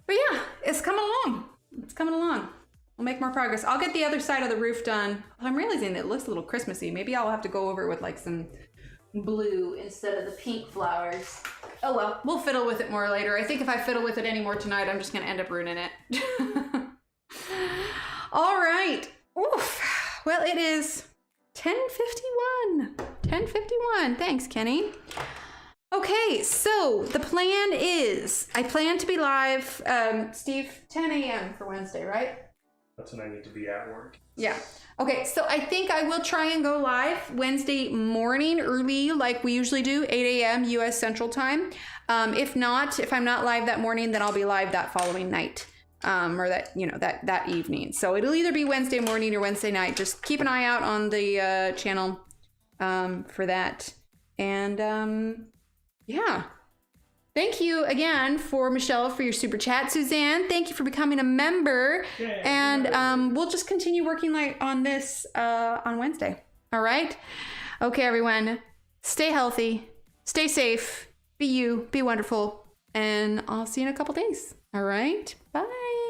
But yeah, it's coming along. It's coming along. We'll make more progress. I'll get the other side of the roof done. I'm realizing it looks a little Christmassy. Maybe I'll have to go over with like some blue instead of the pink flowers. Oh well, we'll fiddle with it more later. I think if I fiddle with it any more tonight, I'm just gonna end up ruining it. All right. Oof. Well, it is 10:51. 10:51. Thanks, Kenny. Okay, so the plan is, I plan to be live, Steve, 10 a.m. for Wednesday, right? That's when I need to be at work. Yeah. Okay, so I think I will try and go live Wednesday morning early like we usually do, 8 a.m. U.S. Central Time. If not, if I'm not live that morning, then I'll be live that following night. Or that, you know, that evening. So it'll either be Wednesday morning or Wednesday night. Just keep an eye out on the channel for that. And yeah. Thank you again for Michelle for your super chat. Suzanne, thank you for becoming a member. Yay, and we'll just continue working on this on Wednesday. All right? Okay, everyone. Stay healthy. Stay safe. Be you. Be wonderful. And I'll see you in a couple days. All right? Bye.